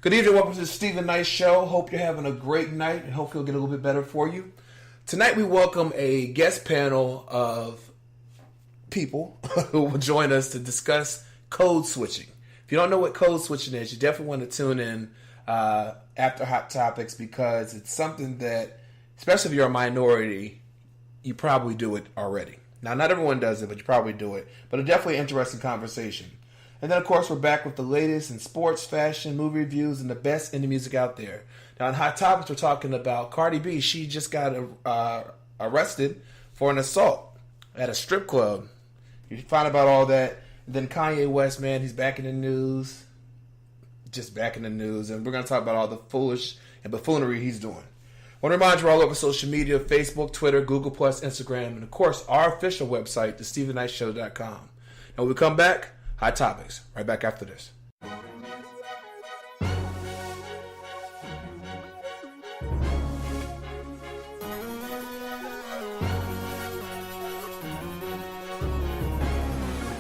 Good evening, welcome to the Stephen Knight Show. Hope you're having a great night and hope it'll get a little bit better for you. Tonight we welcome a guest panel of people who will join us to discuss code switching. If you don't know what code switching is, you definitely want to tune in after Hot Topics because it's something that, especially if you're a minority, you probably do it already. Now, not everyone does it, but you probably do it. But it's definitely an interesting conversation. And then, of course, we're back with the latest in sports, fashion, movie reviews, and the best indie music out there. Now, in Hot Topics, we're talking about Cardi B. She just got arrested for an assault at a strip club. You find out all that. And then Kanye West, man, he's back in the news. Just back in the news. And we're going to talk about all the foolish and buffoonery he's doing. I want to remind you we're all over social media, Facebook, Twitter, Google+, Instagram, and, of course, our official website, thestephennightshow.com. And when we come back, Hot Topics, right back after this.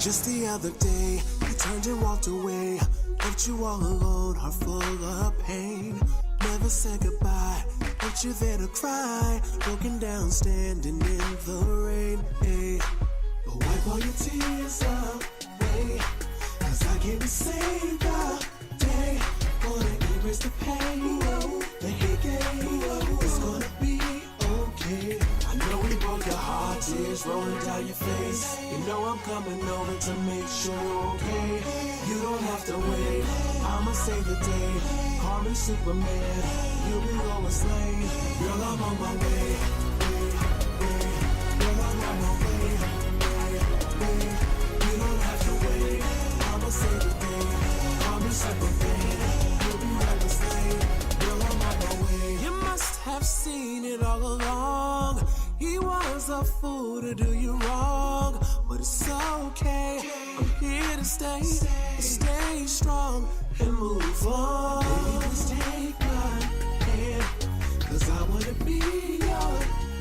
Just the other day, you turned and walked away. Left you all alone, heart full of pain. Never said goodbye, left you there to cry. Broken down, standing in the rain. Hey, but wipe all your tears away, 'cause I can't save the day. Gonna erase the pain that he gave. It's gonna be okay. I know we broke your heart, tears rolling down your face. You know I'm coming over to make sure you're okay. You don't have to wait, I'ma save the day. Call me Superman, you'll be Lois Lane. Girl, I'm on my way. Girl, I'm on my way. You don't have to wait, I'ma save the day. Call me Superman, you'll be Lois Lane. Girl, I'm on my way. You must have seen it all along. He was a fool to do you wrong, but it's okay. I'm here to stay strong and move on. Baby, just take my hand, 'cause I wanna be your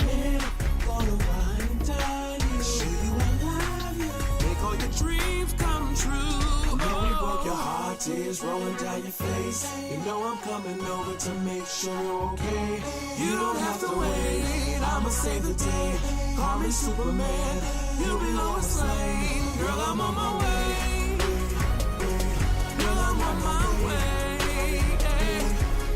man. Gonna wine and dine you, show you I love you, make all your dreams come true. I know we broke your heart, tears rolling down your face. You know I'm coming over to make sure you're okay. You don't have to wait, I'ma save the day. Call me Superman, you'll be Lois Lane. Girl, I'm on my way. Girl, I'm on my way.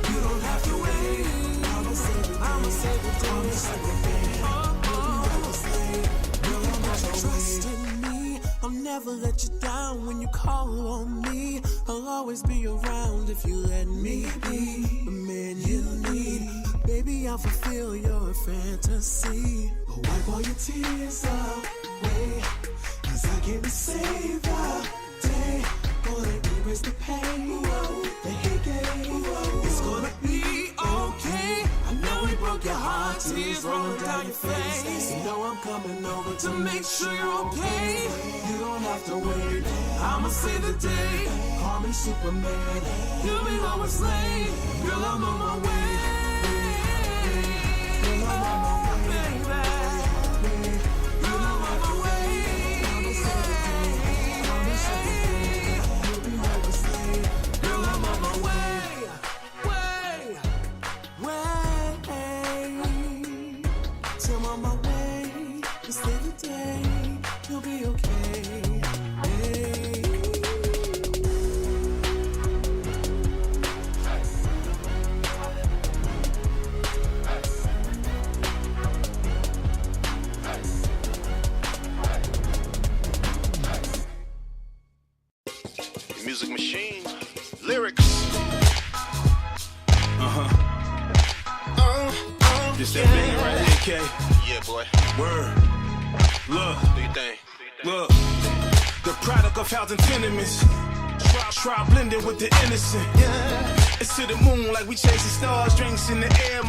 You don't have to wait, I'ma save the day. Call me Superman, you'll be Lois Lane. Girl, I'm on my way. Trust in me, I'll never let you down when you call on me. I'll always be around if you let me be the man you need. Baby, I'll fulfill your fantasy. But wipe all your tears away, 'cause I can't save the day. Gonna erase the pain that he gave. It's gonna be okay. I know we broke your heart, tears rolling down your face. You know I'm coming over to make sure you're okay. You don't have to wait, I'ma save the day. Call me Superman, you'll be Lois Lane. Girl, I'm on my way. Girl, I'm on my way, baby. Girl, I'm on my way. I'ma save the day. Call me Superman, you'll be Lois Lane. Girl, I'm on my way. So I'm on my way to save the day. You'll be okay. Hey. Music machine, lyrics. This that bang right here, K. Yeah, boy. Word. Look, Do you think? look. The product of housing tenements. Try blending with the innocent. It's to the moon like we chasing stars. Drinks in the air,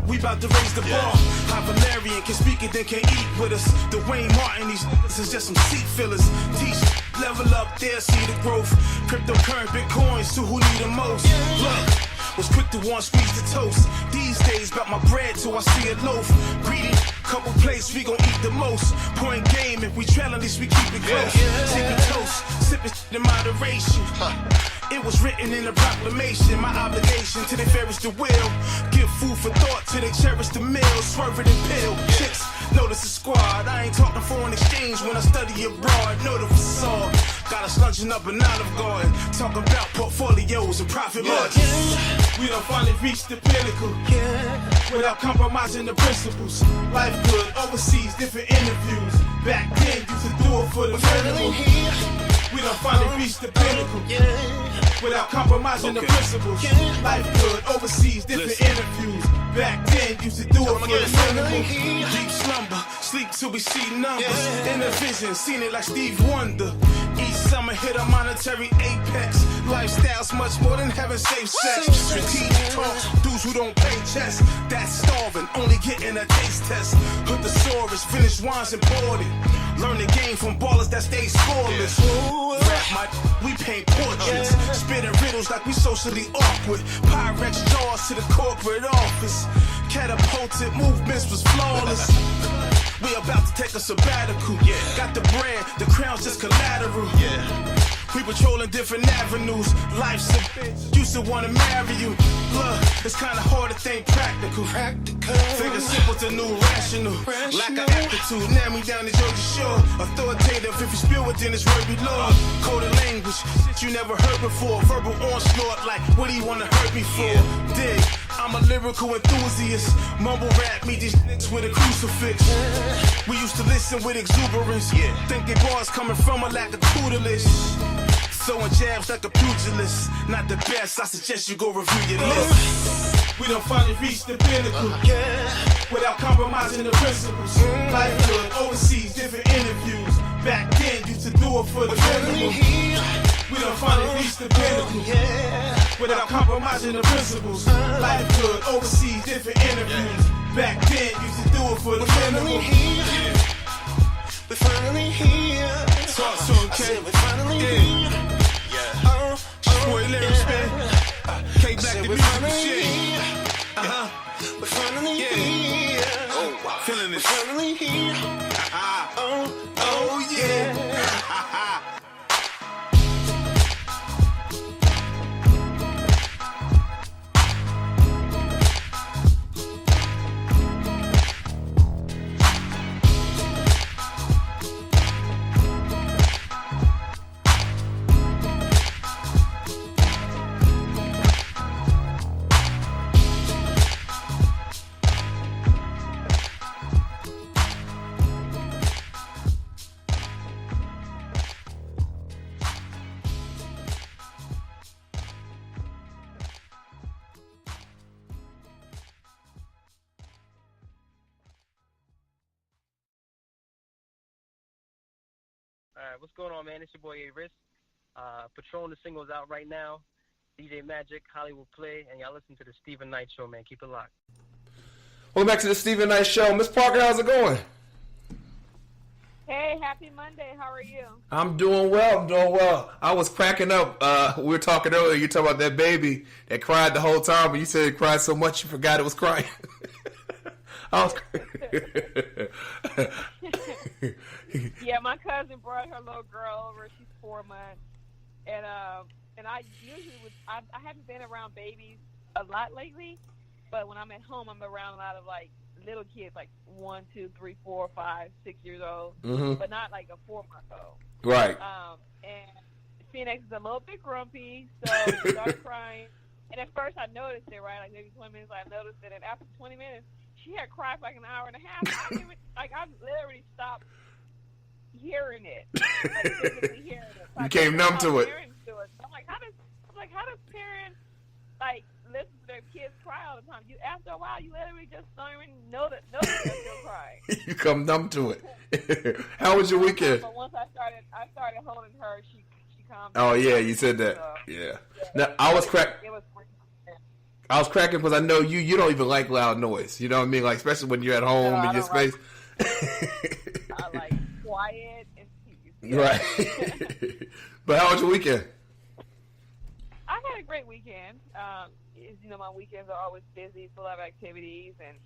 we about to raise the bar. High Valerian can speak it, then can't eat with us. Dwayne Martin, these is just some seat fillers. Teach, level up, there, see the growth. Cryptocurrency, bitcoins to who need the most. Look. Was quick to want squeeze the toast. These days, bout my bread till I see a loaf. Greedy, couple plates, we gon' eat the most. Point game If we trail, at least we keep it close. Secret toast, sipping in moderation. It was written in a proclamation. My obligation to the fairest the will. Give food for thought till they cherish the meal. Swerve it and pill. Chicks, notice the squad. I ain't talking foreign exchange when I study abroad. Know the facade. Got us lunching up an Olive Garden. Talking about portfolios and profit margins. We done finally reached the pinnacle. Without compromising the principles. Life good, overseas, different interviews. Back then, used to do it for the minimal. We done finally reached the pinnacle. Without compromising the principles. Life good, overseas, different interviews. Back then, used to do it for the minimal. Deep slumber, sleep till we see numbers. In a vision, seen it like Steve Wonder. Each summer hit a monetary apex. Lifestyle's much more than having safe sex. Strategic talks, dudes who don't pay chess. That's starving, only getting a taste test. Hood the thesaurus, finish wines imported. Learn the game from ballers that stay scoreless. Rap my, we paint portraits. Spitting riddles like we socially awkward. Pyrex jaws to the corporate office. Catapulted movements was flawless. We about to take a sabbatical. Got the brand, the crown's just collateral. We patrolling different avenues. Life's a bitch, used to wanna marry you. Look, it's kinda hard to think practical. Figure simple to new rational. Lack of aptitude, now me down the Georgia Shore. Authoritative, if you spill it, then it's word be law. Coded language, shit you never heard before. Verbal onslaught, like, what do you wanna hurt me for? Dig, I'm a lyrical enthusiast. Mumble rap, me these niggas with a crucifix. We used to listen with exuberance. Thinking bars coming from a lack of tutelage. Throwing jabs like a pugilist. Not the best, I suggest you go review your list. We done finally reached the pinnacle. Without compromising the principles. Life good, overseas, different interviews. Back then, used to do it for the minimal. We done finally reached the pinnacle. Without compromising the principles. Life good, overseas, different interviews. Back then, used to do it for the minimal. We're finally here. Talk to him, K. We're finally here. Boy, lyrics, man. K Black the We're music finally machine. here. We're finally here. Feeling We're this. finally here. Oh, yeah. All right, what's going on, man? It's your boy A-Risk. Patron, the single's out right now. DJ Magic, Hollywood Play, and y'all listen to the Stephen Knight Show, man. Keep it locked. Welcome back to the Stephen Knight Show. Miss Parker, how's it going? Hey, happy Monday. How are you? I'm doing well. I was cracking up. We were talking earlier. You talking about that baby that cried the whole time, but you said it cried so much you forgot it was crying. I was Yeah, my cousin brought her little girl over. She's 4 months, and I usually I haven't been around babies a lot lately, but when I'm at home, I'm around a lot of like little kids, like 1, 2, 3, 4, 5, 6 years old, but not like a 4-month-old. right. And Phoenix is a little bit grumpy, so she started crying. And at first I noticed it, right? Like maybe 20 minutes, I noticed it, and after 20 minutes, she had cried for like an hour and a half. I literally stopped hearing it, like physically hearing it. So You became numb to it. I'm like, how does parents like listen to their kids cry all the time? You after a while, you literally just don't even know that they're still crying. You become numb to it. How was your weekend? But once I started holding her, she calmed Oh down. yeah, you said that. So, Yeah. Now I was It was I was cracking because I know you don't even like loud noise. You know what I mean? Like especially when you're at home No, I in your don't like- space. I like quiet and peace. Right. But how was your weekend? I had a great weekend. My weekends are always busy, full of activities and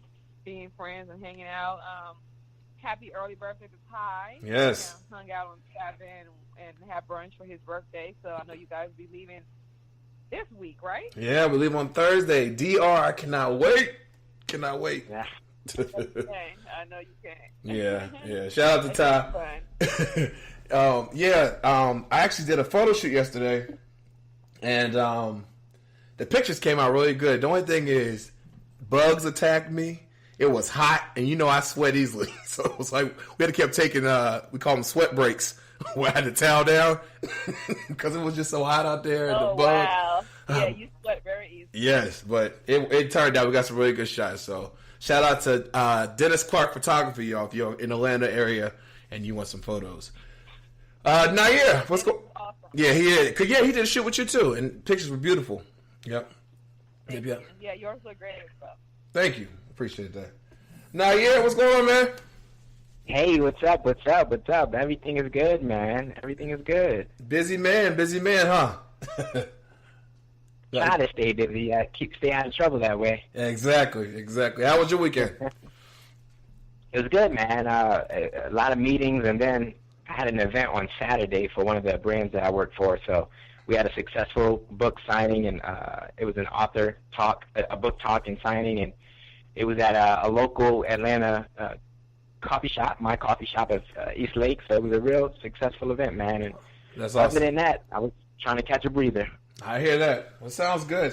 seeing friends and hanging out. happy early birthday to Ty. Yes. We hung out on Saturday and had brunch for his birthday. So I know you guys will be leaving this week, right? Yeah, we leave on Thursday. DR, I cannot wait. Cannot wait. Yeah. Okay, I know you can. Yeah. Shout out to Ty. I actually did a photo shoot yesterday, and the pictures came out really good. The only thing is, bugs attacked me. It was hot, and I sweat easily. So it was like we had to keep taking, we call them sweat breaks, where I had to towel down because it was just so hot out there. And the bugs. Wow. Yeah, you sweat very easily. Yes, but it turned out we got some really good shots. So shout out to Dennis Clark Photography, y'all, if you're in the Atlanta area and you want some photos. Nair, what's going? Awesome. Yeah, he did. He did a shoot with you too, and pictures were beautiful. Yep. Yep. Yeah, yours look great as well. Thank you. Appreciate that. Nair, what's going on, man? Hey, what's up? What's up? What's up? Everything is good, man. Everything is good. Busy man, huh? Try to stay busy. Stay out of trouble that way. Exactly. How was your weekend? It was good, man. A lot of meetings, and then I had an event on Saturday for one of the brands that I work for. So we had a successful book signing, and it was an author talk, a book talk and signing, and it was at a local Atlanta coffee shop, my coffee shop at East Lake. So it was a real successful event, man. And That's awesome. Other than that, I was trying to catch a breather. I hear that. Well, sounds good.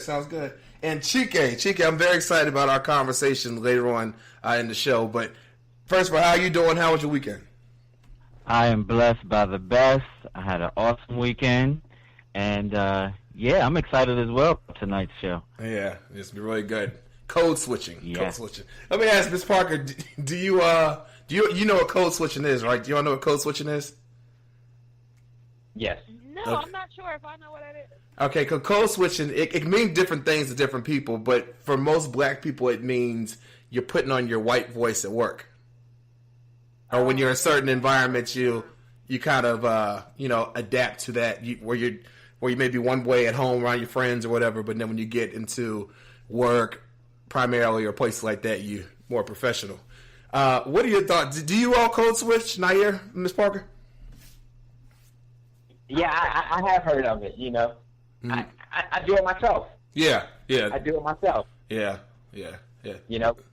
And Chike, I'm very excited about our conversation later on in the show. But first of all, how are you doing? How was your weekend? I am blessed by the best. I had an awesome weekend. And, I'm excited as well for tonight's show. Yeah, it's been really good. Code switching. Yeah. Code switching. Let me ask Ms. Parker, do you know what code switching is, right? Do you all know what code switching is? Yes. No, Okay. I'm not sure if I know what that is. Okay, because code switching, it can mean different things to different people, but for most black people, it means you're putting on your white voice at work. Or when you're in certain environments, you kind of, adapt to that, where you may be one way at home around your friends or whatever, but then when you get into work, primarily, or places like that, you're more professional. What are your thoughts? Do you all code switch, Nair, Ms. Parker? Yeah, I have heard of it, I do it myself. Yeah. I do it myself. Yeah.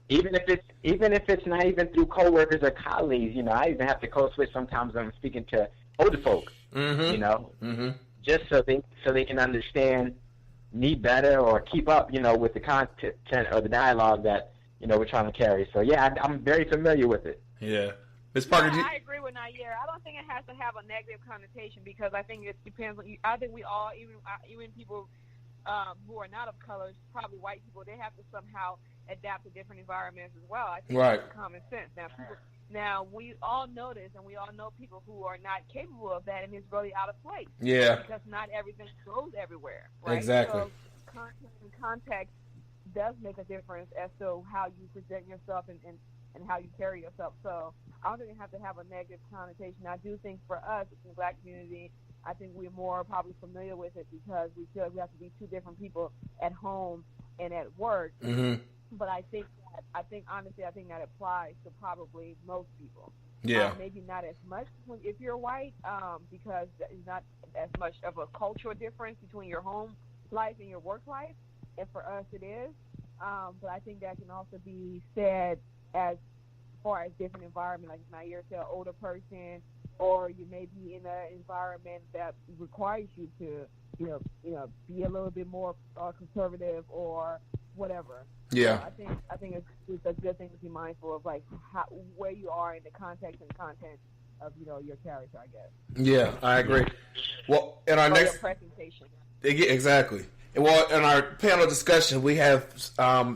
Even if it's not even through coworkers or colleagues, I even have to code switch sometimes when I'm speaking to older folk. Just so they can understand me better or keep up, with the content or the dialogue that we're trying to carry. So yeah, I'm very familiar with it. Yeah. Ms. Parker, I agree with Nair. I don't think it has to have a negative connotation because I think it depends on you. I think we all, even people who are not of color, probably white people, they have to somehow adapt to different environments as well. I think Right. that's common sense. Now we all know this, and we all know people who are not capable of that, and it's really out of place. Yeah. Because not everything goes everywhere, right? Exactly. So content and context does make a difference as to how you present yourself and how you carry yourself. So I don't think it has to have a negative connotation. I do think for us in the black community, I think we're more probably familiar with it because we feel like we have to be two different people at home and at work. Mm-hmm. But I think honestly that applies to probably most people. Yeah. Maybe not as much if you're white, because there's not as much of a cultural difference between your home life and your work life. And for us, it is. But I think that can also be said as far as different environment, like Nair said, an older person, or you may be in an environment that requires you to, be a little bit more conservative or whatever. Yeah. So I think it's a good thing to be mindful of, like where you are in the context and content of your character, I guess. Yeah, I agree. Well, in our next your presentation. Exactly. Well, in our panel discussion, we have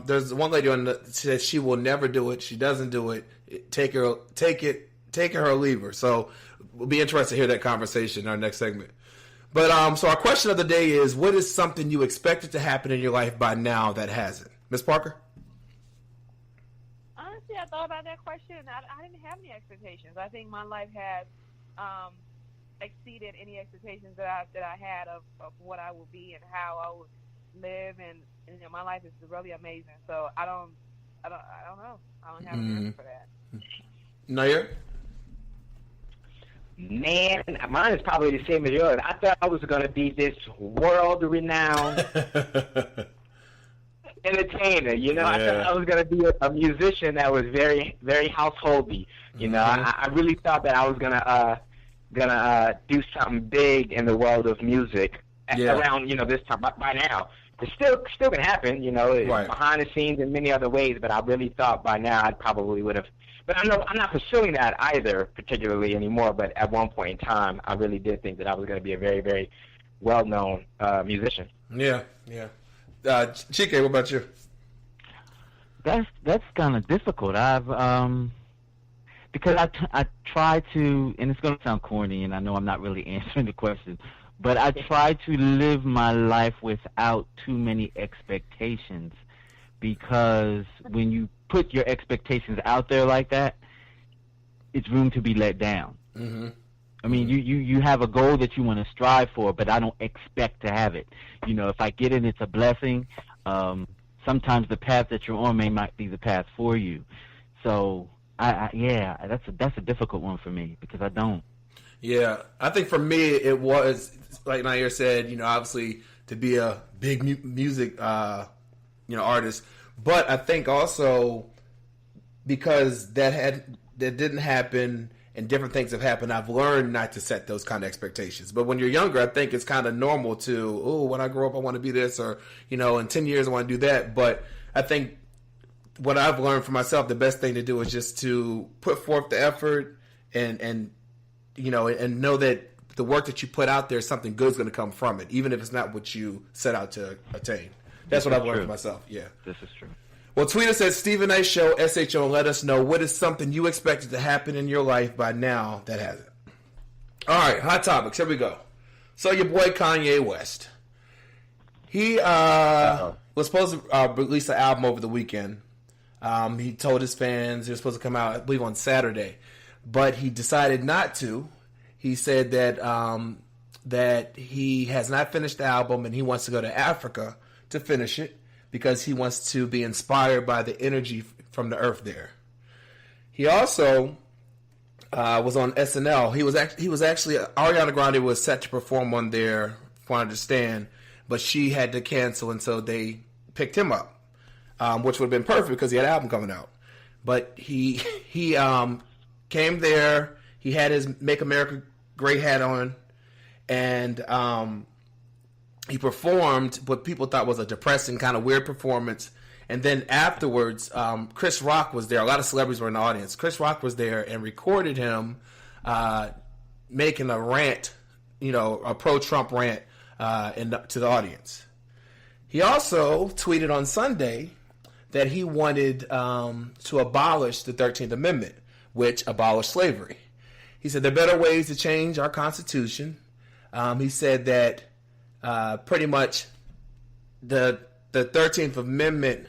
there's one lady on that says she will never do it. She doesn't do it. Take her or leave her. So we'll be interested to hear that conversation in our next segment. But so our question of the day is: what is something you expected to happen in your life by now that hasn't? Ms. Parker? Honestly, I thought about that question. I didn't have any expectations. I think my life has exceeded any expectations that I had of what I would be and how I would live, and my life is really amazing. So I don't know. I don't have an answer for that. Nair? Man, mine is probably the same as yours. I thought I was going to be this world-renowned entertainer. You know, I thought I was going to be a musician that was very, very householdy. You know, I really thought that I was gonna do something big in the world of music around, you know, this time. By now, it still can happen. You know, behind the scenes in many other ways. But I really thought by now I probably would have. But I'm not pursuing that either particularly anymore. But at one point in time, I really did think that I was going to be a very, very well-known musician. Yeah. Chike, what about you? That's kind of difficult. Because I try to, and it's going to sound corny, and I know I'm not really answering the question, but I try to live my life without too many expectations, because when you put your expectations out there like that, it's room to be let down. Mm-hmm. I mean, you have a goal that you want to strive for, but I don't expect to have it. You know, if I get it, it's a blessing. Sometimes the path that you're on might be the path for you. So, that's a difficult one for me because I don't. Yeah, I think for me it was, like Nair said, you know, obviously to be a big music, artist. But I think also because that didn't happen and different things have happened, I've learned not to set those kind of expectations. But when you're younger, I think it's kind of normal to, when I grow up I want to be this, or, you know, in 10 years I want to do that. But I think what I've learned for myself, the best thing to do is just to put forth the effort and you know, and know that the work that you put out there, something good is going to come from it, even if it's not what you set out to attain. That's what I've learned for myself. Yeah. This is true. Well, tweet us at Stephen Knight Show, SHO, and let us know what is something you expected to happen in your life by now that hasn't. All right, hot topics. Here we go. So your boy Kanye West. He was supposed to release an album over the weekend. He told his fans he was supposed to come out, I believe, on Saturday, but he decided not to. He said that he has not finished the album and he wants to go to Africa to finish it because he wants to be inspired by the energy from the earth there. He also was on SNL. He was actually Ariana Grande was set to perform on there, if I understand, but she had to cancel, and so they picked him up. Which would have been perfect because he had an album coming out. But he came there. He had his Make America Great hat on, and he performed what people thought was a depressing, kind of weird performance. And then afterwards, Chris Rock was there. A lot of celebrities were in the audience. Chris Rock was there and recorded him making a rant, you know, a pro-Trump rant to the audience. He also tweeted on Sunday that he wanted to abolish the 13th Amendment, which abolished slavery. He said there are better ways to change our Constitution. He said that pretty much the 13th Amendment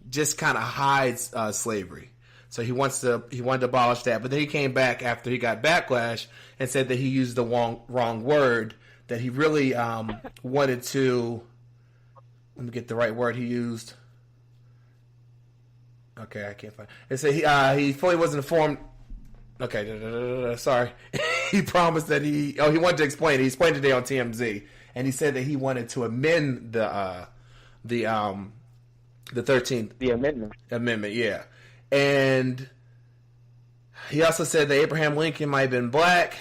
just kind of hides slavery. So he wanted to abolish that. But then he came back after he got backlash and said that he used the wrong word, that he really wanted to, let me get the right word he used. Okay, I can't find it. It said he fully wasn't informed. Okay, sorry. He promised that he wanted to explain it. He explained today on TMZ, and he said that he wanted to amend the 13th amendment, yeah. And he also said that Abraham Lincoln might have been black.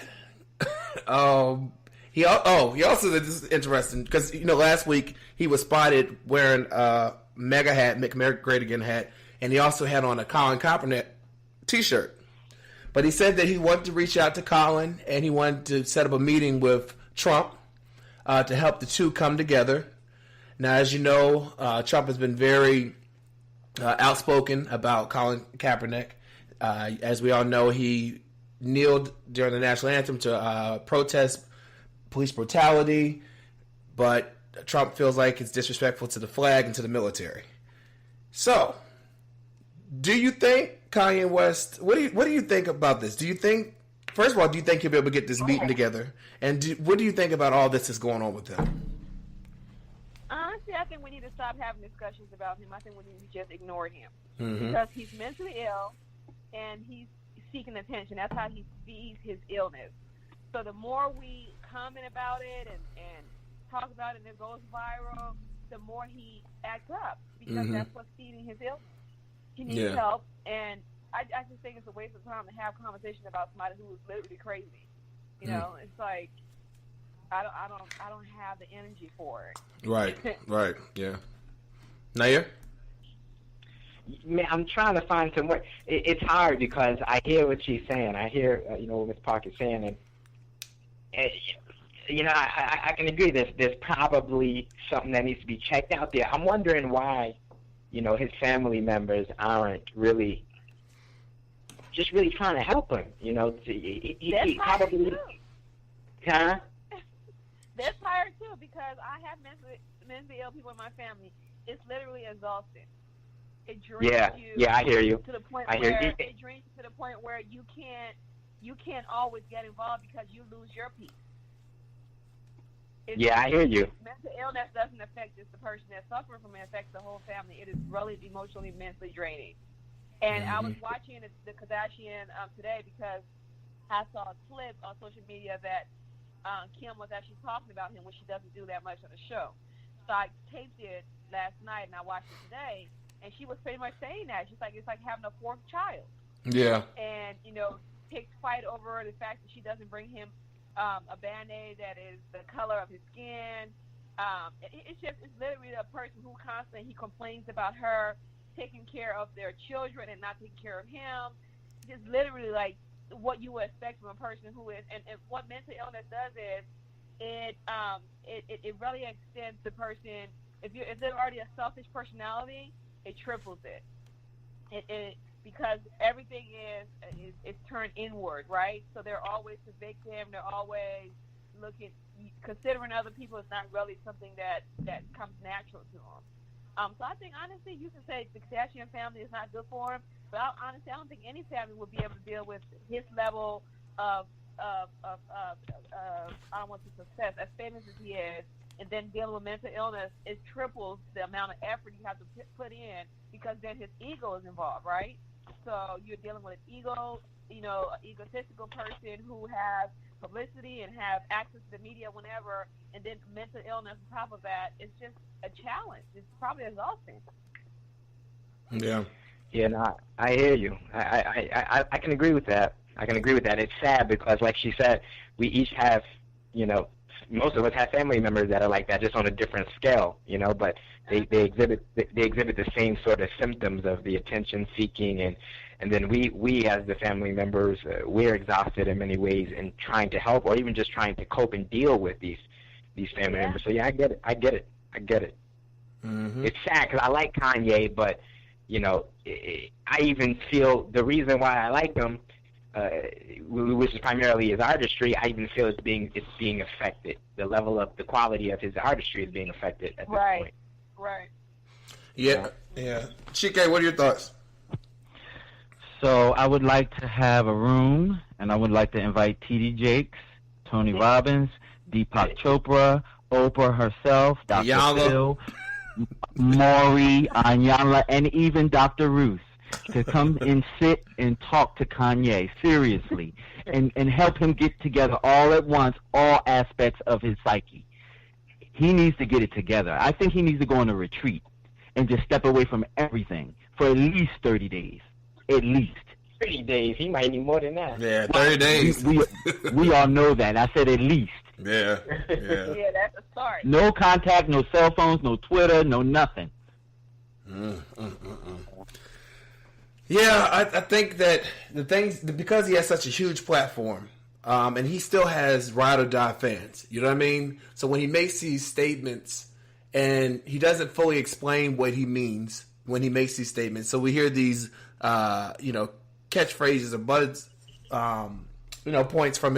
He also said, this is interesting because, you know, last week he was spotted wearing a MAGA hat, Make America Great Again hat, and he also had on a Colin Kaepernick t-shirt. But he said that he wanted to reach out to Colin and he wanted to set up a meeting with Trump to help the two come together. Now, as you know, Trump has been very outspoken about Colin Kaepernick. As we all know, he kneeled during the national anthem to protest police brutality, but Trump feels like it's disrespectful to the flag and to the military. So, do you think Kanye West, what do you think about this? Do you think, first of all, do you think he'll be able to get this meeting together? And what do you think about all this that's going on with him? Honestly, I think we need to stop having discussions about him. I think we need to just ignore him. Because he's mentally ill, and he's seeking attention. That's how he feeds his illness. So the more we comment about it and talk about it and it goes viral, the more he acts up, because that's what's feeding his illness. He needs help, and I just think it's a waste of time to have a conversation about somebody who is literally crazy. You know, it's like I don't have the energy for it. Right, yeah. Naya? Man, I'm trying to find some way. It's hard because I hear what she's saying. I hear, what Ms. Park is saying, and I can agree. There's probably something that needs to be checked out there. I'm wondering why, his family members aren't really trying to help him. He probably. Huh? That's hard too, because I have mentally ill people in my family. It's literally exhausting. It drains you. Yeah, I hear you. To the point where it drains you to the point where you can't always get involved because you lose your peace. I hear you. Mental illness doesn't affect just the person that's suffering from it; it affects the whole family. It is really emotionally, mentally draining. And I was watching the Kardashian today because I saw a clip on social media that Kim was actually talking about him, which she doesn't do that much on the show. So I taped it last night and I watched it today, and she was pretty much saying that. She's like, it's like having a fourth child. Yeah. And, picked fight over the fact that she doesn't bring him a Band-Aid that is the color of his skin. It's literally a person who constantly, he complains about her taking care of their children and not taking care of him. Just literally like what you would expect from a person who is, and what mental illness does is it really extends the person. If they're already a selfish personality, it triples it. Because everything is turned inward, right? So they're always the victim. They're always considering other people is not really something that comes natural to them. So I think honestly, you can say the Kardashian family is not good for him. But honestly, I don't think any family would be able to deal with his level of I don't want to say success, as famous as he is, and then dealing with mental illness. It triples the amount of effort you have to put in, because then his ego is involved, right? So you're dealing with an egotistical person who has publicity and have access to the media whenever, and then mental illness on top of that. It's just a challenge. It's probably exhausting. Yeah. Yeah, no, I hear you. I can agree with that. It's sad because, like she said, we each have, most of us have family members that are like that, just on a different scale, but they exhibit the same sort of symptoms of the attention seeking, and then we as the family members, we're exhausted in many ways in trying to help, or even just trying to cope and deal with these family members. So yeah, I get it. Mm-hmm. It's sad because I like Kanye, but I even feel the reason why I like him, which is primarily his artistry, I even feel it's being affected. The level of the quality of his artistry is being affected at this point. Right. Yeah. Chike, what are your thoughts? So I would like to have a room, and I would like to invite T.D. Jakes, Tony Robbins, Deepak Chopra, Oprah herself, Dr. Phil, Maury, Iyanla, and even Dr. Ruth to come and sit and talk to Kanye seriously and help him get together all at once, all aspects of his psyche. He needs to get it together. I think he needs to go on a retreat and just step away from everything for at least 30 days. At least. 30 days. He might need more than that. Yeah, 30 days. We all know that. I said at least. Yeah. Yeah, that's a start. No contact, no cell phones, no Twitter, no nothing. Yeah, I think that the things, because he has such a huge platform, and he still has ride or die fans, you know what I mean? So when he makes these statements and he doesn't fully explain what he means when he makes these statements, so we hear these, catchphrases or buds, points from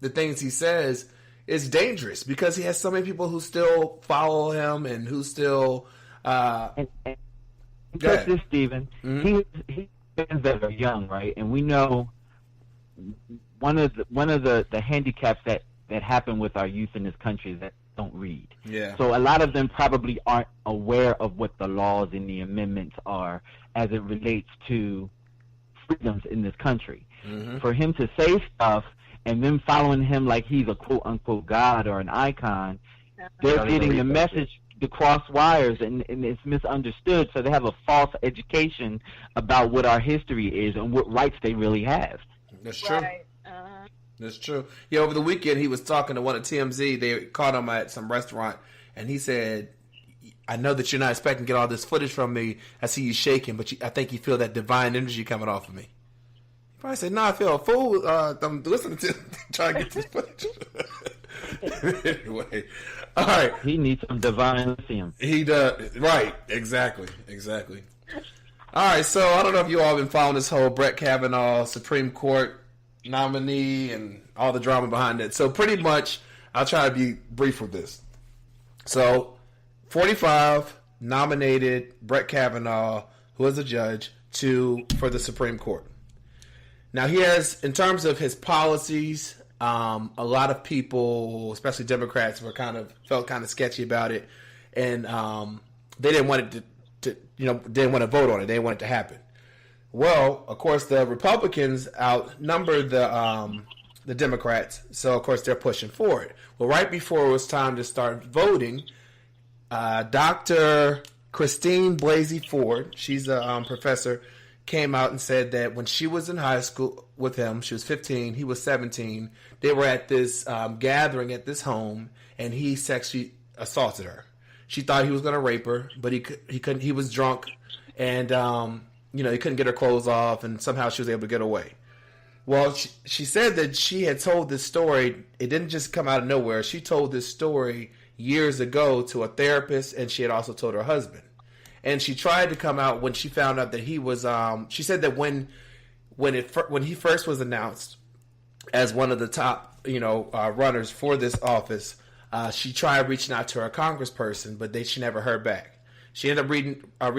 the things he says, is dangerous because he has so many people who still follow him and who still. Because this, Stephen, he fans that are young, right? And we know one of the handicaps that happen with our youth in this country is that they don't read. Yeah. So a lot of them probably aren't aware of what the laws and the amendments are as it relates to freedoms in this country. For him to say stuff and then following him like he's a quote unquote god or an icon, they're getting the message to cross wires, and it's misunderstood. So they have a false education about what our history is and what rights they really have. That's true. Right. That's true. Yeah, over the weekend he was talking to one of TMZ. They caught him at some restaurant, and he said, "I know that you're not expecting to get all this footage from me. I see you shaking, but I think you feel that divine energy coming off of me." He probably said, "No, I feel a fool. I'm listening to trying to get this footage." Anyway, all right. He needs some divine lithium. He does. Right. Exactly. All right. So I don't know if you all been following this whole Brett Kavanaugh Supreme Court nominee and all the drama behind it. So pretty much, I'll try to be brief with this. So 45 nominated Brett Kavanaugh, who is a judge, for the Supreme Court. Now he has, in terms of his policies, a lot of people, especially Democrats, felt kind of sketchy about it, and they didn't want it didn't want to vote on it. They didn't want it to happen. Well, of course, the Republicans outnumber the Democrats, so of course they're pushing for it. Well, right before it was time to start voting, Dr. Christine Blasey Ford, she's a professor, came out and said that when she was in high school with him, she was 15, he was 17, they were at this gathering at this home, and he sexually assaulted her. She thought he was going to rape her, but he couldn't. He was drunk, and he couldn't get her clothes off, and somehow she was able to get away. Well, she said that she had told this story. It didn't just come out of nowhere. She told this story years ago to a therapist, and she had also told her husband. And she tried to come out when she found out that he was. She said that when he first was announced as one of the top runners for this office, she tried reaching out to her congressperson, but she never heard back. She ended up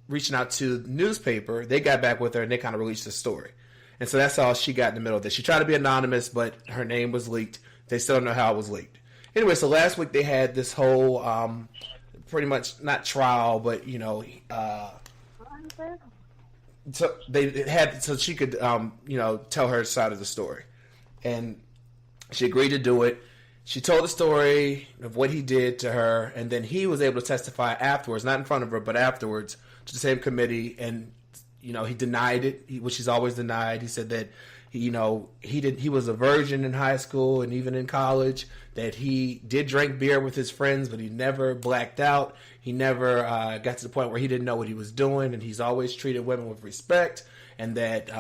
reaching out to the newspaper. They got back with her, and they kind of released the story. And so that's how she got in the middle of this. She tried to be anonymous, but her name was leaked. They still don't know how it was leaked. Anyway, so last week they had this whole pretty much not trial, but so they had so she could tell her side of the story, and she agreed to do it. She told the story of what he did to her, and then he was able to testify afterwards, not in front of her, but afterwards to the same committee, and he denied it, which he's always denied. He said that he was a virgin in high school and even in college, that he did drink beer with his friends, but he never blacked out. He never got to the point where he didn't know what he was doing, and he's always treated women with respect, and that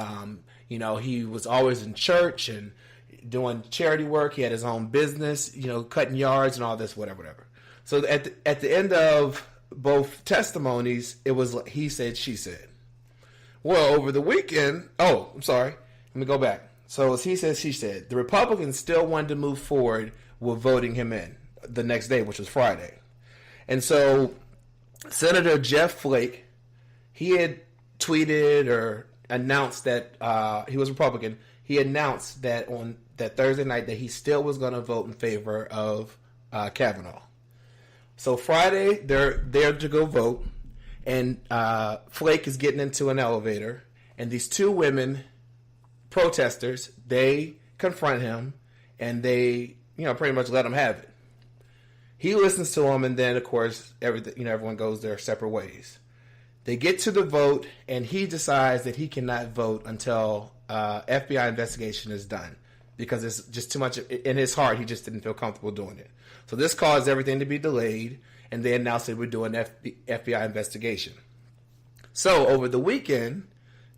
he was always in church and doing charity work. He had his own business, cutting yards and all this, whatever. So at the end of both testimonies, it was he said, she said. Well, over the weekend, I'm sorry, let me go back. So as he said, she said, the Republicans still wanted to move forward with voting him in the next day, which was Friday. And so Senator Jeff Flake, he had tweeted or announced that he was Republican. He announced that on that Thursday night that he still was going to vote in favor of Kavanaugh. So Friday, they're there to go vote, and Flake is getting into an elevator, and these two women, protesters, they confront him, and they, pretty much let him have it. He listens to them, and then, of course, everyone goes their separate ways. They get to the vote, and he decides that he cannot vote until FBI investigation is done, because it's just too much in his heart. He just didn't feel comfortable doing it. So this caused everything to be delayed, and they announced they were doing an FBI investigation. So over the weekend,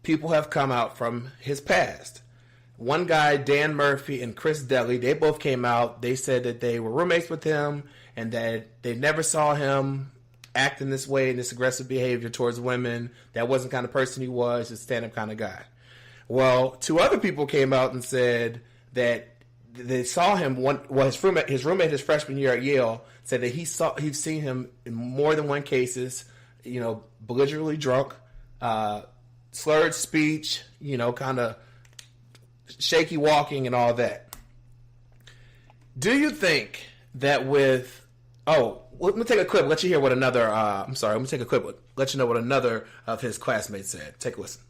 people have come out from his past. One guy, Dan Murphy and Chris Deli, they both came out. They said that they were roommates with him and that they never saw him acting this way and this aggressive behavior towards women. That wasn't the kind of person he was, a stand-up kind of guy. Well, two other people came out and said that they saw him. His roommate his freshman year at Yale said that he'd seen him in more than one cases, belligerently drunk, slurred speech, kind of shaky walking and all that. Do you think that let me take a clip. Let you hear what another. Let me take a clip. Let you know what another of his classmates said. Take a listen.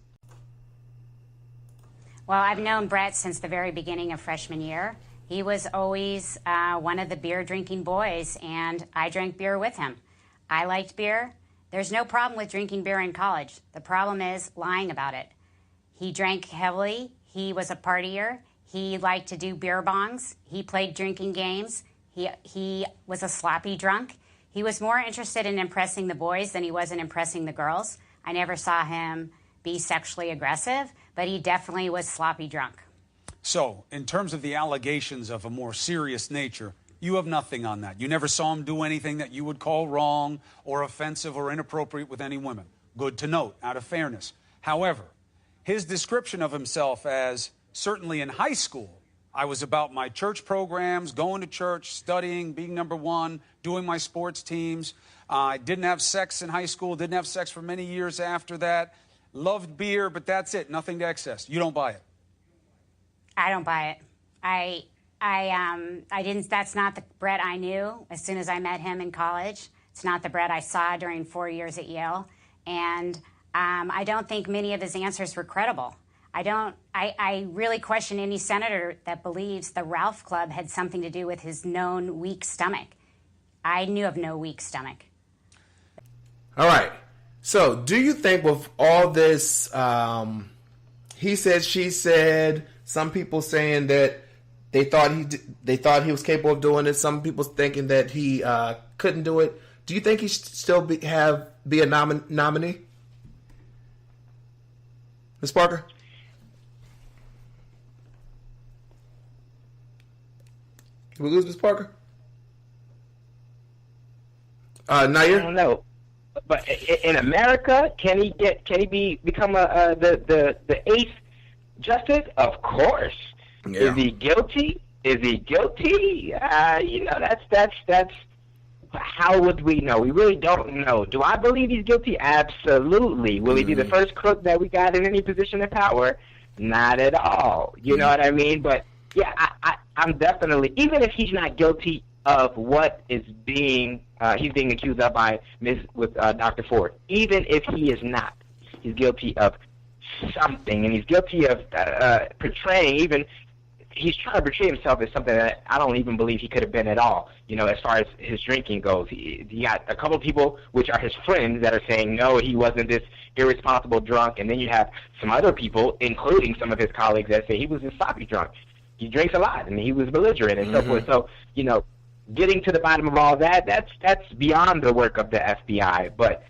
Well, I've known Brett since the very beginning of freshman year. He was always one of the beer drinking boys, and I drank beer with him. I liked beer. There's no problem with drinking beer in college. The problem is lying about it. He drank heavily. He was a partier. He liked to do beer bongs. He played drinking games. He was a sloppy drunk. He was more interested in impressing the boys than he was in impressing the girls. I never saw him be sexually aggressive, but he definitely was sloppy drunk. So, in terms of the allegations of a more serious nature, you have nothing on that. You never saw him do anything that you would call wrong or offensive or inappropriate with any women. Good to note, out of fairness. However, his description of himself as, certainly in high school, I was about my church programs, going to church, studying, being number one, doing my sports teams. I didn't have sex in high school, didn't have sex for many years after that. Loved beer, but that's it, nothing to excess. You don't buy it. I don't buy it. I didn't. That's not the Brett I knew as soon as I met him in college. It's not the Brett I saw during 4 years at Yale, and I don't think many of his answers were credible. I really question any senator that believes the Ralph Club had something to do with his known weak stomach. I knew of no weak stomach. All right. So, do you think with all this, he said, she said, some people saying that they thought he was capable of doing it. Some people thinking that he couldn't do it. Do you think he should still be a nominee, Ms. Parker? Did we lose Ms. Parker? Nair? I don't know. But in America, can he become the eighth justice? Of course. Yeah. Is he guilty? That's. How would we know? We really don't know. Do I believe he's guilty? Absolutely. Will he be the first crook that we got in any position of power? Not at all. You know what I mean? But yeah, I'm definitely, even if he's not guilty of what is he's being accused of by Dr. Ford. Even if he is not, he's guilty of something, and he's guilty of portraying even. He's trying to portray himself as something that I don't even believe he could have been at all. You know, as far as his drinking goes, he got a couple of people, which are his friends, that are saying no, he wasn't this irresponsible drunk, and then you have some other people, including some of his colleagues, that say he was this sloppy drunk. He drinks a lot, and he was belligerent, and so forth. So, you know, getting to the bottom of all that, that's beyond the work of the FBI. But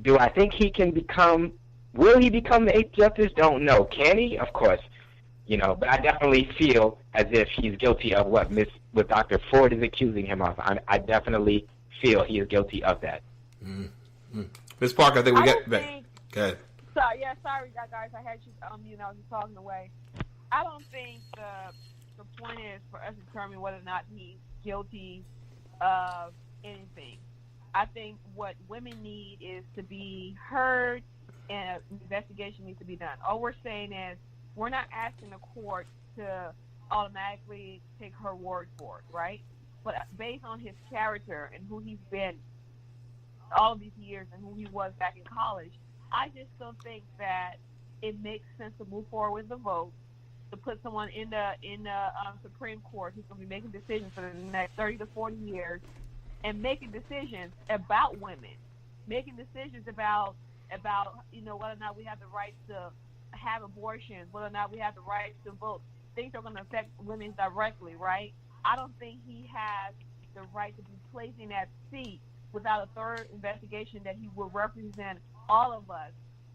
do I think he can become? Will he become the eighth justice? Don't know. Can he? Of course. You know, but I definitely feel as if he's guilty of what Dr. Ford is accusing him of. I definitely feel he is guilty of that. Ms. Parker, I think we got back. Go ahead. Sorry, guys. I had you I was just talking away. I don't think the point is for us to determine whether or not he's guilty of anything. I think what women need is to be heard, and an investigation needs to be done. All we're saying is, we're not asking the court to automatically take her word for it, right? But based on his character and who he's been all of these years and who he was back in college, I just don't think that it makes sense to move forward with the vote, to put someone in the Supreme Court who's going to be making decisions for the next 30 to 40 years and making decisions about women, making decisions about whether or not we have the right to have abortions, whether or not we have the right to vote. Things are going to affect women directly, right? I don't think he has the right to be placed in that seat without a third investigation that he will represent all of us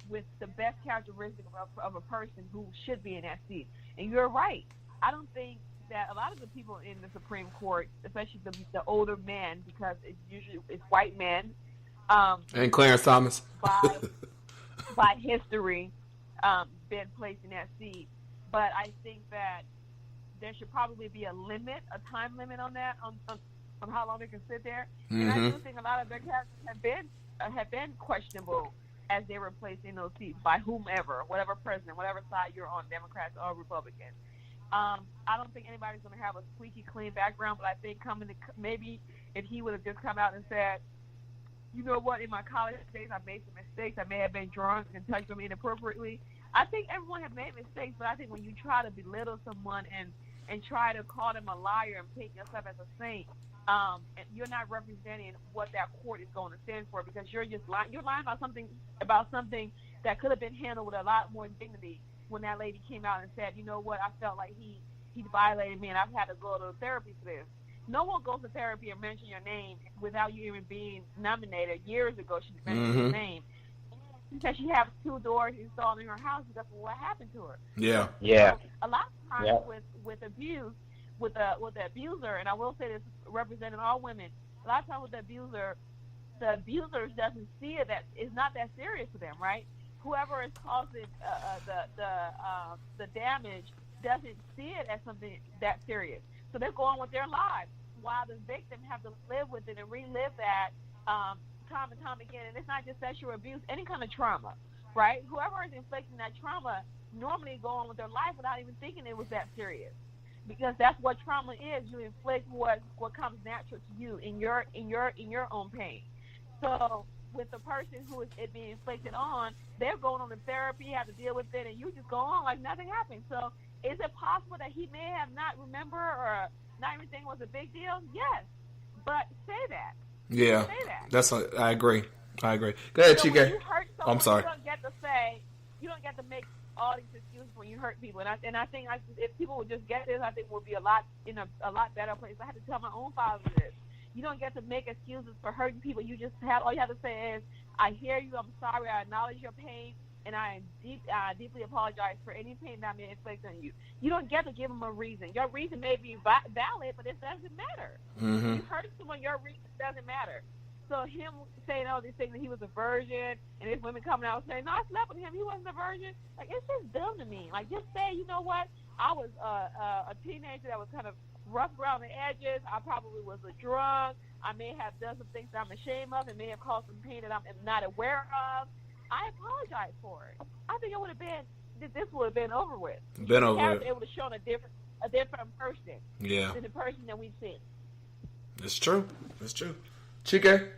with the best characteristic of a person who should be in that seat. And you're right. I don't think that a lot of the people in the Supreme Court, especially the older men, because it's white men, and Clarence Thomas, by history, been placed in that seat. But I think that there should probably be a time limit on that, on how long they can sit there. And I do think a lot of their characters have been questionable as they were placed in those seats by whomever, whatever president, whatever side you're on, Democrats or Republicans. I don't think anybody's going to have a squeaky clean background, but I think maybe if he would have just come out and said, you know what, in my college days I made some mistakes, I may have been drunk and touched them inappropriately, I think everyone has made mistakes, but I think when you try to belittle someone and try to call them a liar and paint yourself as a saint, and you're not representing what that court is going to stand for, because you're just lying. You're lying about something that could have been handled with a lot more dignity. When that lady came out and said, you know what, I felt like he violated me and I've had to go to therapy for this. No one goes to therapy and mention your name without you even being nominated. Years ago, she mentioned your name. Because she has 2 doors installed in her house because of what happened to her. Yeah. Yeah. So a lot of times with abuse, with the abuser, and I will say this representing all women, a lot of times with the abuser doesn't see it that it's not that serious for them, right? Whoever is causing the damage doesn't see it as something that serious. So they're going with their lives, while the victim have to live with it and relive that time and time again. And it's not just sexual abuse, any kind of trauma, right? Whoever is inflicting that trauma normally go on with their life without even thinking it was that serious, because that's what trauma is. You inflict what comes natural to you in your own pain. So with the person who is it being inflicted on, they're going on the therapy, have to deal with it, and you just go on like nothing happened. So is it possible that he may have not remember or not even think it was a big deal? Yes, but say that. Yeah, say that. I agree. Go ahead, so Chike. When you hurt someone, I'm sorry. You don't get to make all these excuses when you hurt people. And I think if people would just get this, I think we'll be a lot better place. I had to tell my own father this. You don't get to make excuses for hurting people. You just all you have to say is, I hear you, I'm sorry, I acknowledge your pain, and I deeply apologize for any pain that I may inflict on you. You don't get to give them a reason. Your reason may be valid, but it doesn't matter. Mm-hmm. You hurt someone, your reason doesn't matter. So him saying all these things that he was a virgin, and his women coming out saying, no, I slept with him, he wasn't a virgin. Like, it's just dumb to me. Like, just say, you know what, I was a teenager that was kind of rough around the edges. I probably was a drunk. I may have done some things that I'm ashamed of and may have caused some pain that I'm not aware of. I apologize for it. I think this would have been over with. It would have shown a different person than the person that we've seen. It's true. Chike?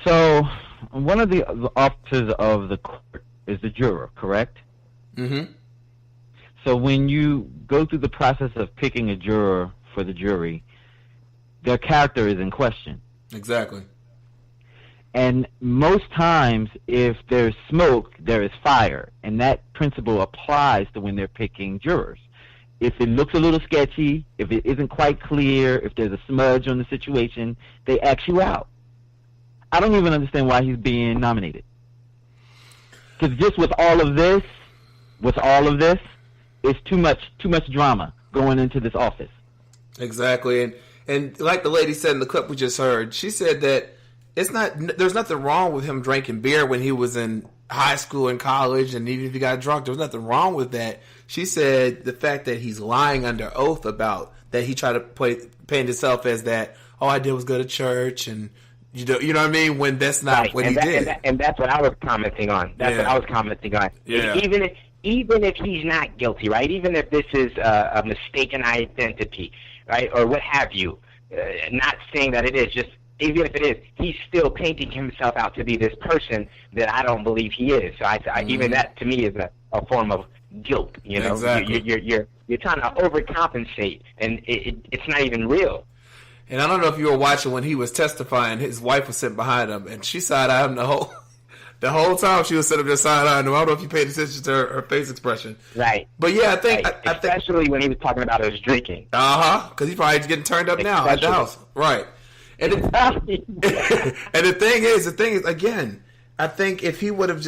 So, one of the officers of the court is the juror, correct? Mm-hmm. So when you go through the process of picking a juror for the jury, their character is in question. Exactly. And most times, if there's smoke, there is fire. And that principle applies to when they're picking jurors. If it looks a little sketchy, if it isn't quite clear, if there's a smudge on the situation, they ask you out. I don't even understand why he's being nominated. Because just with all of this, it's too much drama going into this office. Exactly. And like the lady said in the clip we just heard, she said that there's nothing wrong with him drinking beer when he was in high school and college, and even if he got drunk, there was nothing wrong with that. She said the fact that he's lying under oath about that, he tried to paint himself as that, all I did was go to church, and you know what I mean, when that's not what he did. And that's what I was commenting on. Yeah. Even if he's not guilty, right? Even if this is a mistaken identity, right, or what have you, not saying that it is, just even if it is, he's still painting himself out to be this person that I don't believe he is. So even that to me is a form of guilt. You know, exactly. You're trying to overcompensate, and it's not even real. And I don't know if you were watching when he was testifying. His wife was sitting behind him, and she side-eyed him the whole time. She was sitting up there side-eyeing him. I don't know if you paid attention to her face expression. Right. But yeah, I think especially when he was talking about his drinking. Because he's probably getting turned up now at the house. Right. And the thing is, again, I think if he would have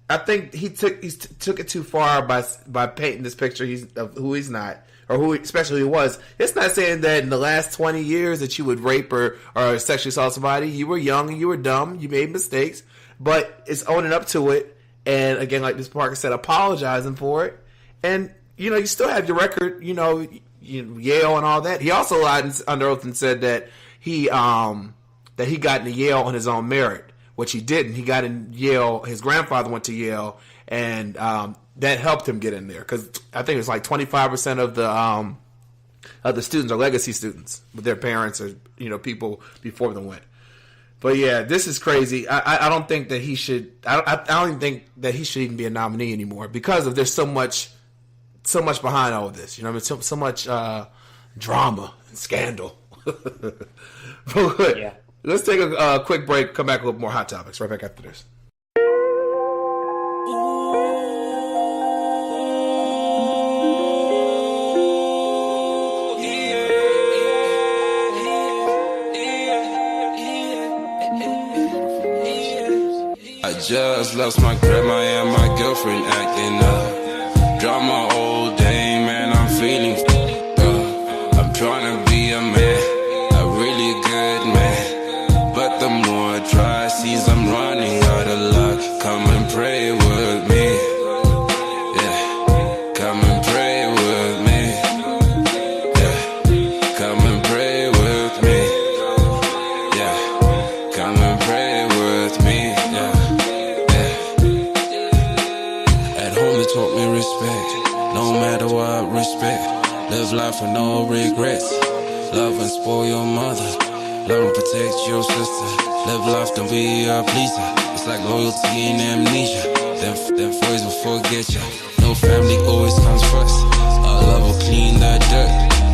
I think he took it too far by painting this picture of who he's not, or who especially he was. It's not saying that in the last 20 years that you would rape or sexually assault somebody. You were young and you were dumb. You made mistakes, but it's owning up to it. And again, like Ms. Parker said, apologizing for it. And you still have your record. Yale and all that. He also lied under oath and said that he got into Yale on his own merit, which he didn't. He got in Yale. His grandfather went to Yale, and that helped him get in there, because I think it's like 25% of the students are legacy students with their parents or people before them went. But yeah, this is crazy. I don't think that he should. I don't even think that he should even be a nominee anymore because of there's so much behind all of this. You know what I mean? So much drama and scandal. But Yeah. let's take a quick break. Come back with more hot topics right back after this. I just lost my grandma and my girlfriend acting up. Drama all day, man, I'm feeling I'm trying to be a man, a really good man. But the more I try, seems I'm running out of luck. Come and pray with me. Yeah, come and pray with me. Yeah, come and pray with me. Yeah, come and pray with me. Yeah. Taught me respect, no matter what, respect. Live life with no regrets. Love and spoil your mother. Love and protect your sister. Live life, don't be a pleaser. It's like loyalty and amnesia. Them boys will forget ya. No family always comes first. Our love will clean the dirt.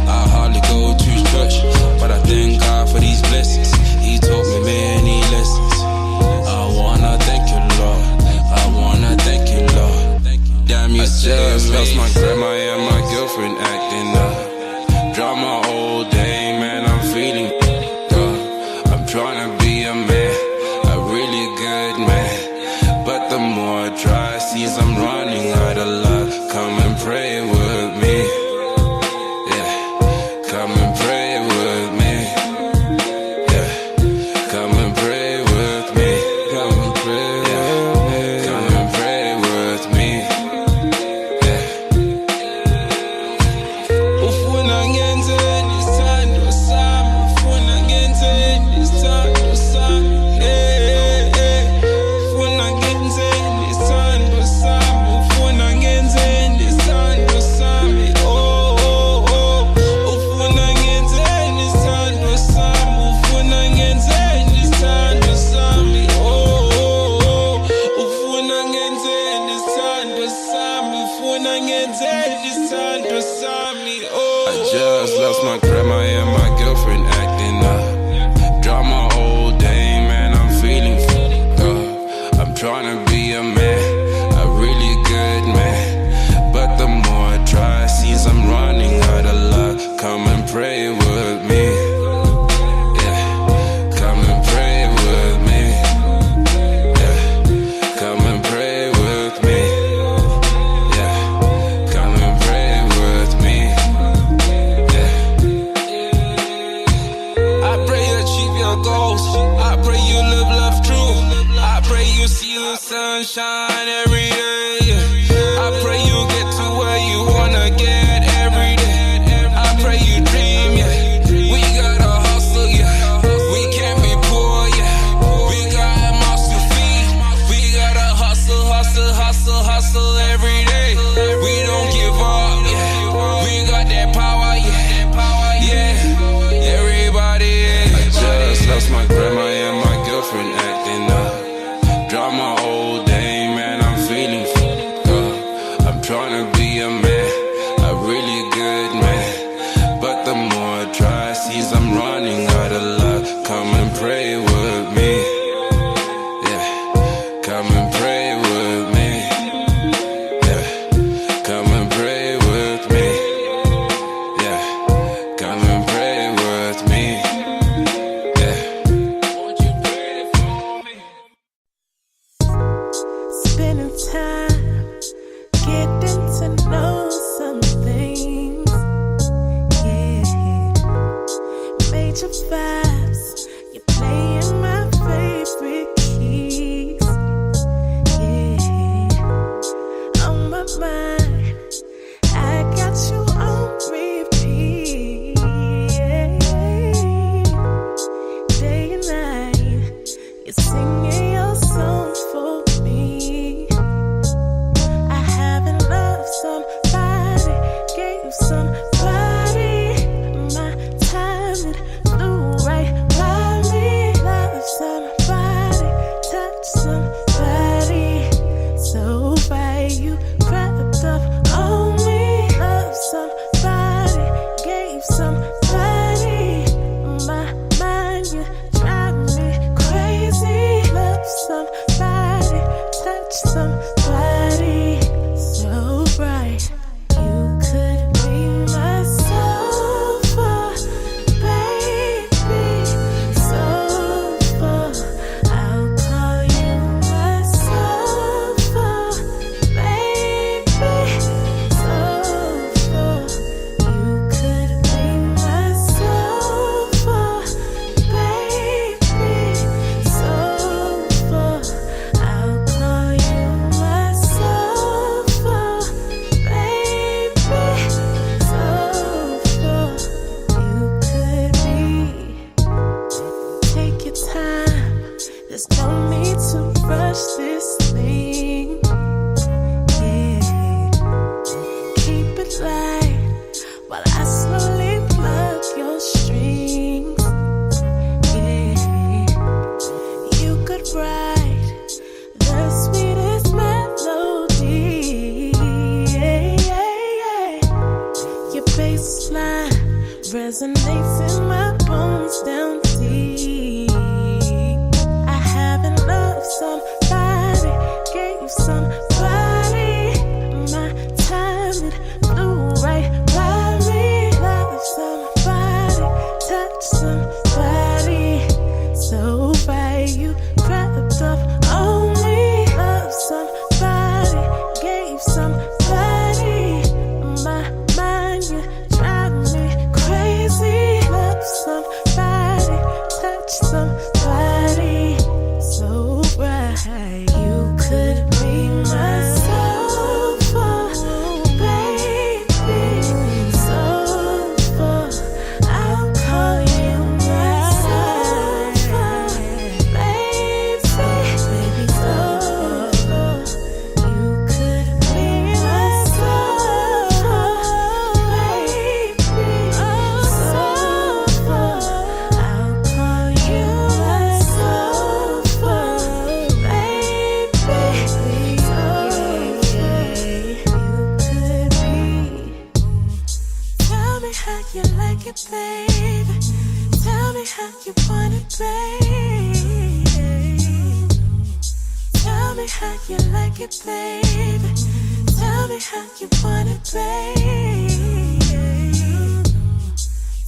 I hardly go to church, but I thank God for these blessings. He taught me many lessons. I wanna thank you, Lord. I wanna thank you, Lord. Damn, you just lost my grandma and my girlfriend acting up. Drama all day, man, I'm feeling I'm trying to be a man, a really good man. But the more I try, seems I'm running out of luck. Come and pray with me. Yeah, come and pray with me. Yeah, come and pray with me. Come and pray with me. Come and pray with me. I just lost my grandma and my girlfriend acting up. Drama all day, man, I'm feeling I'm trying to be a man, a really good man. But the more I try, seems I'm running out of luck. Come and pray with me. Yeah, come and pray with me. Yeah, come and pray with me. Yeah, come and pray with me. I pray you achieve your goals. I pray you live life true. I pray you see the sun. resonates in my bones down deep. I haven't loved somebody, gave somebody my time, it flew right by me. Love somebody, touch somebody, so right you crept up on me. Love somebody, gave somebody my mind, you drive me crazy. Love somebody, touch somebody, so right you could be my soulful baby, soulful. I'll call you my soulful baby, soulful. You could be my soulful baby, soulful. I'll call you my soulful baby, Tell me how you like it, baby. Tell me how you want it, baby. Tell me how you like it, baby. Tell me how you want it, baby.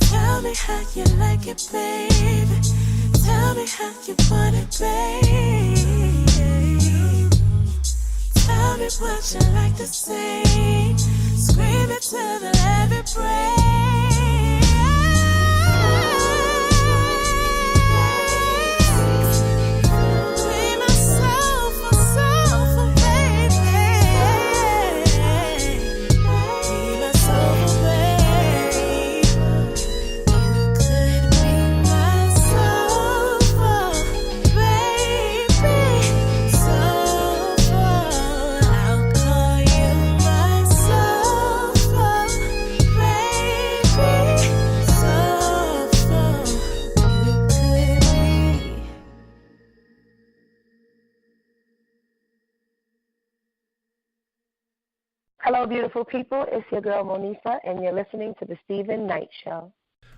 Tell me how you like it, baby. Tell me how you want it, baby. Tell me what you like to say. Scream it till the every Be my soulful, soulful baby. Be my soulful baby. You could be my soulful baby, soulful. I'll call you my soulful baby, soulful. You could be. Hello, beautiful people. It's your girl, Monifa, and you're listening to The Stephen Knight Show.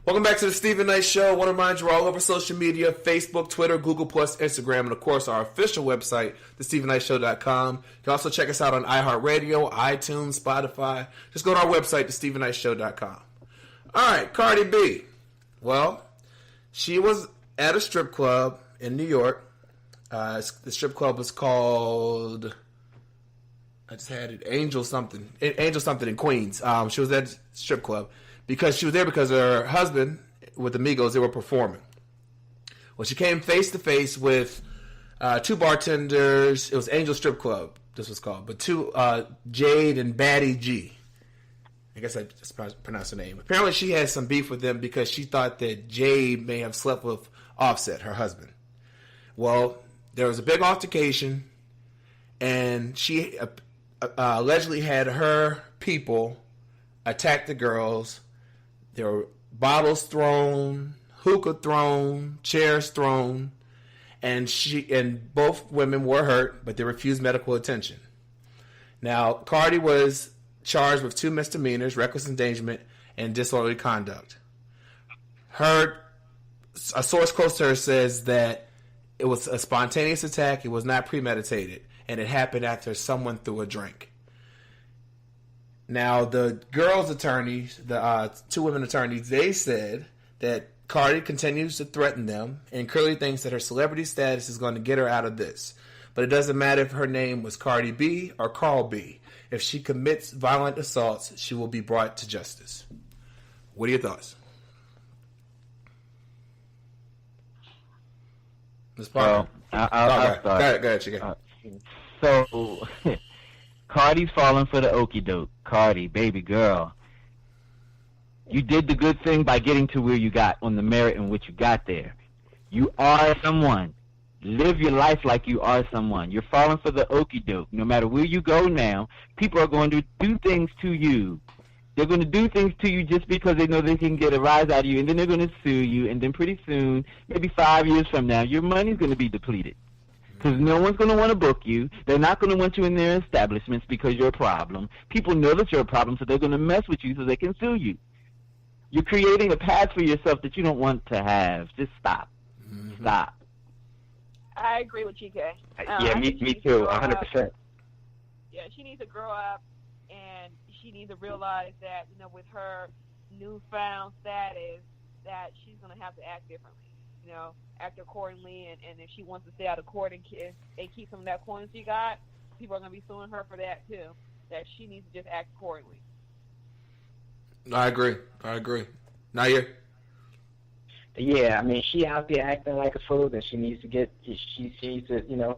Welcome back to the Stephen Knight Show. I want to remind you, we're all over social media, Facebook, Twitter, Google+, Instagram, and of course our official website, thestephenknightshow.com. You can also check us out on iHeartRadio, iTunes, Spotify. Just go to our website, thestephenknightshow.com. All right, Cardi B. Well, she was at a strip club in New York. The strip club was called, I just had it, Angel something in Queens. She was at a strip club because she was there because her husband with Amigos, they were performing. Well, she came face to face with two bartenders. It was Angel Strip Club, this was called, but two, Jade and Batty G. I guess I just pronounced her name. Apparently she had some beef with them because she thought that Jade may have slept with Offset, her husband. Well, there was a big altercation, and she allegedly had her people attack the girls. There were bottles thrown, hookah thrown, chairs thrown, and both women were hurt, but they refused medical attention. Now, Cardi was charged with 2 misdemeanors, reckless endangerment, and disorderly conduct. A source close to her says that it was a spontaneous attack, it was not premeditated, and it happened after someone threw a drink. Now, the girls' attorneys, the 2 women attorneys, they said that Cardi continues to threaten them and clearly thinks that her celebrity status is going to get her out of this. But it doesn't matter if her name was Cardi B or Carl B. If she commits violent assaults, she will be brought to justice. What are your thoughts? Ms. Parker? Well, I'll start. Go ahead, Chica. So, Cardi's falling for the okie doke. Cardi, baby girl. You did the good thing by getting to where you got on the merit in which you got there. You are someone. Live your life like you are someone. You're falling for the okie doke. No matter where you go now, people are going to do things to you. They're going to do things to you just because they know they can get a rise out of you, and then they're going to sue you, and then pretty soon, maybe 5 years from now, your money's going to be depleted. Because no one's going to want to book you. They're not going to want you in their establishments because you're a problem. People know that you're a problem, so they're going to mess with you so they can sue you. You're creating a path for yourself that you don't want to have. Just stop. Stop. I agree with GK. Yeah, me too, 100%. Yeah, she needs to grow up, and she needs to realize that, you know, with her newfound status, that she's going to have to act differently, you know, act accordingly, and if she wants to stay out of court and keep some of that coin she got, people are going to be suing her for that too, that she needs to just act accordingly. I agree. Nair? Yeah, I mean, she out there acting like a fool, and she needs to get you know,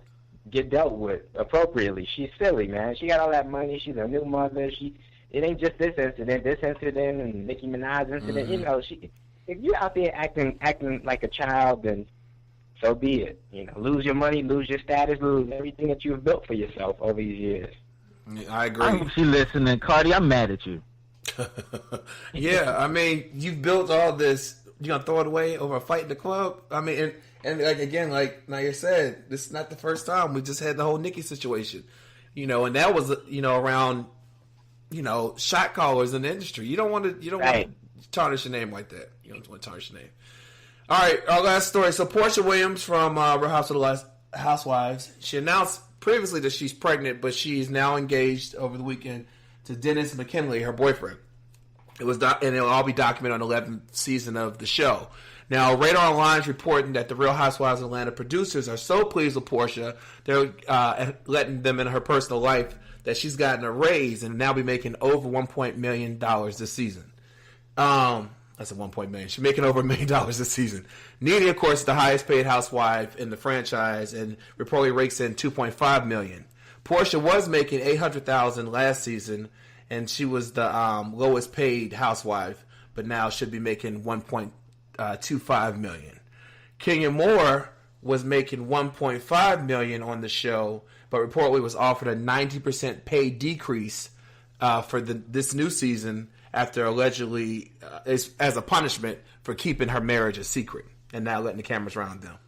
get dealt with appropriately. She's silly, man. She got all that money. She's a new mother. It ain't just this incident, and Nicki Minaj incident. You know, if you out there acting like a child, then so be it. You know, lose your money, lose your status, lose everything that you've built for yourself over these years. I agree. I hope she listening. Cardi, I'm mad at you. Yeah, I mean, you've built all this. You gonna throw it away over a fight in the club? I mean, and like again, like Nair said, this is not the first time. We just had the whole Nicki situation, you know, and that was, you know, around, you know, shot callers in the industry. You don't want to tarnish your name like that. You don't want to tarnish your name. All right, our last story. So Porsha Williams from Real Housewives, she announced previously that she's pregnant, but she's now engaged over the weekend to Dennis McKinley, her boyfriend. And it'll all be documented on the 11th season of the show. Now, Radar Online is reporting that the Real Housewives of Atlanta producers are so pleased with Porsha, they're letting them in her personal life, that she's gotten a raise and now be making over $1 million this season. That's a $1 million. She's making over $1 million this season. Nene, of course, is the highest paid housewife in the franchise and reportedly rakes in $2.5 million. Porsha was making $800,000 last season, and she was the lowest paid housewife, but now should be making $1.25 million. Kenya Moore was making $1.5 million on the show, but reportedly was offered a 90% pay decrease for this new season after allegedly as a punishment for keeping her marriage a secret and not letting the cameras around them.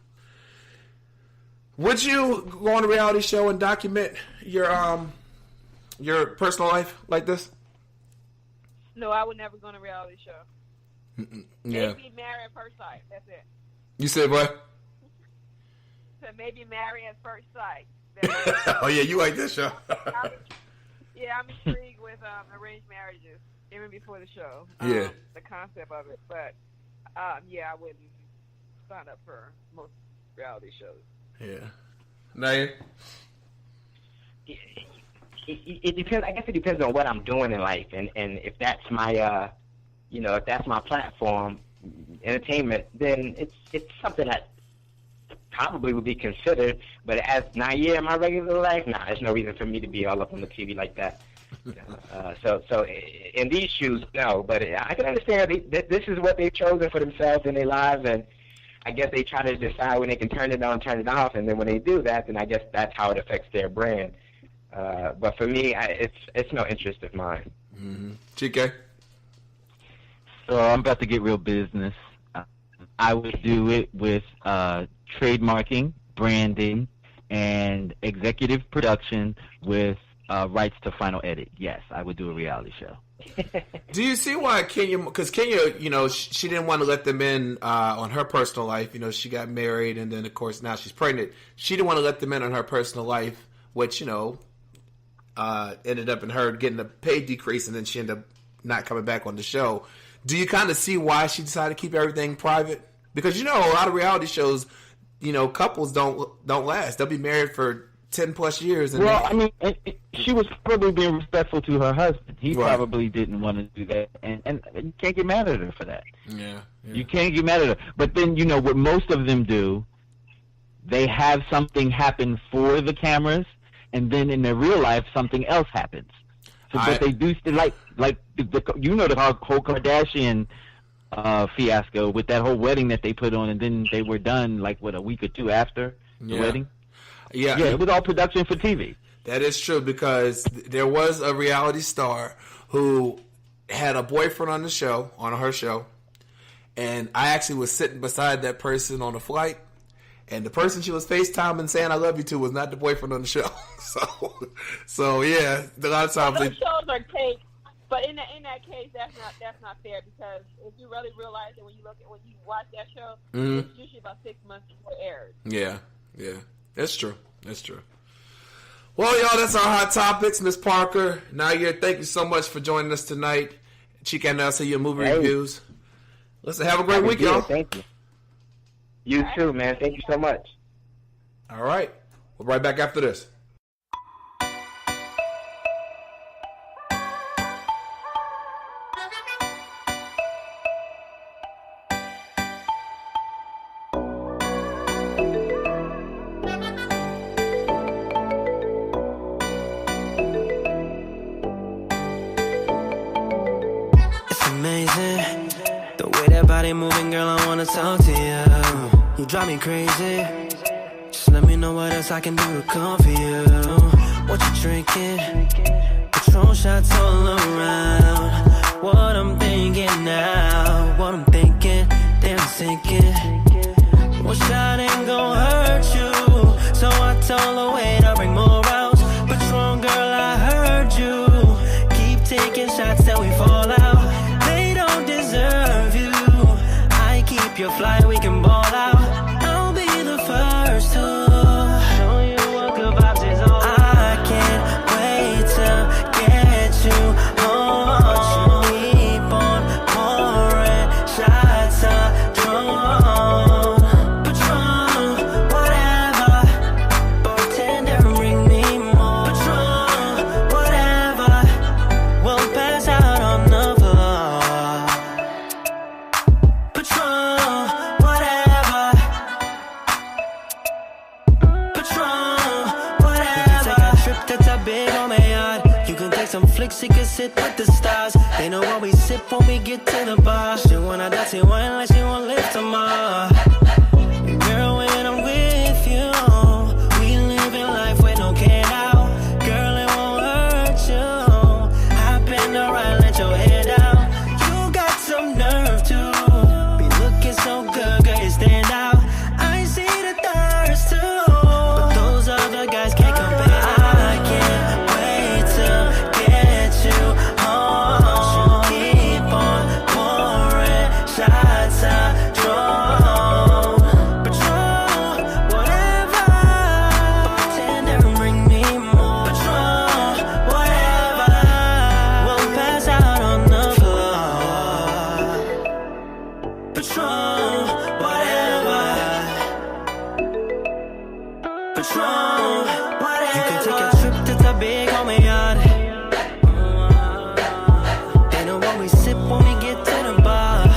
Would you go on a reality show and document your personal life like this? No, I would never go on a reality show. Yeah. Maybe marry at first sight. That's it. You said what? So maybe marry at first sight. Oh yeah, you like this show? I'm intrigued with arranged marriages even before the show. Yeah. The concept of it, but yeah, I wouldn't sign up for most reality shows. Yeah. Nair? It depends. I guess it depends on what I'm doing in life, and if that's my, if that's my platform, entertainment, then it's something that probably would be considered. But as Nair in my regular life, there's no reason for me to be all up on the TV like that. So in these shoes, no. But I can understand that this is what they've chosen for themselves in their lives, and I guess they try to decide when they can turn it on, turn it off, and then when they do that, then I guess that's how it affects their brand. But for me, it's no interest of mine. Mm-hmm. GK? So I'm about to get real business. I would do it with trademarking, branding, and executive production with rights to final edit. Yes, I would do a reality show. Do you see why Kenya? Because Kenya, she didn't want to let them in on her personal life. She got married, and then of course now she's pregnant. She didn't want to let them in on her personal life, which ended up in her getting a pay decrease, and then she ended up not coming back on the show. Do you kind of see why she decided to keep everything private? Because a lot of reality shows, couples don't last. They'll be married for 10 plus years. And she was probably being respectful to her husband. He probably didn't want to do that, and you can't get mad at her for that. Yeah. You can't get mad at her. But then what most of them do, they have something happen for the cameras, and then in their real life something else happens. So but they do like the whole Kardashian fiasco with that whole wedding that they put on, and then they were done a week or two after the wedding. Yeah, it was all production for TV. That is true, because there was a reality star who had a boyfriend on her show, and I actually was sitting beside that person on the flight, and the person she was FaceTiming saying "I love you" to was not the boyfriend on the show. So yeah, a lot of times those shows are taped. But in that case, that's not fair, because if you really realize it when you watch that show, it's usually about 6 months before it airs. Yeah, that's true. Well, y'all, that's our hot topics. Miss Parker, Nair, thank you so much for joining us tonight. Chica and I'll see your movie reviews. Listen, have a great week, y'all. Thank you. You too, man. Thank you so much. All right, we'll be right back after this. Moving, girl, I wanna talk to you. You drive me crazy. Just let me know what else I can do to come for you. What you drinking? Patron shots all around. What I'm thinking now, what I'm thinking, damn sinking. One shot ain't gon' hurt you, so I told her wait, I'll bring more rounds. Patron, girl, I heard you. Keep taking shots till we fall out. They don't deserve you. Keep your flight, we can ball out. I'll be the first to show you what good vibes is all. I can't wait to get you home. Keep on pouring shots of Patron, whatever. Bartender, bring me more. Patron, whatever. We'll pass out on the floor. Patron. Some flicks, you can sit with the stars. They know what we sip when we get to the bar. She wanna dance, she wine like she won't live tomorrow. Girl, when I'm with you, we living life with no care now. Girl, it won't hurt you. Hop in the ride, let your head down. You got some nerve to be looking so good, girl, you stand out. I see the thirst too, but those other guys can't compare. I can't wait to get you home. Keep on pouring shots of Patron, whatever. Bartender, bring me more. Patron, whatever. We'll pass out on the floor. Patron, whatever. Patron, whatever. You can take a trip to the big homie yacht. They know what we sip when we get to the bar.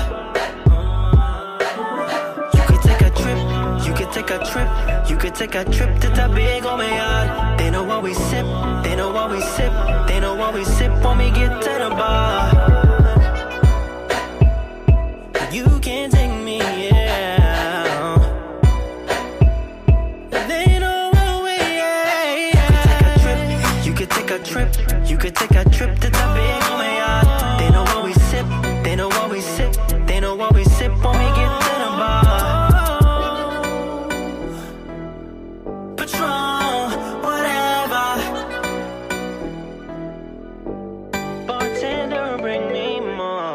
You could take a trip, you could take a trip, you could take a trip to the big homie yacht. They know what we sip, they know what we sip, they know what we sip when we get to the bar. You can't take me, yeah. They know what we, yeah. You could take a trip, you could take a trip to the big homie yacht. They know what we sip, they know what we sip, they know what we sip when we get to the bar. Patron, whatever. Bartender, bring me more.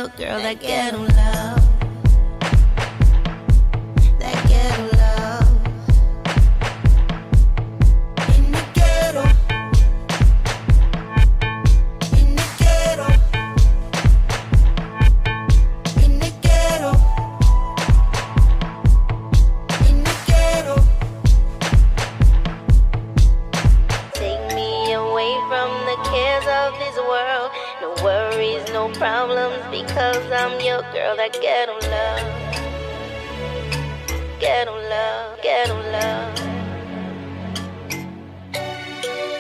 your girl, that ghetto love. That ghetto love. In the ghetto. In the ghetto. In the ghetto. In the ghetto. Take me away from the cares of this world. No worries, no problems, because I'm your girl, that ghetto love. Ghetto love, ghetto love.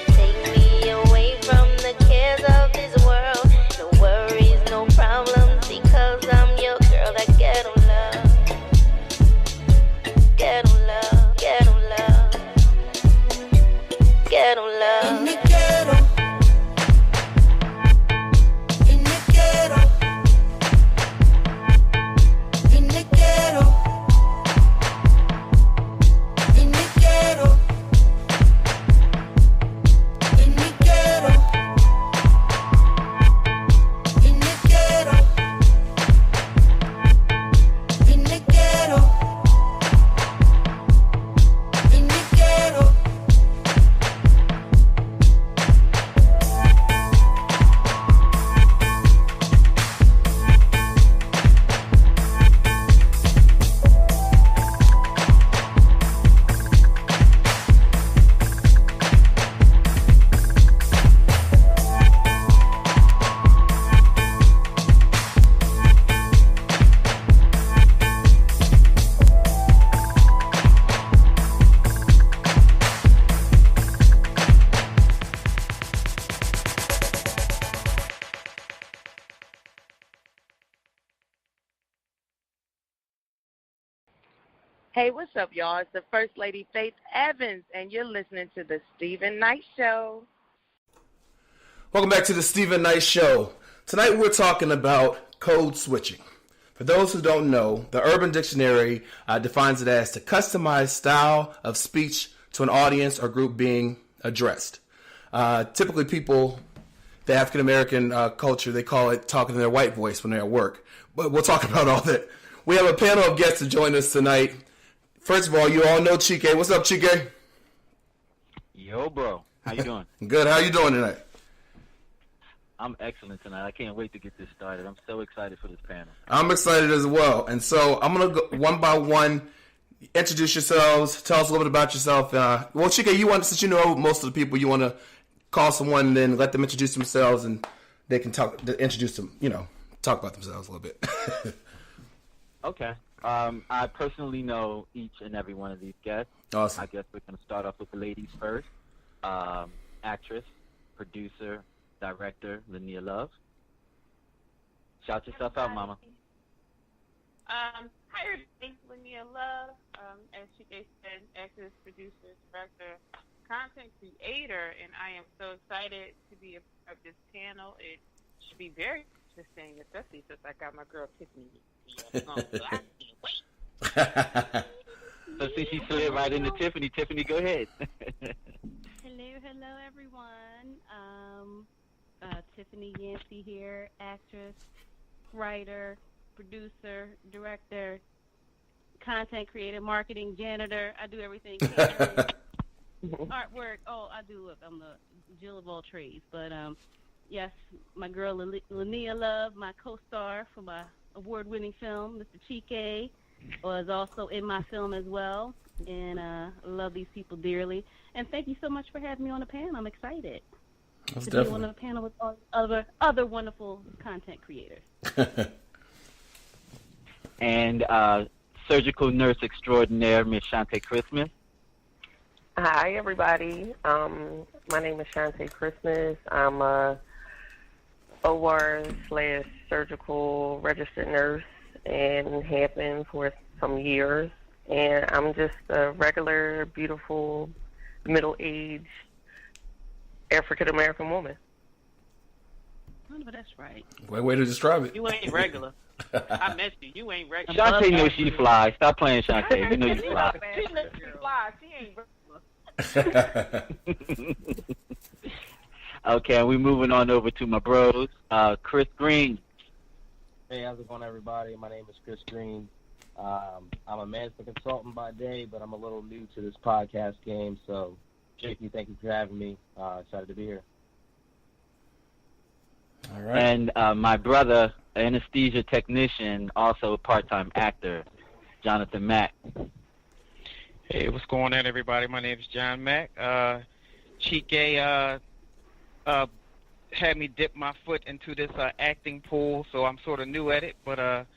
Take me away from the cares of this world. No worries, no problems, because I'm your girl, that ghetto love. Ghetto love, ghetto love. Ghetto love. In the ghetto. In the ghetto. In the ghetto. In the ghetto. In the ghetto. In the ghetto. In the ghetto. In the ghetto. Hey, what's up, y'all? It's the First Lady Faith Evans, and you're listening to the Stephen Knight Show. Welcome back to the Stephen Knight Show. Tonight we're talking about code switching. For those who don't know, the Urban Dictionary defines it as to customize style of speech to an audience or group being addressed. Typically people, the African American culture, they call it talking in their white voice when they're at work. But we'll talk about all that. We have a panel of guests to join us tonight. First of all, you all know Chike. What's up, Chike? Yo, bro. How you doing? Good. How you doing tonight? I'm excellent tonight. I can't wait to get this started. I'm so excited for this panel. I'm excited as well. And so I'm going to go one by one, introduce yourselves, tell us a little bit about yourself. Well, Chike, since you know most of the people, you want to call someone and then let them introduce themselves and they can introduce them, talk about themselves a little bit. Okay. I personally know each and every one of these guests. Awesome. I guess we're going to start off with the ladies first. Actress, producer, director, Linnea Love. Shout yourself out, mama. Hi, everybody. Linnea Love, as she said, actress, producer, director, content creator, and I am so excited to be a part of this panel. It should be very interesting, especially since I got my girl Tiffany. So I can't wait. So see, she slid right into Tiffany. Tiffany, go ahead. Hello, everyone. Tiffany Yancey here, actress, writer, producer, director, content creator, marketing, janitor. I do everything. Artwork. Oh, I do. Look, I'm the Jill of all trades. But yes, my girl Linnea Love, my co-star for my award-winning film, Mr. Chike, was also in my film as well. And I love these people dearly. And thank you so much for having me on the panel. I'm excited to be on the panel with all other wonderful content creators. And surgical nurse extraordinaire, Miss Shante Christmas. Hi, everybody. My name is Shante Christmas. I'm a OR/surgical registered nurse and have been for some years. And I'm just a regular, beautiful, middle-aged African-American woman. Oh, but that's right. Great way to describe it. You ain't regular. I met you. You ain't regular. Shante knows she fly. Stop playing, Shante. You know you fly. She knows she fly. She ain't regular. Okay, we're moving on over to my bros. Chris Green. Hey, how's it going, everybody? My name is Chris Green. I'm a management consultant by day, but I'm a little new to this podcast game. So, Jakey, thank you for having me. Excited to be here. All right. And my brother, anesthesia technician, also a part-time actor, Jonathan Mack. Hey, what's going on, everybody? My name is John Mack. Chike had me dip my foot into this acting pool, so I'm sort of new at it, but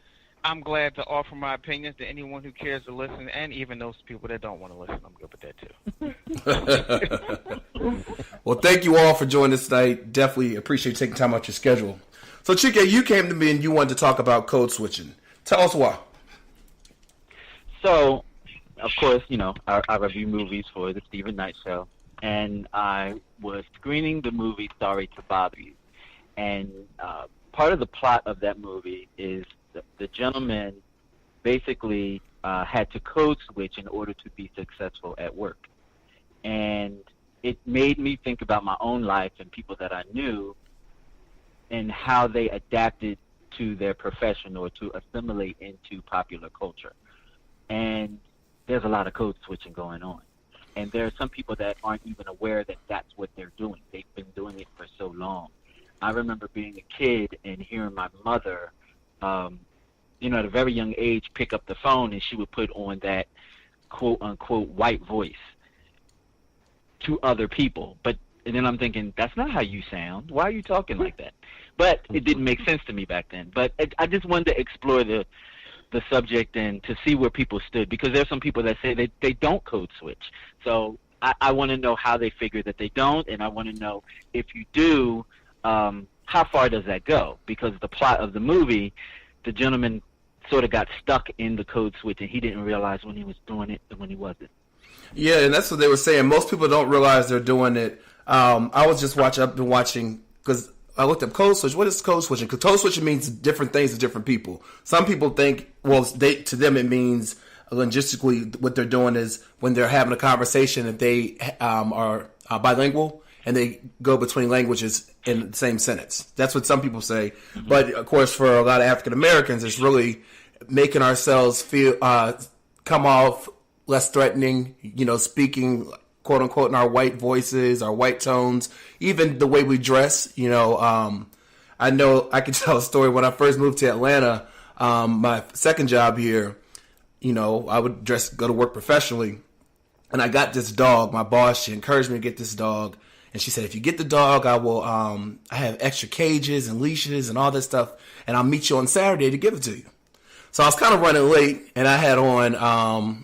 I'm glad to offer my opinions to anyone who cares to listen, and even those people that don't want to listen. I'm good with that, too. Well, thank you all for joining us tonight. Definitely appreciate taking time out your schedule. So, Chike, you came to me and you wanted to talk about code switching. Tell us why. So, of course, you know, I review movies for the Stephen Knight Show, and I was screening the movie Sorry to Bother You. And part of the plot of that movie is the gentleman basically had to code switch in order to be successful at work. And it made me think about my own life and people that I knew and how they adapted to their profession or to assimilate into popular culture. And there's a lot of code switching going on. And there are some people that aren't even aware that that's what they're doing. They've been doing it for so long. I remember being a kid and hearing my mother, you know, at a very young age, pick up the phone and she would put on that quote-unquote white voice to other people. And then I'm thinking, that's not how you sound. Why are you talking like that? But it didn't make sense to me back then. But I just wanted to explore the subject and to see where people stood, because there's some people that say they don't code switch. So I want to know how they figure that they don't, and I want to know if you do, how far does that go? Because the plot of the movie, the gentleman sort of got stuck in the code switch, and he didn't realize when he was doing it and when he wasn't. Yeah, and that's what they were saying. Most people don't realize they're doing it. I've been watching, because I looked up code switch. What is code switching? Because code switching means different things to different people. Some people think, well, to them it means logistically what they're doing is when they're having a conversation, if they are bilingual and they go between languages in the same sentence. That's what some people say. Mm-hmm. But, of course, for a lot of African Americans, it's really making ourselves feel come off less threatening, you know, speaking quote unquote in our white voices, our white tones, even the way we dress. You know, I know I can tell a story. When I first moved to Atlanta, my second job here, you know, I would go to work professionally, and I got this dog. My boss, she encouraged me to get this dog, and she said, if you get the dog, I will, I have extra cages and leashes and all this stuff, and I'll meet you on Saturday to give it to you. So I was kind of running late, and I had on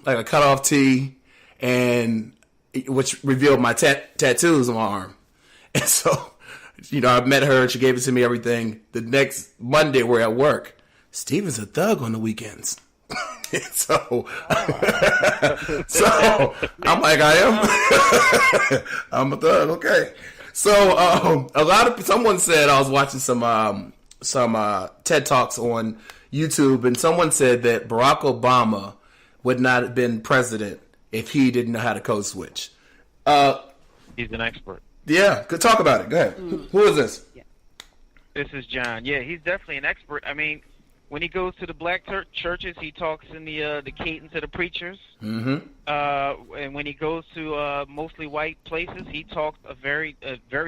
like a cutoff tee, and which revealed my tattoos on my arm. And so, you know, I met her, and she gave it to me, everything. The next Monday, we're at work. Steven's a thug on the weekends. so I'm like, I am. I'm a thug, okay. So someone said, I was watching some TED Talks on YouTube, and someone said that Barack Obama would not have been president if he didn't know how to code switch. He's an expert. Yeah, good. Talk about it. Go ahead. Who is this? Yeah. This is John. Yeah, he's definitely an expert. I mean, when he goes to the black churches, he talks in the cadence of the preachers. Mm-hmm. And when he goes to mostly white places, he talks a very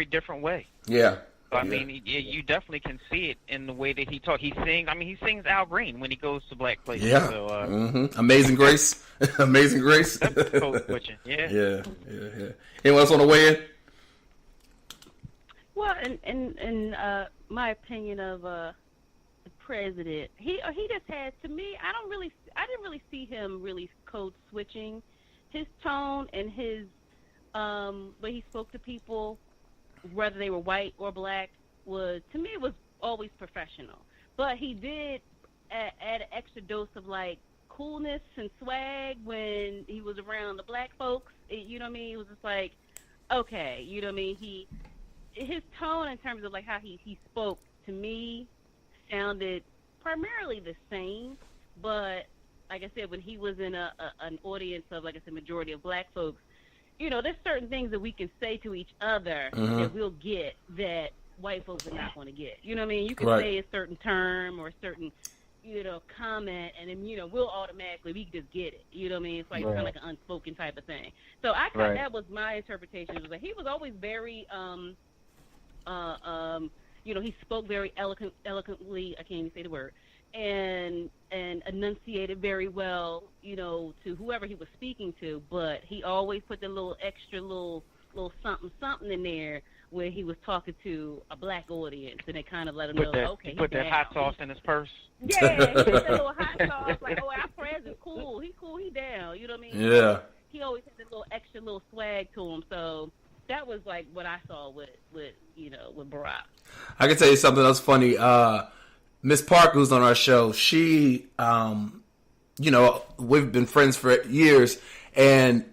different way. Yeah. I mean, you definitely can see it in the way that he talks. He sings Al Green when he goes to black places. Yeah. So, Amazing Grace. Amazing Grace. That's code switching. Yeah. Yeah. Anyone else want to weigh in? Well, in my opinion of the president, he just had, to me, I didn't really see him really code switching. His tone and his way he spoke to people, whether they were white or black, was, to me, it was always professional. But he did add an extra dose of like coolness and swag when he was around the black folks. You know what I mean? It was just like, okay, you know what I mean? His tone in terms of like how he spoke to me sounded primarily the same, but like I said, when he was in an audience of, like I said, majority of black folks, you know, there's certain things that we can say to each other that we'll get that white folks are not going to get. You know what I mean? You can Right. say a certain term or a certain, comment, and then, we'll automatically, we can just get it. You know what I mean? It's like kind of like an unspoken type of thing. So I thought that was my interpretation. Was that he was always very, he spoke very eloquently, I can't even say the word, and enunciated very well, to whoever he was speaking to, but he always put the little extra little something in there where he was talking to a black audience, and it kind of let him know, okay, He put that down. hot sauce in his purse. Yeah, he put that little hot sauce, like, our president's cool, he down, you know what I mean? Yeah. He always had that little extra little swag to him, so that was like what I saw with Barack. I can tell you something else funny. Miss Park, who's on our show, she, we've been friends for years, and,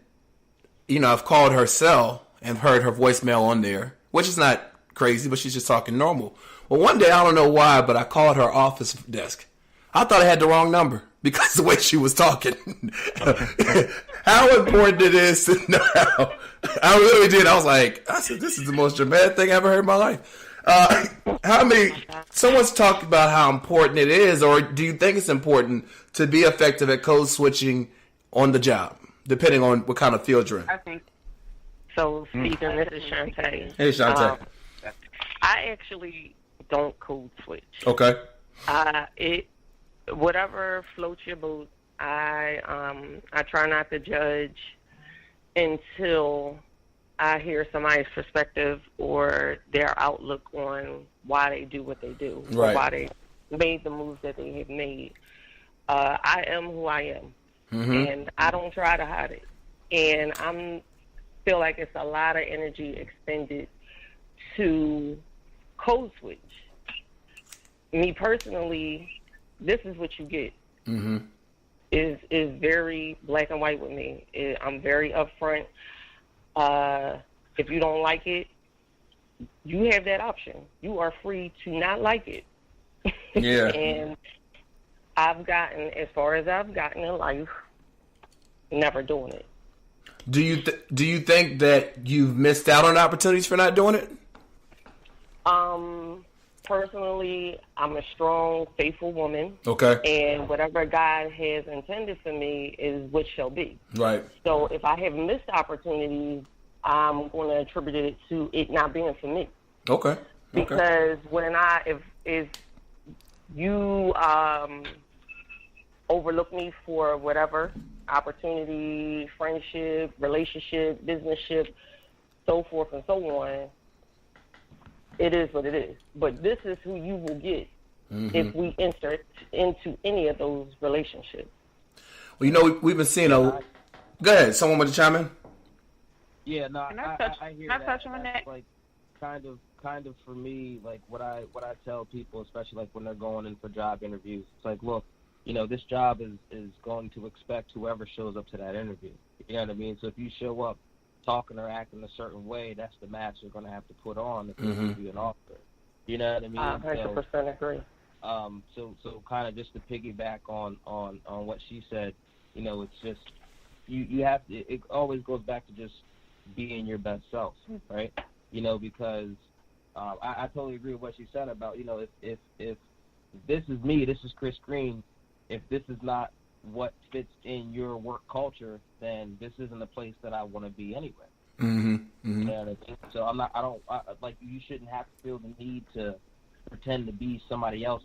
I've called her cell and heard her voicemail on there, which is not crazy, but she's just talking normal. Well, one day, I don't know why, but I called her office desk. I thought I had the wrong number because the way she was talking. How important it is to know. I really did. I said, this is the most dramatic thing I ever heard in my life. Someone's talked about how important it is, or do you think it's important to be effective at code switching on the job, depending on what kind of field you're in? I think so. Stephen, this is Shantae. Hey, Shantae. I actually don't code switch. Okay. Whatever floats your boat. I try not to judge until I hear somebody's perspective or their outlook on why they do what they do, right, or why they made the moves that they have made. I am who I am, and I don't try to hide it. And I feel like it's a lot of energy expended to code switch. Me personally, this is what you get. Is very black and white with me. I'm very upfront. If you don't like it, you have that option. You are free to not like it. Yeah. And I've gotten, as far as I've gotten in life, never doing it. Do you think that you've missed out on opportunities for not doing it? Personally, I'm a strong, faithful woman. Okay. And whatever God has intended for me is what shall be. Right. So if I have missed opportunities, I'm going to attribute it to it not being for me. Okay. Because if you overlook me for whatever opportunity, friendship, relationship, businessship, so forth and so on, it is what it is. But this is who you will get if we enter into any of those relationships. Well, we've been seeing a. Go ahead. Someone want to chime in? Yeah, no, Can I hear that. touch on that? That's like kind of for me, like what I tell people, especially like when they're going in for job interviews. It's like, look, this job is going to expect whoever shows up to that interview. You know what I mean? So if you show up talking or acting a certain way, that's the match you're going to have to put on if they give you an offer. You know what I mean? I 100% agree. So kind of just to piggyback on what she said, it's just you have to. It always goes back to just being your best self, right? Because I totally agree with what she said about if this is me, this is Chris Green. If this is not what fits in your work culture, then this isn't a place that I want to be anyway. You know what I mean? So you shouldn't have to feel the need to pretend to be somebody else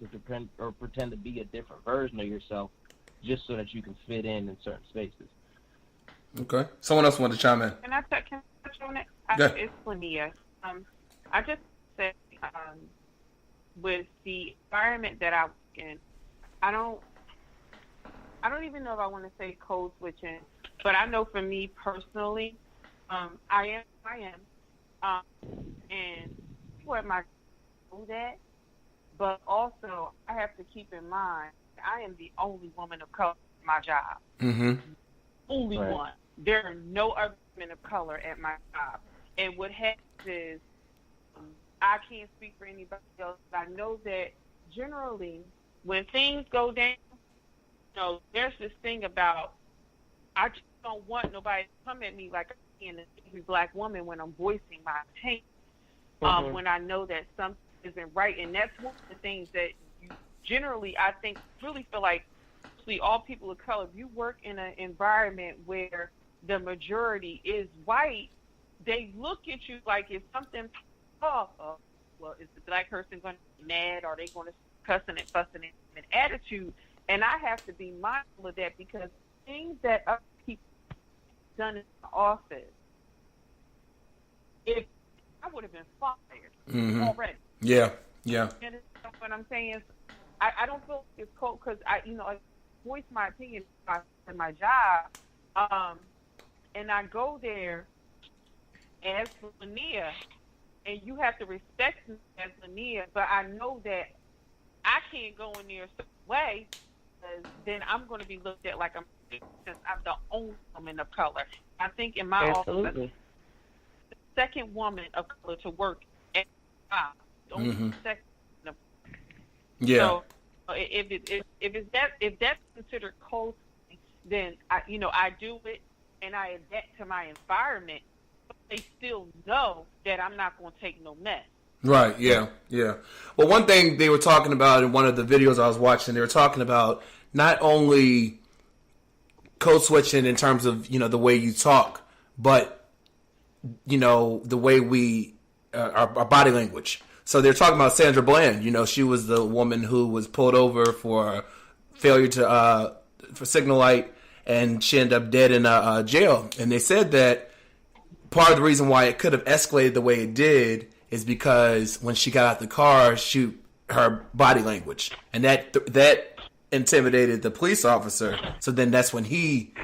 or pretend to be a different version of yourself just so that you can fit in certain spaces. Okay. Someone else wanted to chime in. Can I touch on it? Yeah. It's Linnea. I just said with the environment that I work in, I don't even know if I want to say code switching, but I know for me personally, I am, and people at my know that, but also I have to keep in mind I am the only woman of color at my job. Only one. There are no other women of color at my job, and what happens is I can't speak for anybody else, but I know that generally when things go down, there's this thing about I just don't want nobody to come at me like I'm an angry black woman when I'm voicing my opinion. Mm-hmm. When I know that something isn't right. And that's one of the things that you generally, I think, really feel like, see, all people of color, if you work in an environment where the majority is white, they look at you like if something's off, well, is the black person going to be mad? Are they going to cussing and fussing and an attitude? And I have to be mindful of that, because things that other people done in the office, if I would have been fired already. Yeah, yeah. You understand what I'm saying? I don't feel it's cold because I voice my opinion in my job, and I go there as Linnea, and you have to respect me as Linnea, but I know that I can't go in there a certain way, because then I'm going to be looked at like since I'm the only woman of color. I think in my office, the second woman of color to work at the job, the only second. Yeah. So if that's considered cold, then I do it and I adapt to my environment. But they still know that I'm not going to take no mess. Right. Yeah. Yeah. Well, one thing they were talking about in one of the videos I was watching, they were talking about not only code switching in terms of the way you talk, but the way we our body language. So they're talking about Sandra Bland. She was the woman who was pulled over for failure for signal light, and she ended up dead in a jail. And they said that part of the reason why it could have escalated the way it did is because when she got out the car, her body language, and that intimidated the police officer. So then that's when he,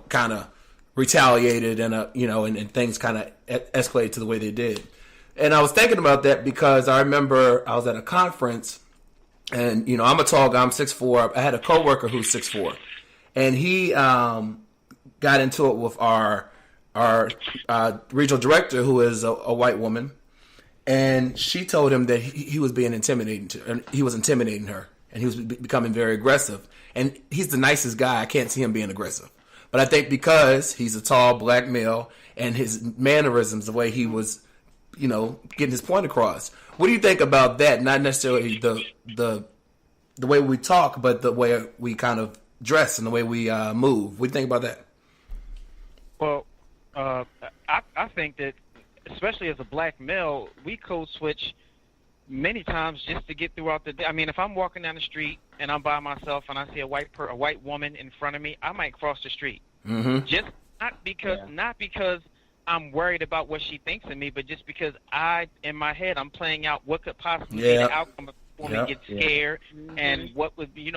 kind of retaliated, and and things kind of escalated to the way they did. And I was thinking about that because I remember I was at a conference, and I'm a tall guy, I'm 6'4". I had a coworker who's 6'4", and he got into it with our regional director, who is a white woman, and she told him that he was being intimidating and he was intimidating her, and he was becoming very aggressive. And he's the nicest guy. I can't see him being aggressive, but I think because he's a tall black male and his mannerisms, the way he was, getting his point across. What do you think about that? Not necessarily the way we talk, but the way we kind of dress and the way we move. What do you think about that? Well, I think that, especially as a black male, we code switch many times just to get throughout the day. I mean, if I'm walking down the street and I'm by myself and I see a white woman in front of me, I might cross the street. Mm-hmm. Just not because I'm worried about what she thinks of me, but just because in my head, I'm playing out what could possibly be the outcome if a woman gets scared, and what would be.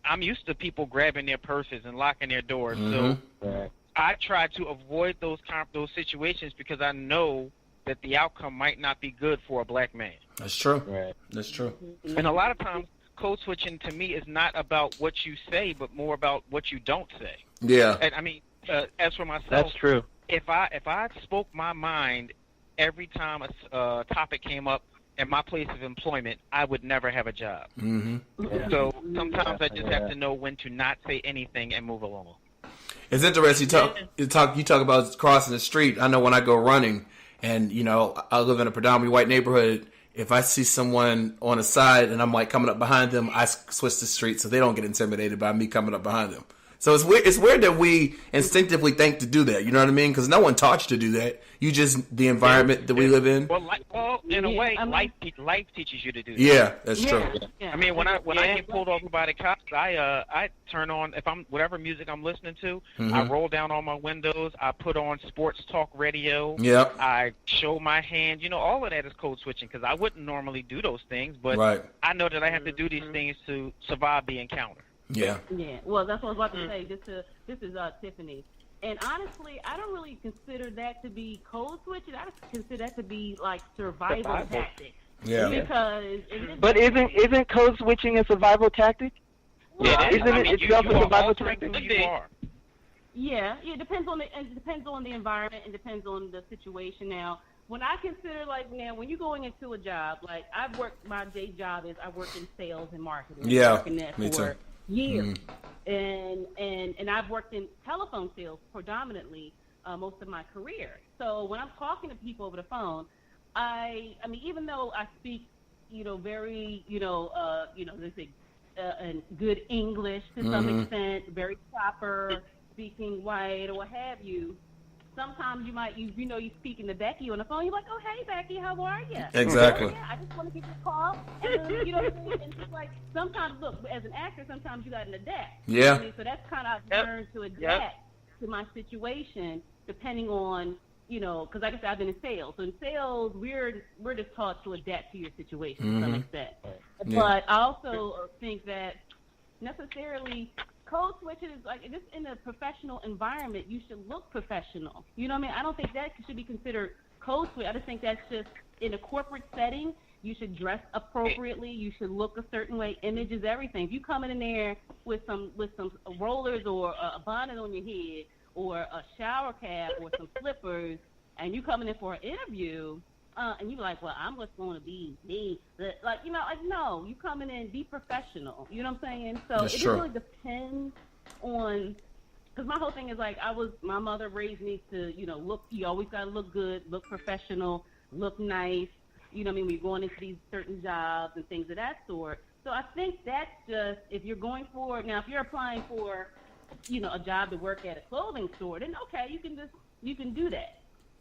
I'm used to people grabbing their purses and locking their doors, so I try to avoid those situations because I know that the outcome might not be good for a black man. That's true. Right. That's true. And a lot of times, code switching to me is not about what you say, but more about what you don't say. Yeah. And I mean, as for myself, that's true. If I spoke my mind every time a topic came up in my place of employment, I would never have a job. Mm-hmm. Yeah. So sometimes I just have to know when to not say anything and move along. It's interesting. You talk about crossing the street. I know when I go running, and I live in a predominantly white neighborhood. If I see someone on the side and I'm like coming up behind them, I switch the street so they don't get intimidated by me coming up behind them. So it's weird. It's weird that we instinctively think to do that. You know what I mean? Because no one taught you to do that. You just the environment that we live in. Well, in a way, life teaches you to do that. Yeah, that's true. I mean, when I get pulled over by the cops, I turn on whatever music I'm listening to. Mm-hmm. I roll down all my windows. I put on sports talk radio. Yep. I show my hand. All of that is code switching because I wouldn't normally do those things, but I know that I have to do these things to survive the encounter. Yeah. Yeah. Well, that's what I was about to say. This is Tiffany. And honestly, I don't really consider that to be code switching. I just consider that to be like survival tactics. Yeah. Because but isn't code switching a survival tactic? Yeah. Isn't it itself a survival tactic? Yeah. It depends on the environment and depends on the situation. Now, when I consider when you're going into a job, like my day job is I work in sales and marketing. Yeah. I've worked in that Me for too. years. And I've worked in telephone sales predominantly most of my career. So when I'm talking to people over the phone, I mean, even though I speak, very, they say, and good English to some extent, very proper, speaking white or what have you. Sometimes you might, you speaking to Becky on the phone. You're like, oh, hey, Becky, how are you? Exactly. Yeah, I just want to give you a call. And, you know what I mean? And it's like, sometimes, look, as an actor, sometimes you got to adapt. Yeah. You know what I mean? So that's kind of, I've learned to adapt to my situation, depending on, because like I said, I've been in sales. So in sales, we're just taught to adapt to your situation to some extent. Yeah. But I also think that necessarily code switches, like just in a professional environment, you should look professional. You know what I mean? I don't think that should be considered code switch. I just think that's just in a corporate setting. You should dress appropriately. You should look a certain way. Image is everything. If you come in there with some rollers or a bonnet on your head or a shower cap or some slippers, and you coming in for an interview, and you're like, well, I'm just going to be me. Like, no, you coming in, be professional. You know what I'm saying? So it really depends on, because my whole thing is like, my mother raised me to, look, you always got to look good, look professional, look nice. You know what I mean? When you're going into these certain jobs and things of that sort. So I think that's just, if you're going for, now if you're applying for, a job to work at a clothing store, then okay, you can do that.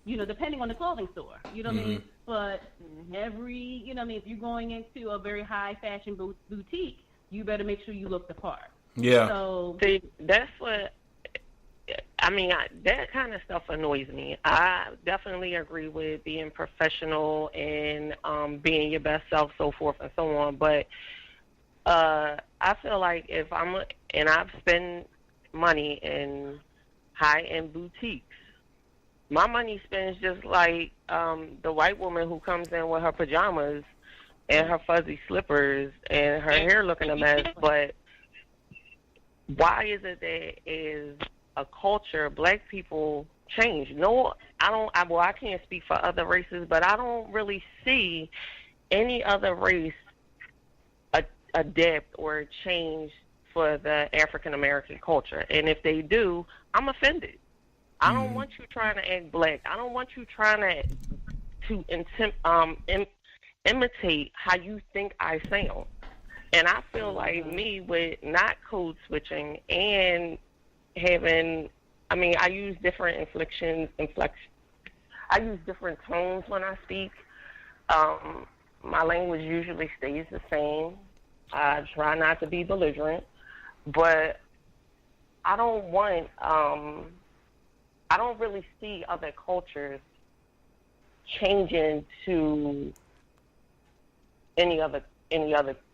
Depending on the clothing store, you know what I mean? But every, if you're going into a very high fashion boutique, you better make sure you look the part. Yeah. So see, that's what, that kind of stuff annoys me. I definitely agree with being professional and being your best self, so forth and so on. But I feel like if I've spent money in high-end boutiques, my money spends just like the white woman who comes in with her pajamas and her fuzzy slippers and her hair looking a mess. But why is it that as a culture, black people change? No, I can't speak for other races, but I don't really see any other race adapt or change for the African American culture. And if they do, I'm offended. I don't want you trying to act black. I don't want you trying to imitate how you think I sound. And I feel like me with not code switching and having, I use different inflections. I use different tones when I speak. My language usually stays the same. I try not to be belligerent, but I don't really see other cultures changing to any other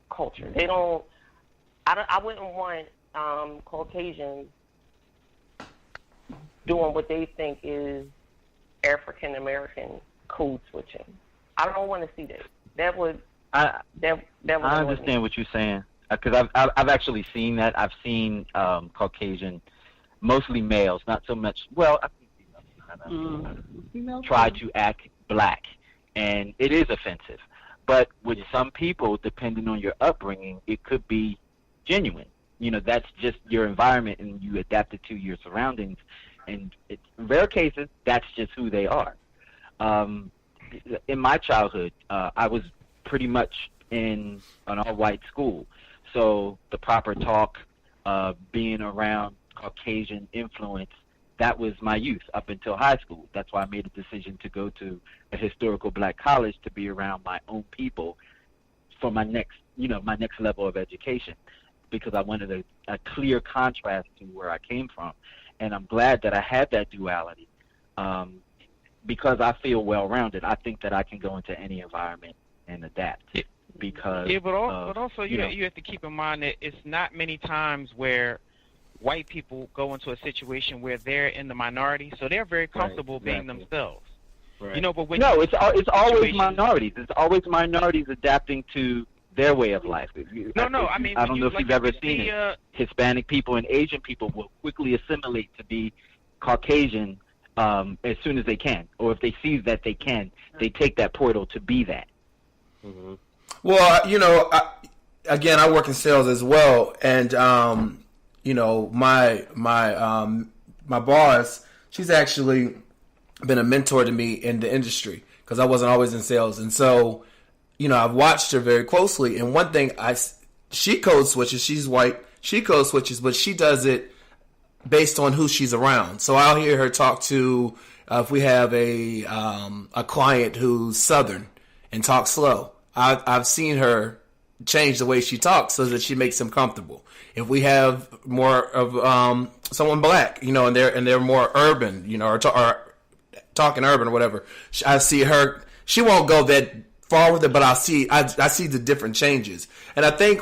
culture. They don't. I wouldn't want Caucasians doing what they think is African American code switching. I don't want to see that. That would. I understand what you're saying, because I've actually seen that. I've seen Caucasian, mostly males, not so much. Well, I think females try to act black, and it is offensive. But with some people, depending on your upbringing, it could be genuine. That's just your environment, and you adapt it to your surroundings. And in rare cases, that's just who they are. In my childhood, I was pretty much in an all-white school. So the proper talk, being around Caucasian influence, that was my youth up until high school. That's why I made a decision to go to a historical black college to be around my own people for my next level of education, because I wanted a clear contrast to where I came from. And I'm glad that I had that duality, because I feel well-rounded. I think that I can go into any environment and adapt. Because but also you have to keep in mind that it's not many times where white people go into a situation where they're in the minority, so they're very comfortable being themselves. Right. But when it's always minorities. It's always minorities adapting to their way of life. I don't know if you've ever seen it. Hispanic people and Asian people will quickly assimilate to be Caucasian as soon as they can, or if they see that they can, they take that portal to be that. Mm-hmm. Well, I work in sales as well, and my boss, she's actually been a mentor to me in the industry, because I wasn't always in sales. And so, I've watched her very closely. And one thing she code switches. She's white. She code switches, but she does it based on who she's around. So I'll hear her talk to, if we have a client who's Southern and talks slow, I've seen her change the way she talks so that she makes them comfortable. If we have more of someone black, and they're more urban, or talking urban or whatever, I see her. She won't go that far with it, but I see the different changes. And I think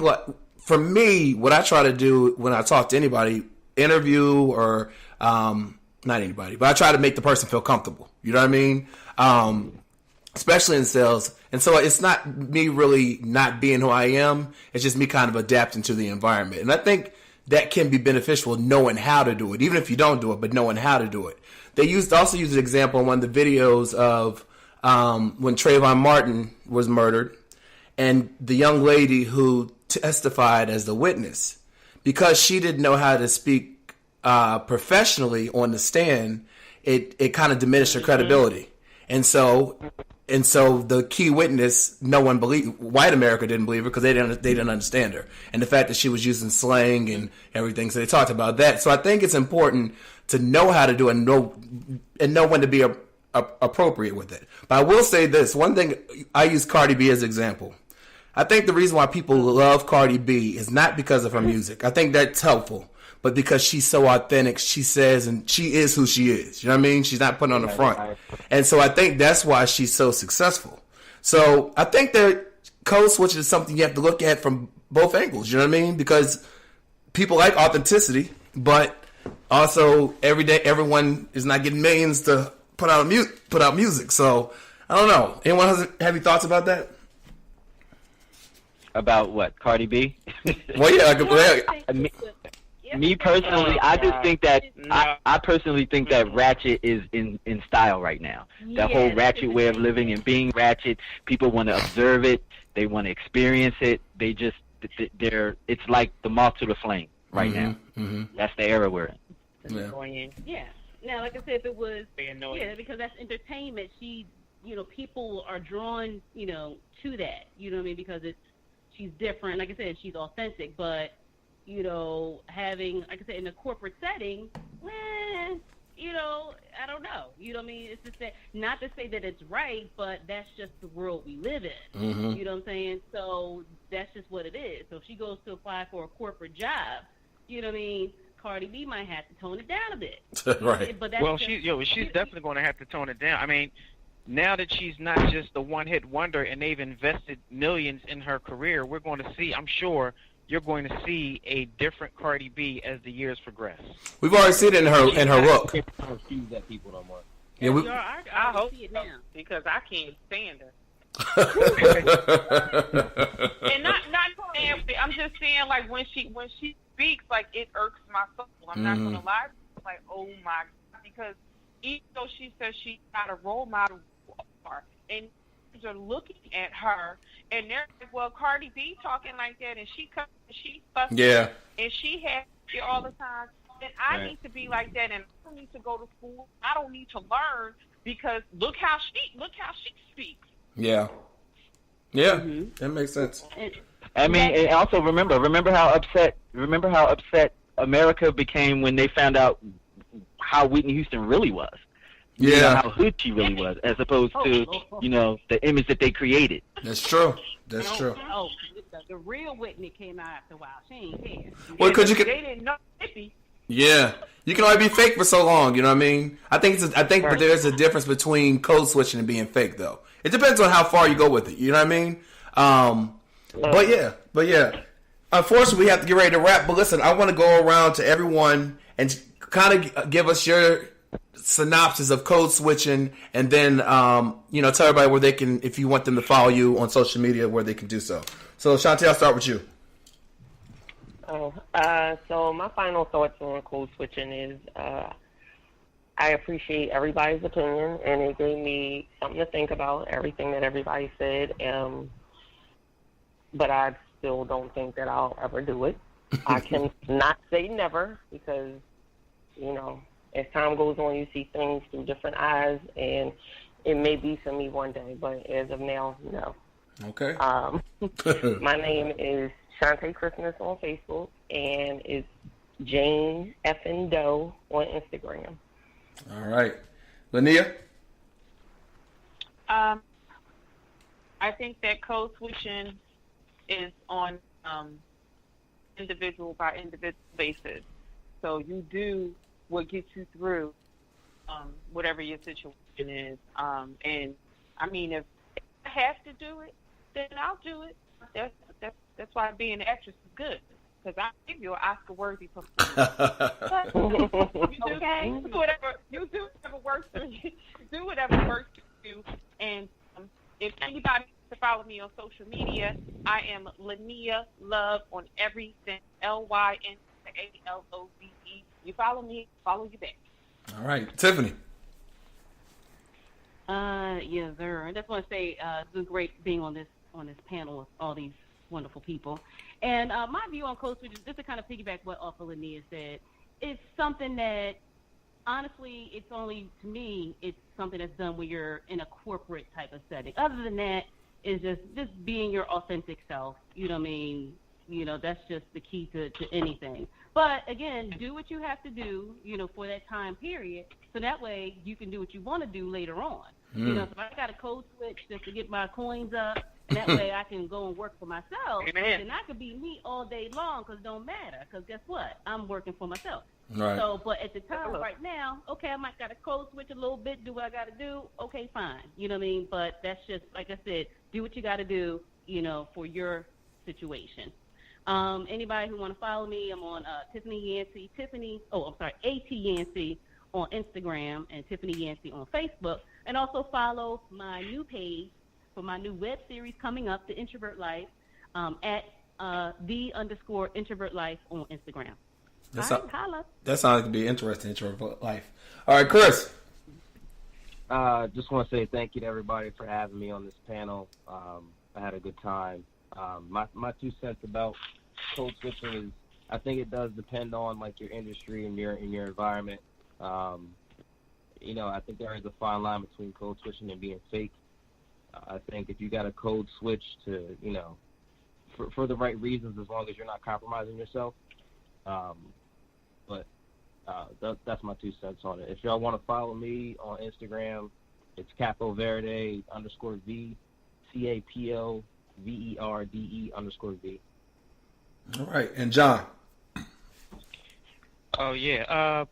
for me, what I try to do when I talk to anybody, interview or not anybody, but I try to make the person feel comfortable. You know what I mean? Especially in sales. And so it's not me really not being who I am. It's just me kind of adapting to the environment. And I think that can be beneficial, knowing how to do it, even if you don't do it, but knowing how to do it. They also used an example in one of the videos of when Trayvon Martin was murdered, and the young lady who testified as the witness, because she didn't know how to speak professionally on the stand, it kind of diminished her credibility. And so the key witness, no one believed. White America didn't believe her because they didn't understand her, and the fact that she was using slang and everything. So they talked about that. So I think it's important to know how to do it and know when to be appropriate with it. But I will say this one thing: I use Cardi B as an example. I think the reason why people love Cardi B is not because of her music. I think that's helpful, but because she's so authentic. She says, and she is who she is. You know what I mean? She's not putting on the front. And so I think that's why she's so successful. So I think that code switching is something you have to look at from both angles. You know what I mean? Because people like authenticity, but also every day everyone is not getting millions to put out music. So I don't know. Anyone have any thoughts about that? About what? Cardi B? Well, yeah. Me personally, I just think that I personally think that ratchet is in style right now. The whole ratchet way of living and being ratchet, people want to observe it, they want to experience it. It's like the moth to the flame right now. Mm-hmm. That's the era we're in. Yeah. Now, like I said, if it was because that's entertainment. People are drawn, to that. You know what I mean? Because she's different. Like I said, she's authentic, but having, like I said, in a corporate setting, I don't know. You know what I mean? It's just that, not to say that it's right, but that's just the world we live in. Mm-hmm. You know what I'm saying? So that's just what it is. So if she goes to apply for a corporate job, you know what I mean? Cardi B might have to tone it down a bit. Right. But that's she's definitely going to have to tone it down. I mean, now that she's not just the one-hit wonder and they've invested millions in her career, we're going to see, I'm sure, you're going to see a different Cardi B as the years progress. We've already seen it in her look. That people no more. Yeah, I hope so, because I can't stand her. And not saying, I'm just saying, like, when she speaks, like, it irks my soul. I'm not gonna lie, like, oh my God, because even though she says she's not a role model, and are looking at her, and they're like, well, Cardi B talking like that, and she fussing, and she has it all the time, then I need to be like that, and I don't need to go to school. I don't need to learn, because look how she speaks. Yeah. That makes sense. I mean, and also remember how upset America became when they found out how Whitney Houston really was. How hood she really was, as opposed to, the image that they created. That's true. That's true. Oh, the real Whitney came out after a while. She ain't here. Well, because they didn't know hippie. Yeah, you can only be fake for so long. You know what I mean? I think but there's a difference between code switching and being fake, though. It depends on how far you go with it. You know what I mean? But yeah. Unfortunately, we have to get ready to wrap. But listen, I want to go around to everyone and kind of give us your synopsis of code switching, and then tell everybody where they can, if you want them to follow you on social media, where they can do so. So Shantae, I'll start with you. So my final thoughts on code switching is I appreciate everybody's opinion, and it gave me something to think about, everything that everybody said. But I still don't think that I'll ever do it. I can not say never, because, as time goes on, you see things through different eyes, and it may be for me one day, but as of now, no. Okay. My name is Shantae Christmas on Facebook, and it's Jane Effin Doe on Instagram. All right. Linnea? I think that code switching is on individual by individual basis. So you do what gets you through whatever your situation is. And I mean, if I have to do it, then I'll do it. That's why being an actress is good, because I give you an Oscar-worthy performance. But you do whatever works for you. Do whatever works for you. And if anybody wants to follow me on social media, I am Linnea Love on everything. LYNALOVE. You follow me, follow you back. All right. Tiffany? Yes, sir. I just want to say it's been great being on this panel with all these wonderful people. And my view on code switch is just to kind of piggyback what Linnea said. It's something that, honestly, it's only, to me, it's something that's done when you're in a corporate type of setting. Other than that, it's just being your authentic self. You know what I mean? You know, that's just the key to anything. But, again, do what you have to do, you know, for that time period, so that way you can do what you want to do later on. You know, if I got a code switch just to get my coins up, and that way I can go and work for myself, then I could be me all day long, because it don't matter. Because guess what? I'm working for myself. Right. So, but at the time right now, okay, I might got to code switch a little bit, do what I got to do. Okay, fine. You know what I mean? But that's just, like I said, do what you got to do, you know, for your situation. Anybody who want to follow me, I'm on Tiffany Yancey, AT Yancey on Instagram, and Tiffany Yancey on Facebook. And also follow my new page for my new web series coming up, The Introvert Life, at _Introvert Life on Instagram. Holla. That sounds like to be interesting, Introvert Life. All right, Chris. Just want to say thank you to everybody for having me on this panel. I had a good time. My 2 cents about code switching is, I think it does depend on like your industry and your environment. You know, I think there is a fine line between code switching and being fake. I think if you got a code switch to, you know, for the right reasons, as long as you're not compromising yourself. But that's my 2 cents on it. If y'all want to follow me on Instagram, it's CapoVerde _V, CapoVerde _V. All right, and John. Oh yeah.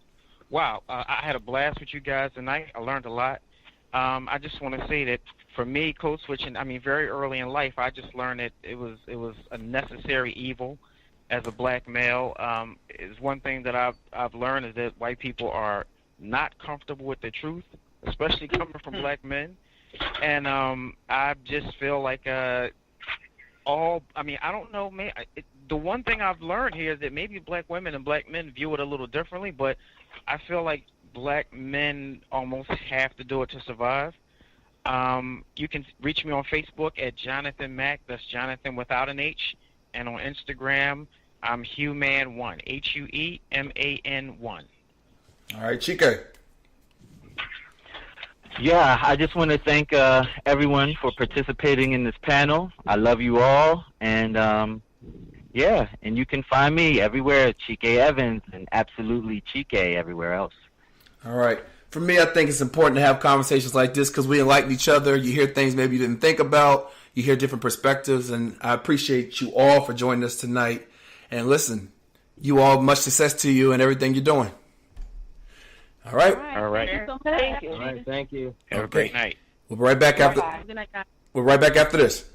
Wow. I had a blast with you guys tonight. I learned a lot. I just want to say that for me, code switching, I mean, very early in life, I just learned that it was a necessary evil as a black male. Is one thing that I've learned is that white people are not comfortable with the truth, especially coming from black men. And I just feel like I don't know, man. The one thing I've learned here is that maybe black women and black men view it a little differently, but I feel like black men almost have to do it to survive. You can reach me on Facebook at Jonathan Mack. That's Jonathan without an H. And on Instagram, I'm Human1, HUEMAN1. All right, Chike. Yeah, I just want to thank everyone for participating in this panel. I love you all, and yeah, and you can find me everywhere, Chike Evans, and absolutely Chike everywhere else. All right. For me, I think it's important to have conversations like this because we enlighten each other. You hear things maybe you didn't think about. You hear different perspectives, and I appreciate you all for joining us tonight. And listen, you all, much success to you and everything you're doing. All right. All right. Thank you. All right, thank you. Have a great night. We'll be right back after. We're right back after this.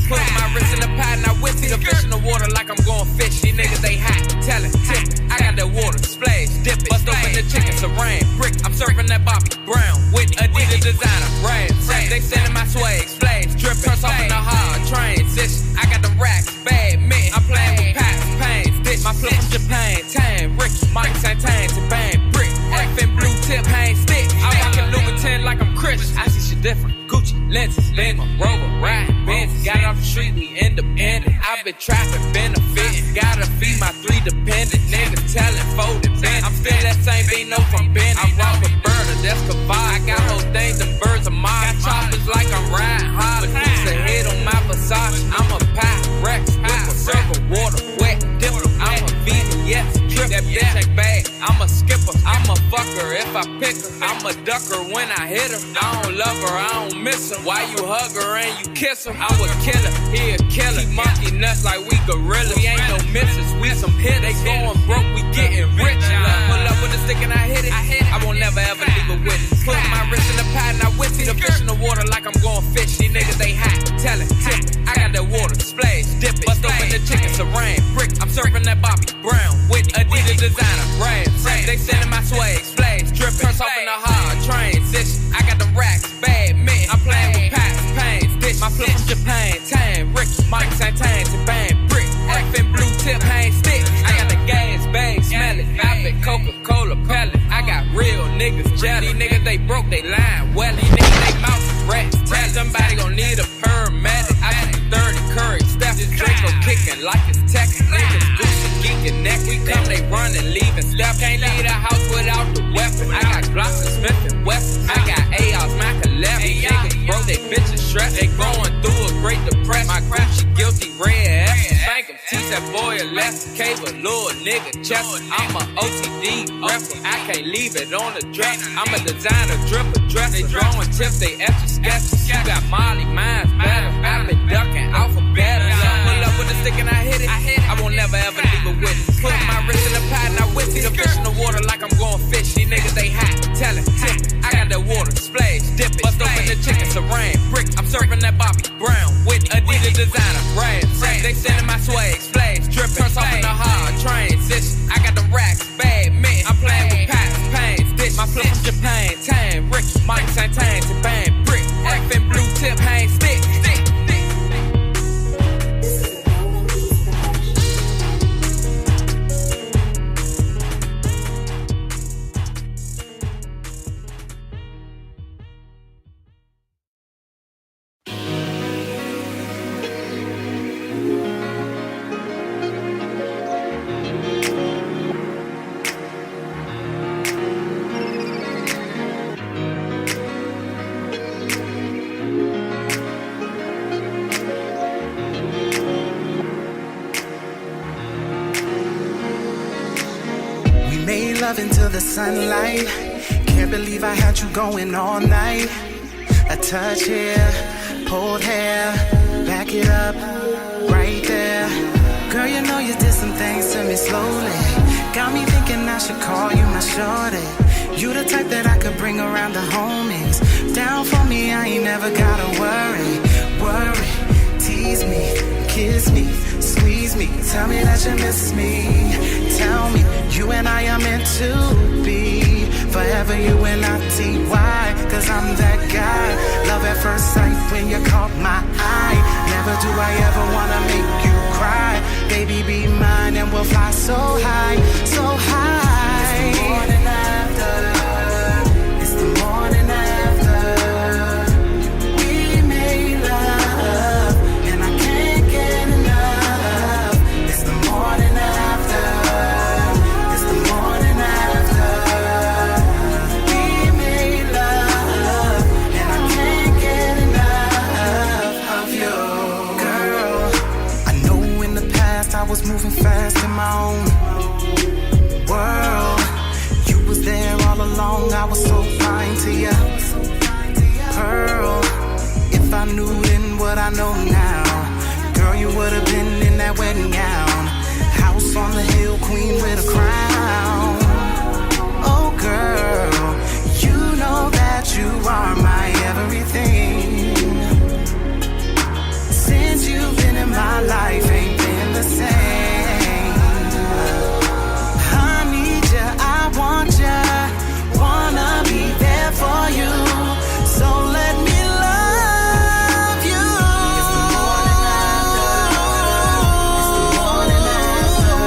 Put my wrist in the pot and I whip the fish in the water like I'm going fish. These niggas they hot, tell it, tip it. I got that water, splash, dip it. Bust open the chicken, saran, brick. I'm serving that Bobby Brown, Whitney, Adidas designer, brand. They sending my swag, splash, drip, turns off in the hard transition. I got the racks, bad men. I'm playing with pots, pains, dish. My flip from Japan, tan, Ricky. My French, I see shit different. Gucci, lenses, Lima, Rover, riding Benz. Got off the street, we independent. I've been trapping, benefiting. Gotta feed my 3 dependent niggas, telling, folding, bent. I'm still that same, ain't no from Bennett. I rock with Burner, that's Kavai. I got whole things, them birds of mine. Got choppers like I'm riding Harley. Piece of head on my Versace. I'm a Pyrex, with a circle, water, wet, dipper. I'm a vegan, yes, trip. That bitch ain't bad, I'm a skipper. I'm a fucker if I pick her. I'm a ducker when I hit her. I don't love her, I don't miss her. Why you hug her and you kiss her? I would kill her, he a killer. Keep monkey nuts like we gorillas. We ain't no misses, we some hitters. They going broke, we getting rich. Pull up with a stick and I hit it. I won't never ever leave a witness. Put my wrist in the pot and I whip it. The fish in the water like I'm going fish. These niggas they hot, tell it, tip it. I got that water, splash, dip it. Bust open the chicken, saran, brick. I'm serving that Bobby Brown with Adidas designer, brand. They sending my swag, splash, dripping. Turns off in the hard transition. I got the racks, bad men. I'm playing with packs, pains, bitch. My flip from Japan, Tan, Ricky, Mike Santan, Japan, brick. F and blue tip, paint stick. I got the gas bag, smell it. I been Coca-Cola pellet. I got real niggas jelly. Niggas they broke, they lying. Well, these niggas they mouth rats. Tell somebody gon' need a paramedic. I got the 30 courage, step this Draco kicking like it's tech. Niggas goosey, geeking neck. We come, they run and leave and step. Can't leave the house without the weapon. I got Glocks and Smith and Wesson. I got ARs, Mac 11. Niggas broke, they bitches stressed. They going through a great depression. My Gucci guilty, red ass. Thank him, teach that boy a lesson. Cable, little nigga, chest. I'm a OTD rapper. I can't leave it on the dress. I'm a designer, dripper, dresser. They drawing tips, they extra sketches. You got Molly, mine's better. I've been ducking alphabet. Pull up with a stick and I hit it. I won't never ever leave a witness. Put my wrist in the pot and I whip it. The fish in the water like I'm going fish. These niggas they hot, tell it, tip it. I got that water, splash, dip it. Bust open the chicken, saran, brick. I'm serving that Bobby Brown with Adidas designer, brand. They sending my swag, splash, dripping. Turns off in the hard transition. I got the racks, bad men. I'm playing with packs, pains, bitch. My flip from Japan, Tan, Ricky, Mike Santan, Japan, brick. F and blue tip, paint stick. Love into the sunlight. Can't believe I had you going all night. A touch here, pulled hair, back it up, right there. Girl, you know you did some things to me slowly. Got me thinking I should call you my shorty. You the type that I could bring around the homies. Down for me, I ain't never gotta worry. Tease me, kiss me, squeeze me. Tell me that you miss me. Tell me you and I are meant to be. Forever you and I T.Y. Cause I'm that guy. Love at first sight when you caught my eye. Never do I ever wanna make you cry. Baby, be mine and we'll fly so high, so high. It's the morning after. It's the morning after. We made love and I can't get enough. It's the morning after. It's the morning after. We made love and I can't get enough of you. Girl, I know in the past I was moving fast in my own world. You was there all along, I was so fine to you. Pearl, if I knew then what I know now, girl, you would have been in that wedding gown. House on the hill, queen with a crown. Oh girl, you know that you are my everything. Since you've been in my life, ain't been the same. I need ya, I want ya, wanna be there for you. So let me love you. It's the morning after. It's the morning after.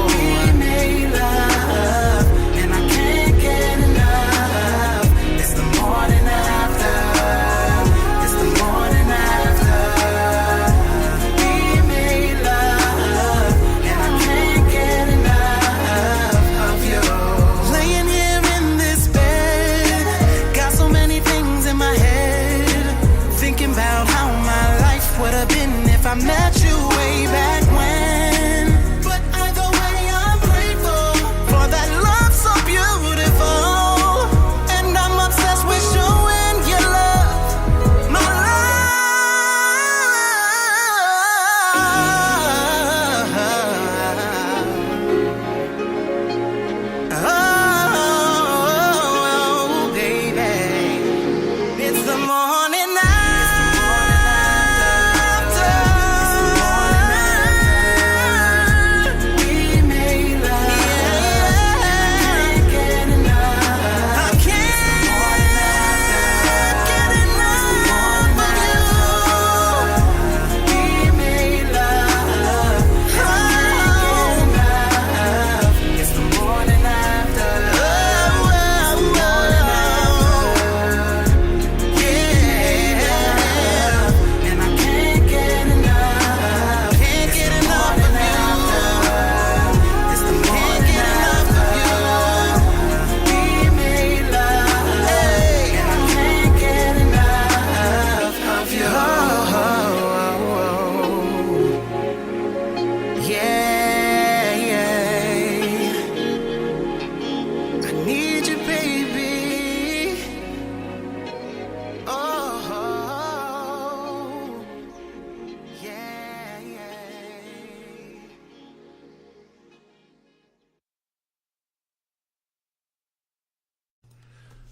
We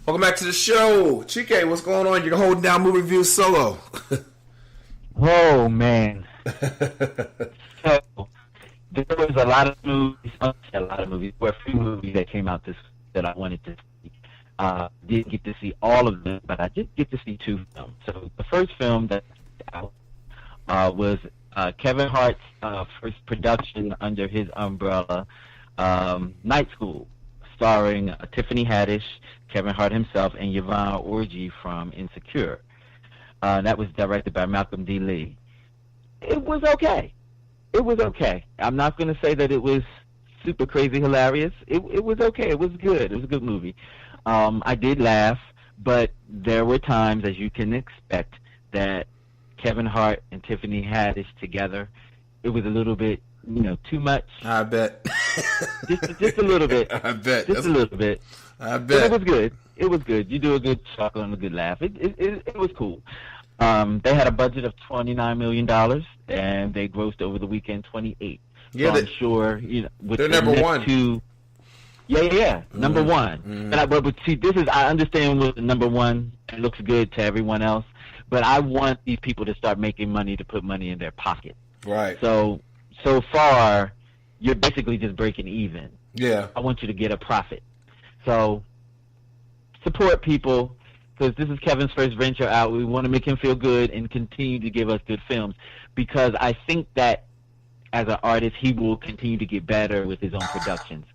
Welcome back to the show. Chike, what's going on? You're holding down movie reviews solo. Oh, man. So, there was a lot of movies. There were a few movies that came out that I wanted to see. Didn't get to see all of them, but I did get to see 2 films. So the first film that was Kevin Hart's first production under his umbrella, Night School, starring Tiffany Haddish, Kevin Hart himself, and Yvonne Orji from Insecure. That was directed by Malcolm D. Lee. It was okay. I'm not going to say that it was super crazy hilarious. It was okay. It was good. It was a good movie. I did laugh, but there were times, as you can expect, that Kevin Hart and Tiffany Haddish together, it was a little bit, too much. I bet. just a little bit. I bet. Just a little bit. I But bet. it was good. It was good. You do a good chuckle and a good laugh. It was cool. They had a budget of $29 million, and they grossed over the weekend $28. Yeah, so I'm sure, with they're the number next one. 2. Yeah, number one. But see, I understand with the number one, it looks good to everyone else, but I want these people to start making money to put money in their pocket. Right. So far, you're basically just breaking even. Yeah. I want you to get a profit. So support people, because this is Kevin's first venture out. We want to make him feel good and continue to give us good films, because I think that as an artist, he will continue to get better with his own productions.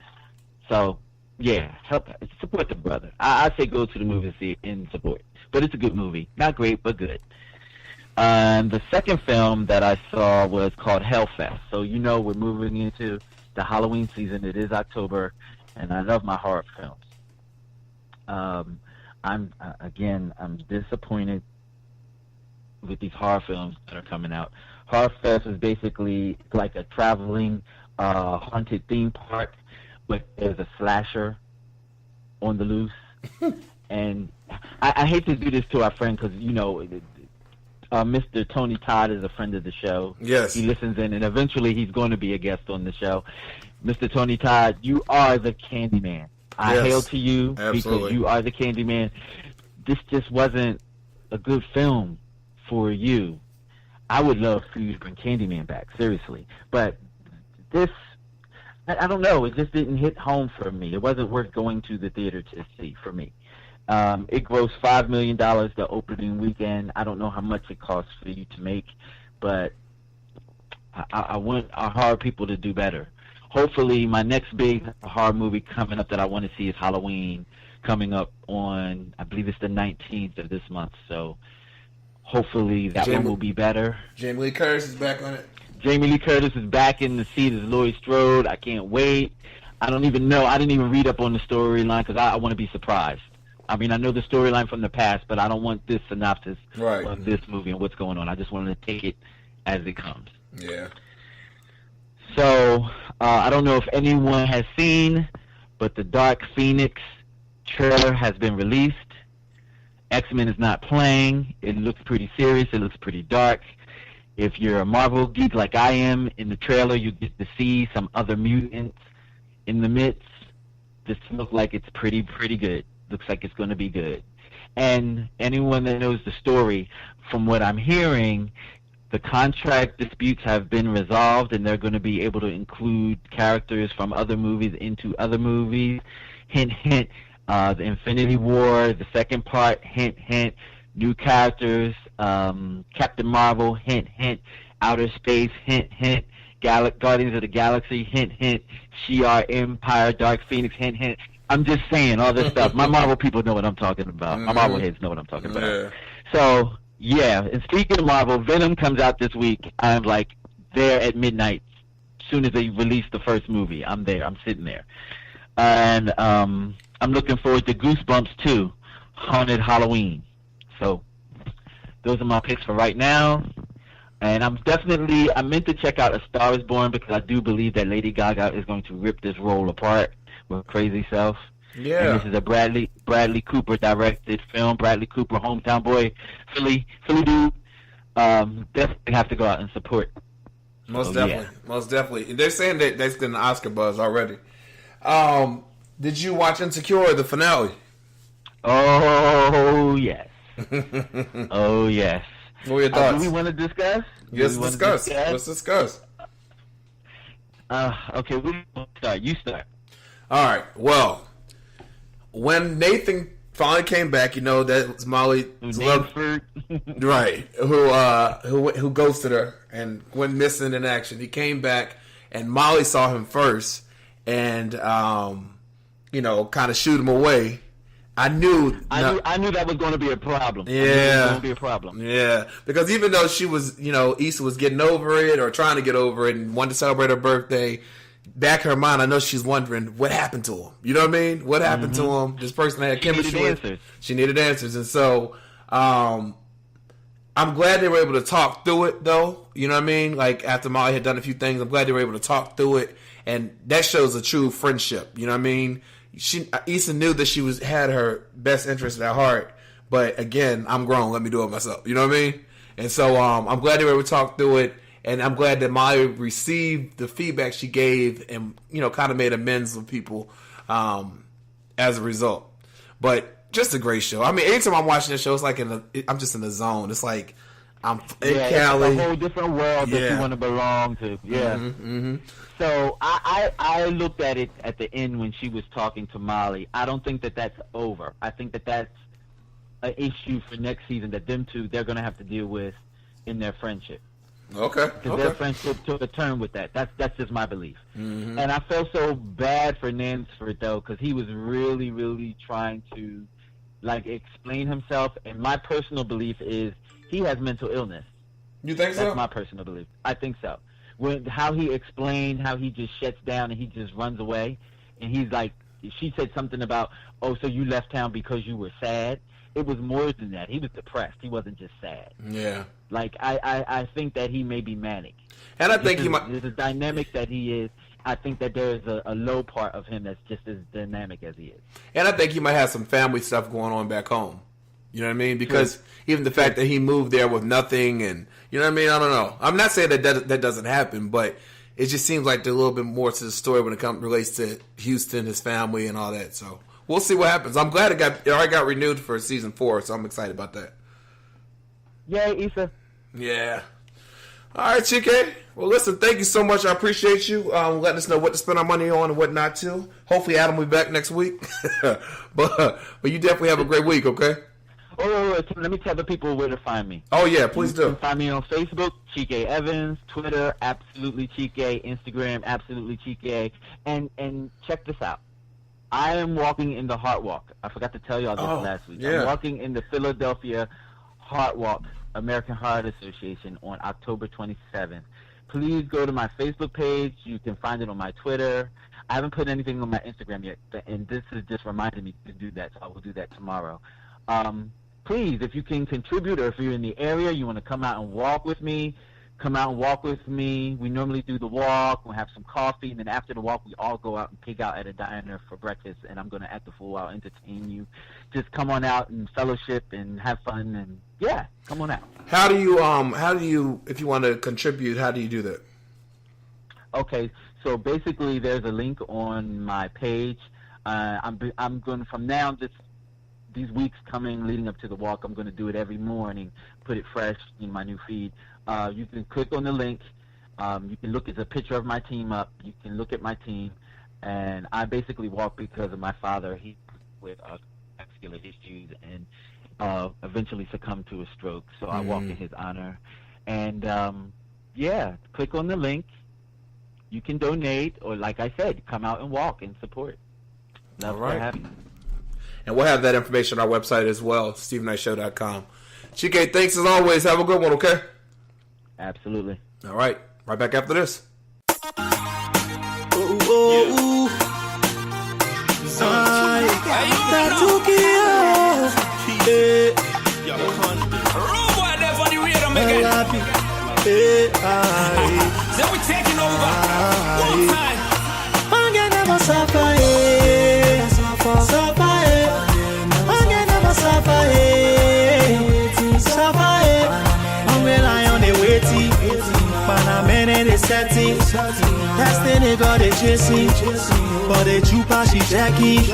So, yeah, support the brother. I say go to the movie and see it and support. But it's a good movie. Not great, but good. The second film that I saw was called Hellfest. So, we're moving into the Halloween season. It is October, and I love my horror films. I'm disappointed with these horror films that are coming out. Horrorfest is basically like a traveling haunted theme park, but there's a slasher on the loose. And I hate to do this to our friend, because Mr. Tony Todd is a friend of the show. Yes. He listens in, and eventually he's going to be a guest on the show. Mr. Tony Todd, you are the Candyman. I Yes, hail to you absolutely. because you are the Candyman. This just wasn't a good film for you. I would love for you to bring Candyman back, seriously. But this, I don't know, it just didn't hit home for me. It wasn't worth going to the theater to see for me. It grossed $5 million the opening weekend. I don't know how much it costs for you to make, but I want our horror people to do better. Hopefully, my next big horror movie coming up that I want to see is Halloween, coming up on, I believe it's the 19th of this month. So hopefully that one will be better. Jamie Lee Curtis is back on it. Jamie Lee Curtis is back in the seat as Laurie Strode. I can't wait. I don't even know. I didn't even read up on the storyline because I want to be surprised. I mean, I know the storyline from the past, but I don't want this synopsis of this movie and what's going on. I just wanted to take it as it comes. Yeah. So, I don't know if anyone has seen, but the Dark Phoenix trailer has been released. X-Men is not playing. It looks pretty serious. It looks pretty dark. If you're a Marvel geek like I am, in the trailer you get to see some other mutants in the midst. This looks like it's pretty good. Looks like it's going to be good. And anyone that knows the story, from what I'm hearing, the contract disputes have been resolved, and they're going to be able to include characters from other movies into other movies. Hint, hint, the Infinity War, the second part, hint, hint, new characters, Captain Marvel, hint, hint, Outer Space, hint, hint, Guardians of the Galaxy, hint, hint, Shi'ar Empire, Dark Phoenix, hint, hint. I'm just saying all this stuff. My Marvel people know what I'm talking about. My Marvel heads know what I'm talking about. Yeah. So, yeah, and speaking of Marvel, Venom comes out this week. I'm like there at midnight. As soon as they release the first movie, I'm there. I'm sitting there. And I'm looking forward to Goosebumps 2, Haunted Halloween. So those are my picks for right now. And I'm meant to check out A Star is Born, because I do believe that Lady Gaga is going to rip this role apart with Crazy Self. Yeah. And this is a Bradley Cooper directed film. Bradley Cooper, hometown boy, Philly dude. Definitely have to go out and support. Most So, definitely. Most definitely. They're saying that that's getting an Oscar buzz already. Did you watch Insecure, the finale? Oh, yes. Oh, yes. What are your thoughts? Do we want to discuss? Yes, discuss. Let's discuss. Okay, we start. You start. All right. Well, when Nathan finally came back, you know that was Molly, right? Who ghosted her and went missing in action. He came back, and Molly saw him first, and kind of shoot him away. I knew that was going to be a problem. Yeah, it was going to be a problem. Yeah, because even though she was, Issa was getting over it or trying to get over it and wanted to celebrate her birthday, back in her mind, I know she's wondering what happened to him. You know what I mean? What happened to him? This person had chemistry with. She needed answers, and so I'm glad they were able to talk through it, though. You know what I mean? Like after Molly had done a few things, I'm glad they were able to talk through it, and that shows a true friendship. You know what I mean? Issa knew that she had her best interest at heart, but again, I'm grown. Let me do it myself. You know what I mean? And so I'm glad they were able to talk through it, and I'm glad that Molly received the feedback she gave, and kind of made amends with people as a result. But just a great show. I mean, anytime I'm watching this show, it's like I'm just in the zone. It's like I'm in Cali. It's a whole different world that you want to belong to. Yeah. Mm-hmm. So I looked at it at the end when she was talking to Molly. I don't think that that's over. I think that that's an issue for next season that they're going to have to deal with in their friendship. Okay. Because their friendship took a turn with that. That's just my belief. Mm-hmm. And I felt so bad for Nansford, though, because he was really, really trying to explain himself. And my personal belief is he has mental illness. You think so? That's my personal belief. I think so. How he explained how he just shuts down and he just runs away, and he's like, she said something about, oh, so you left town because you were sad. It was more than that. He was depressed. He wasn't just sad. Yeah. I think that he may be manic. And I think there's a dynamic that he is. I think that there is a low part of him that's just as dynamic as he is. And I think he might have some family stuff going on back home. You know what I mean? Because even the fact that he moved there with nothing, and you know what I mean? I don't know. I'm not saying that doesn't happen, but it just seems like there's a little bit more to the story when it relates to Houston, his family, and all that. So we'll see what happens. I'm glad it already got renewed for season 4, so I'm excited about that. Yay, Issa. Yeah. All right, Chike. Well, listen, thank you so much. I appreciate you letting us know what to spend our money on and what not to. Hopefully, Adam will be back next week. but you definitely have a great week, okay? Oh, let me tell the people where to find me. Oh, yeah, please do. You can find me on Facebook, Chike Evans, Twitter, Absolutely Chike, Instagram, Absolutely Chike, and check this out. I am walking in the Heart Walk. I forgot to tell y'all this last week. Yeah. I'm walking in the Philadelphia Heart Walk, American Heart Association, on October 27th. Please go to my Facebook page. You can find it on my Twitter. I haven't put anything on my Instagram yet, and this is just reminding me to do that, so I will do that tomorrow. Please, if you can contribute, or if you're in the area, you want to come out and walk with me, come out and walk with me. We normally do the walk, we'll have some coffee, and then after the walk, we all go out and pig out at a diner for breakfast, and I'm going to act the fool. I'll entertain you. Just come on out and fellowship and have fun, and yeah, come on out. How do you, if you want to contribute, how do you do that? Okay, so basically there's a link on my page. I'm going from now, these weeks coming, leading up to the walk, I'm going to do it every morning, put it fresh in my new feed. You can click on the link. You can look at the picture of my team up. You can look at my team. And I basically walk because of my father. He with vascular issues and eventually succumbed to a stroke. So I walk in his honor. And, click on the link. You can donate, or like I said, come out and walk and support. Love to have you. And we'll have that information on our website as well, StevenKnightShow.com. Chike, thanks as always. Have a good one, okay? Absolutely. All right. Right back after this. So we're taking over. One time. Destiny got a chasing, but the trooper she jacking.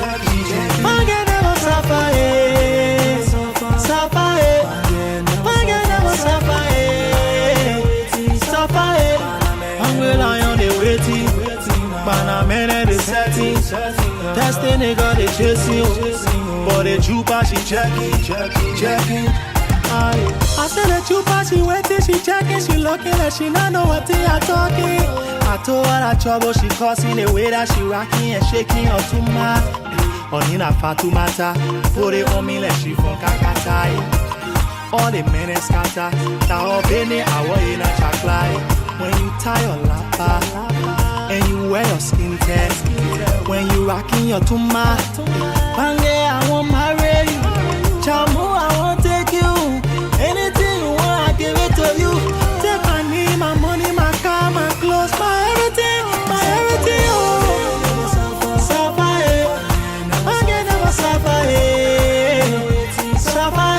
Man can never suffer. the nigga they chasing, but the trooper she checking. I said the trooper she waiting, she checking, she looking like she not know what they are talking. I told her that trouble she causing, the way that she rocking and shaking her to my Onina Fatumata, put it on me like she from Kakatai. All the men is scatter, now Benny, I want in a chaklai. When you tie your lapa and you wear your skin test, when you rocking your tuma, Bange, I won't marry you. Chamu, I won't take you. Anything you want, I give it to you. Take my knee, my money, my car, my clothes, my everything, oh. Suffer, Bange never suffer, Suffer,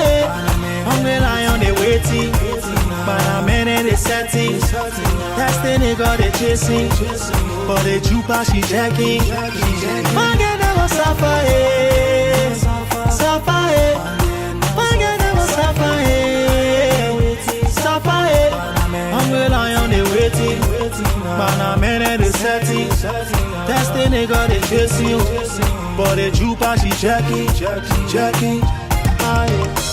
Hungry lion, they waiting. But I'm in it, setting. That's the nigga they chasing. But the trooper she checking. Bange never suffer, Suffer, Bange never suffer, Suffer, Hungry lion, they waiting. But I'm in it, setting. That's the nigga they chasing. But the trooper she checking.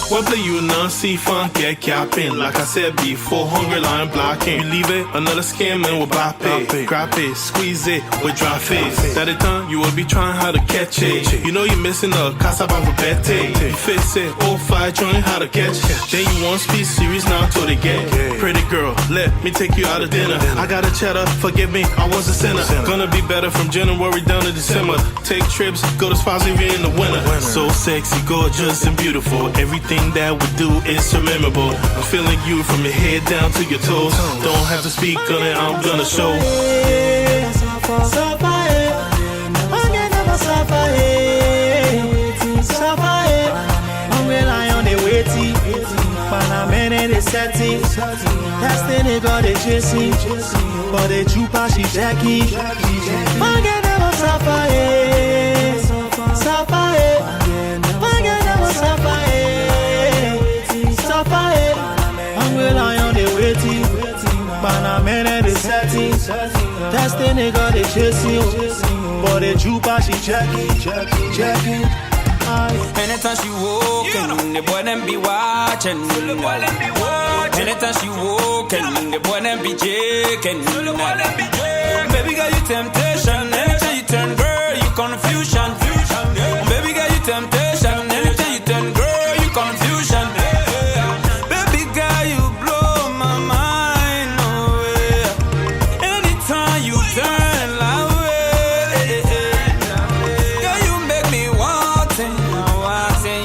What play you non-see fun, get capping. Like I said before, hungry line blocking. You leave it, another scamming with bape. Grab it, squeeze it with dry face. That it done, you will be trying how to catch it. You know you're missing a casa bete. You fix it, 05, trying how to catch it. Then you want speed series now till they get. Pretty girl, let me take you out of dinner. I got a cheddar, forgive me, I was a sinner. Gonna be better from January down to December. Take trips, go to spots even in the winter. So sexy, gorgeous and beautiful. Everything that we do is so memorable. I'm feeling you from your head down to your toes. Don't have to speak on it, I'm gonna show. Setting. That's the nigga they chasing. But the trooper she checking. Bange never suffer, Suffer, Bange never suffer, Suffer, Hungry lion they waiting. But I'm in it setting. That's the nigga they chasing. But the trooper she checking. Anytime she walking, the boy them be watching. Anytime she walking, the boy them be shaking. Baby girl, you temptation. Anytime you turn, girl, you confusion. Baby girl, you temptation. Anytime you turn, girl, you confusion. Baby girl, you blow my mind away. Anytime you turn like way, girl, you make me wanting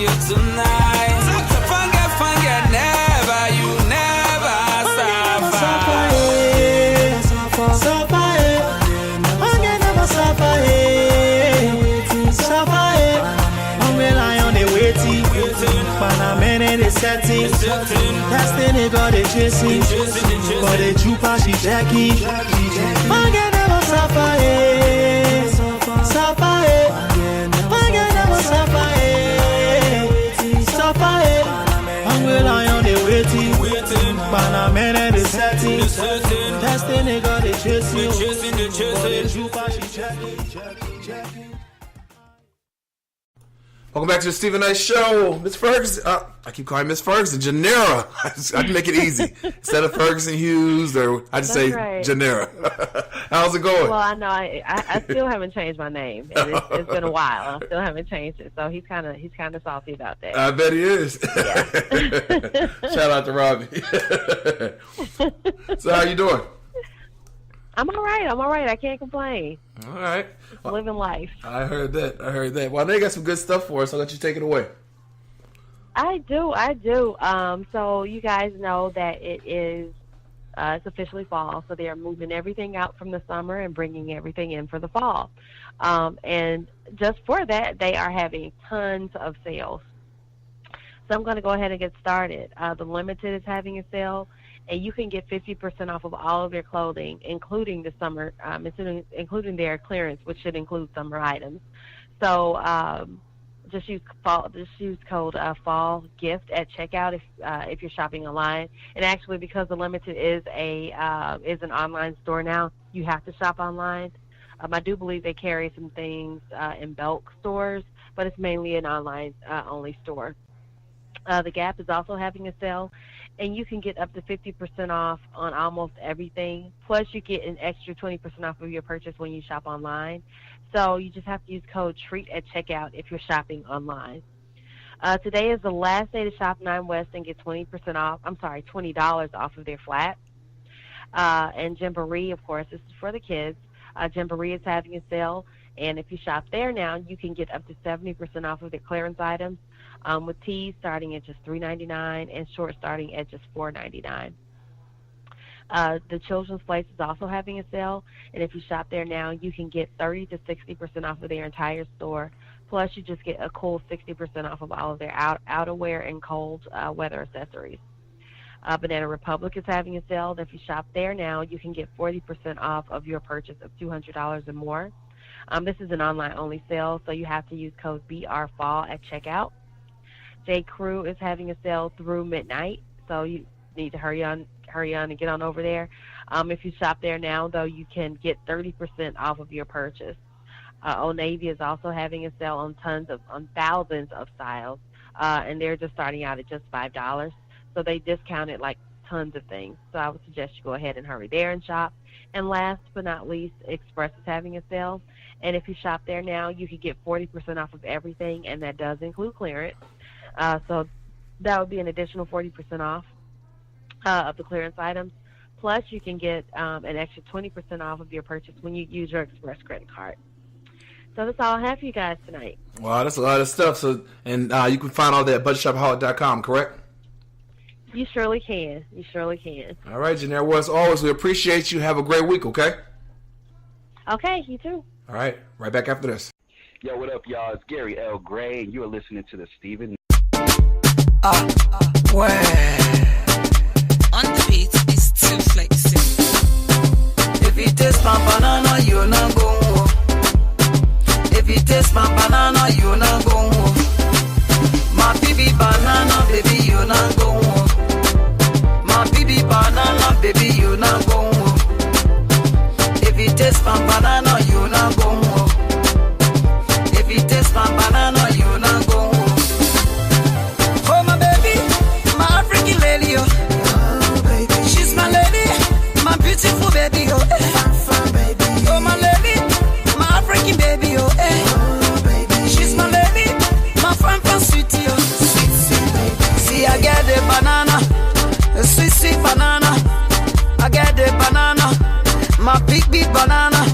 you tonight. Forget, never, you never suffer. Suffer, Bange never suffer, Suffer, Hungry lion they waiting. But I'm in it setting. That's the nigga they chasing. But the trooper she checking. Bange never suffer, Suffer, Bange never suffer, Suffer, Hungry lion they waiting. But I'm in it setting. That's the nigga they chasing. But the trooper she checking. Welcome back to the Stephen Knight Show. Miss Ferguson, I keep calling Miss Ferguson, Janera. I can make it easy. Instead of Ferguson Hughes, or I just say right. Janera. How's it going? Well, I know I still haven't changed my name. And it's been a while. I still haven't changed it. So he's kind of salty about that. I bet he is. Yeah. Shout out to Robbie. So how you doing? I'm all right. I can't complain. All right. Just living life. I heard that. Well, I know you got some good stuff for us. I'll let you take it away. I do. So you guys know that it's officially fall. So they are moving everything out from the summer and bringing everything in for the fall. And just for that, they are having tons of sales. So I'm going to go ahead and get started. The Limited is having a sale. And you can get 50% off of all of their clothing, including the summer, including their clearance, which should include summer items. So just use code Fall Gift at checkout if you're shopping online. And actually, because the Limited is an online store now, you have to shop online. I do believe they carry some things in bulk stores, but it's mainly an online only store. The Gap is also having a sale, and you can get up to 50% off on almost everything. Plus, you get an extra 20% off of your purchase when you shop online. So you just have to use code TREAT at checkout if you're shopping online. Today is the last day to shop Nine West and get $20 off of their flat. And Gymboree, of course, this is for the kids. Gymboree is having a sale, and if you shop there now, you can get up to 70% off of their clearance items, with tees starting at just $3.99 and shorts starting at just $4.99. The Children's Place is also having a sale, and if you shop there now, you can get 30 to 60% off of their entire store. Plus, you just get a cool 60% off of all of their outerwear and cold weather accessories. Banana Republic is having a sale. If you shop there now, you can get 40% off of your purchase of $200 or more. This is an online-only sale, so you have to use code BRFALL at checkout. J. Crew is having a sale through midnight, so you need to hurry on and get on over there. If you shop there now, though, you can get 30% off of your purchase. Old Navy is also having a sale on thousands of styles, and they're just starting out at just $5. So they discounted like tons of things. So I would suggest you go ahead and hurry there and shop. And last but not least, Express is having a sale. And if you shop there now, you can get 40% off of everything, and that does include clearance. So that would be an additional 40% off of the clearance items. Plus, you can get an extra 20% off of your purchase when you use your Express credit card. So that's all I have for you guys tonight. Wow, that's a lot of stuff. So, and you can find all that at BudgetShopHolic.com, correct? You surely can. You surely can. All right, Janelle. Well, as always, we appreciate you. Have a great week, okay? Okay, you too. All right, right back after this. Yo, what up, y'all? It's Gary L. Gray, and you are listening to the Stephen. On the beat, it's too flexing. If you taste my banana, you not go home. If you taste my banana, you not go home. My baby banana, baby, you not go home. My baby banana, baby, you not go home. If you taste my banana, you not go home. If you taste my banana, you not go home. Oh my baby, my African lady, oh baby, she's my lady, my beautiful baby, oh baby. Oh my lady, my African baby, oh baby, she's my lady, my fan sweetie, oh sweet baby. See I get the banana, a sweet banana. I get the banana, my big banana.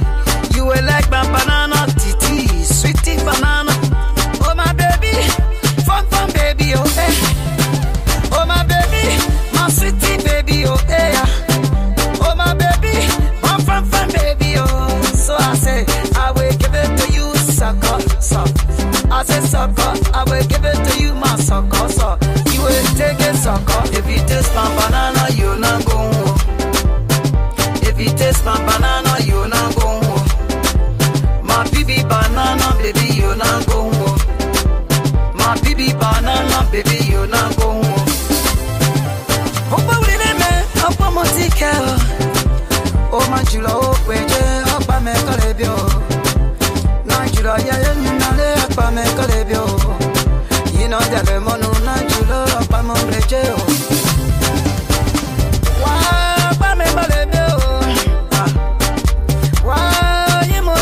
You will like my banana, titi, sweetie banana. Oh my baby, fun baby, oh hey. Oh my baby, my sweetie baby, oh hey. Oh my baby, fun baby, oh. So I say, I will give it to you, sucker, sucker. I say sucker, I will give it to you, my sucker, sucker. You will take it, sucker. If you taste my banana, you not go home. If you taste my banana, you not go home. My baby banana, baby, you not go home. My baby banana, baby, you not go home. Oh, but we didn't make up a motica. Oh, my Jula, oh, wait, up a make a lebio. Najula, yeah, you know, up a make a lebio. You know, the lemon, Najula, up a molejo. Wow, up a make a lebio. Wow, you know,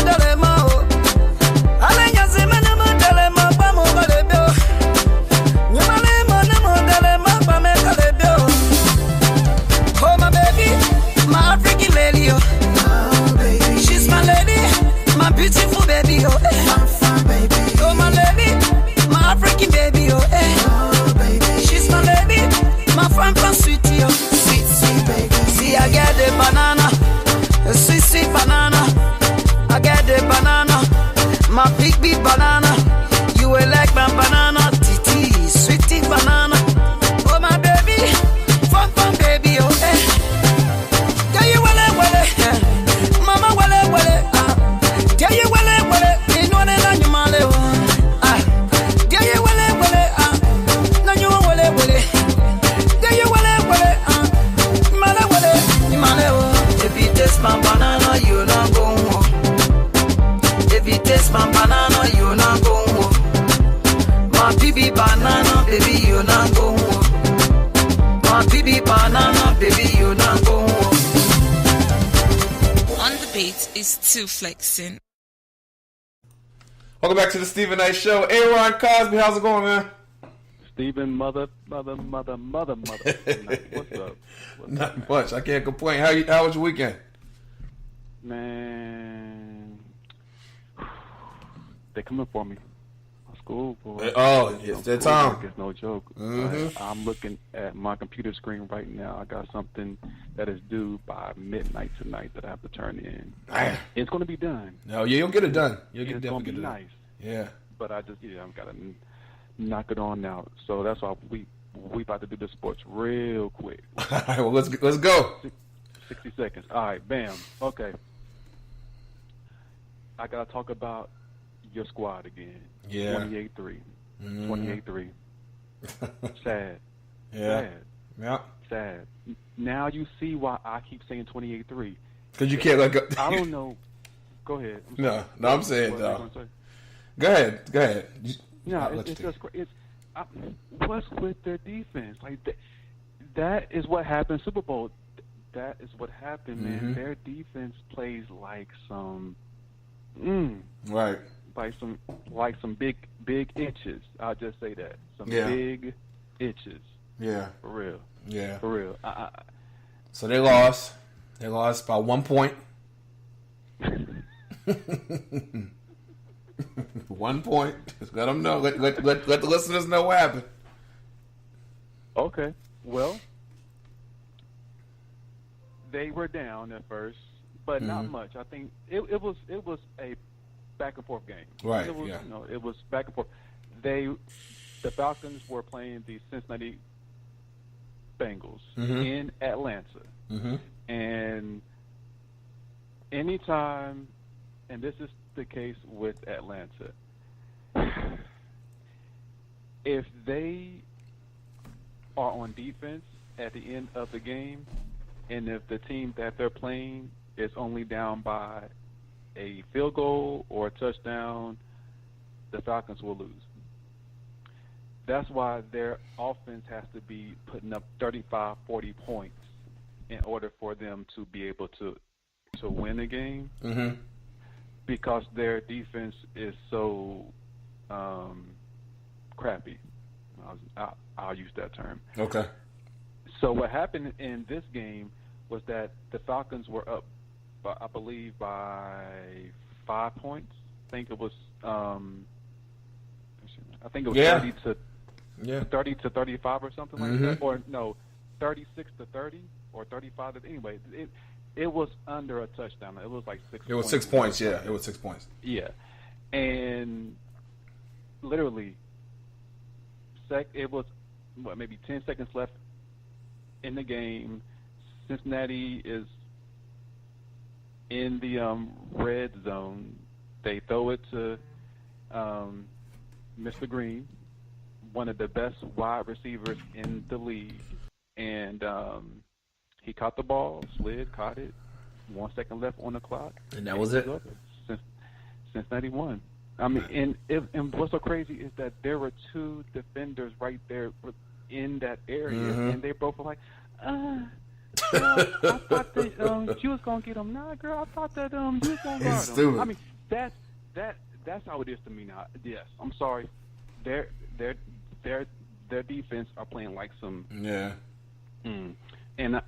beautiful baby, oh, hey. Oh my lady, my African baby, oh, hey. banana, baby, you not go home. My baby banana, baby, you not go home. On the beat is Two Flexing. Welcome back to the Stephen Knight Show. Aaron Cosby, how's it going, man? Stephen, mother. What's up? Not much. I can't complain. How was your weekend? Man, they coming for me. School, boy. Oh, it's that time. It's no joke. Mm-hmm. I'm looking at my computer screen right now. I got something that is due by midnight tonight that I have to turn in. Man. It's going to be done. No, yeah, you'll get it done. It's going to be nice. Yeah. But I've got to knock it on out. So that's why we about to do the sports real quick. All right, well, let's go. 60 seconds. All right, bam. Okay. I got to talk about your squad again. Yeah. 28-3. Mm-hmm. 28-3. Sad. Yeah. Sad. Yeah. Sad. Now you see why I keep saying 28-3. Because you can't let go. I don't know. Go ahead. I'm saying, what though. Go ahead. It's just what's with their defense? Like that is what happened Super Bowl. That is what happened, man. Mm-hmm. Their defense plays like some right. Like some big inches. I'll just say that. Some big inches. Yeah. For real. Yeah. For real. So they lost. They lost by 1 point. 1 point. Just let them know. Let the listeners know what happened. Okay. Well, they were down at first, but not much. I think it was a back and forth game. Right. It was, it was back and forth. The Falcons were playing the Cincinnati Bengals in Atlanta, and anytime, and this is the case with Atlanta, if they are on defense at the end of the game, and if the team that they're playing is only down by a field goal or a touchdown, the Falcons will lose. That's why their offense has to be putting up 35, 40 points in order for them to be able to win a game, because their defense is so crappy. I'll use that term. Okay. So what happened in this game was that the Falcons were up, I believe, by 5 points. I think it was 30 to 35 or something like that, or no, 36 to 30 or 35 to, anyway, it was under a touchdown. It was like 6 points. It was 6 points, yeah. It was 6 points. Yeah. And literally, it was maybe 10 seconds left in the game. Cincinnati is in the red zone. They throw it to Mr. Green, one of the best wide receivers in the league, and he caught the ball, caught it. 1 second left on the clock, and that was it. Cincinnati won. I mean, and what's so crazy is that there were two defenders right there in that area, and they both were like, I thought that you was gonna get him. Nah, girl, I thought that you was gonna guard him. I mean, that's how it is to me now. Yes, I'm sorry. Their defense are playing like some And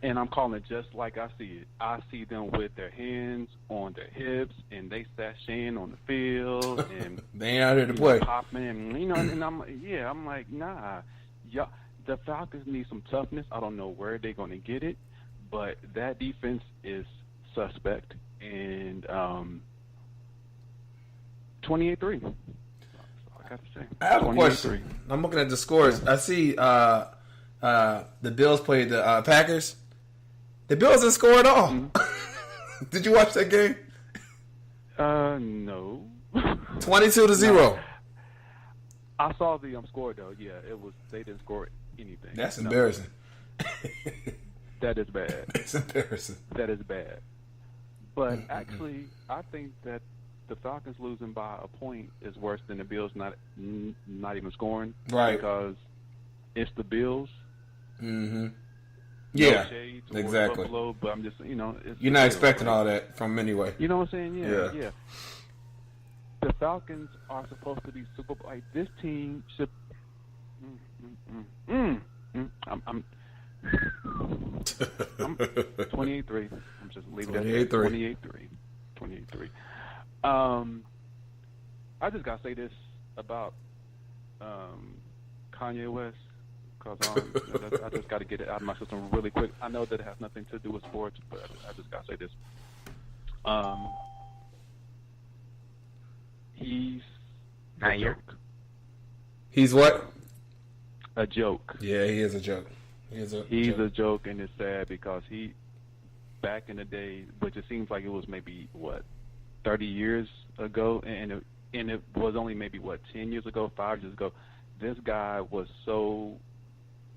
I'm calling it just like I see it. I see them with their hands on their hips, and they sashaying on the field, and they ain't out here to play. Popping, and I'm like, nah, the Falcons need some toughness. I don't know where they're going to get it, but that defense is suspect, and 28-3. That's all I got to say. I have a question. I'm looking at the scores. I see the Bills played the Packers. The Bills didn't score at all. Did you watch that game? No. 22-0. No. I saw the score though. Yeah, it was. They didn't score anything. That's embarrassing. That is bad. It's embarrassing. That is bad. But actually, I think that the Falcons losing by a point is worse than the Bills not even scoring. Right. Because it's the Bills. Mm-hmm. No Yeah, shades or exactly. Buffalo, but I'm just, it's You're the not Bills, expecting right? all that from them anyway. You know what I'm saying? Yeah. Yeah. The Falcons are supposed to be Super Bowl. Like, this team should. I'm 28-3. I'm just leaving it at 28-3. 28-3. I just gotta say this about Kanye West, because I just gotta get it out of my system really quick. I know that it has nothing to do with sports, but I just gotta say this. He's a joke. He's what? A joke. Yeah, he is a joke. He's a joke, and it's sad because he, back in the day, which it seems like it was maybe 30 years ago, and it was only maybe 10 years ago, 5 years ago. This guy was so,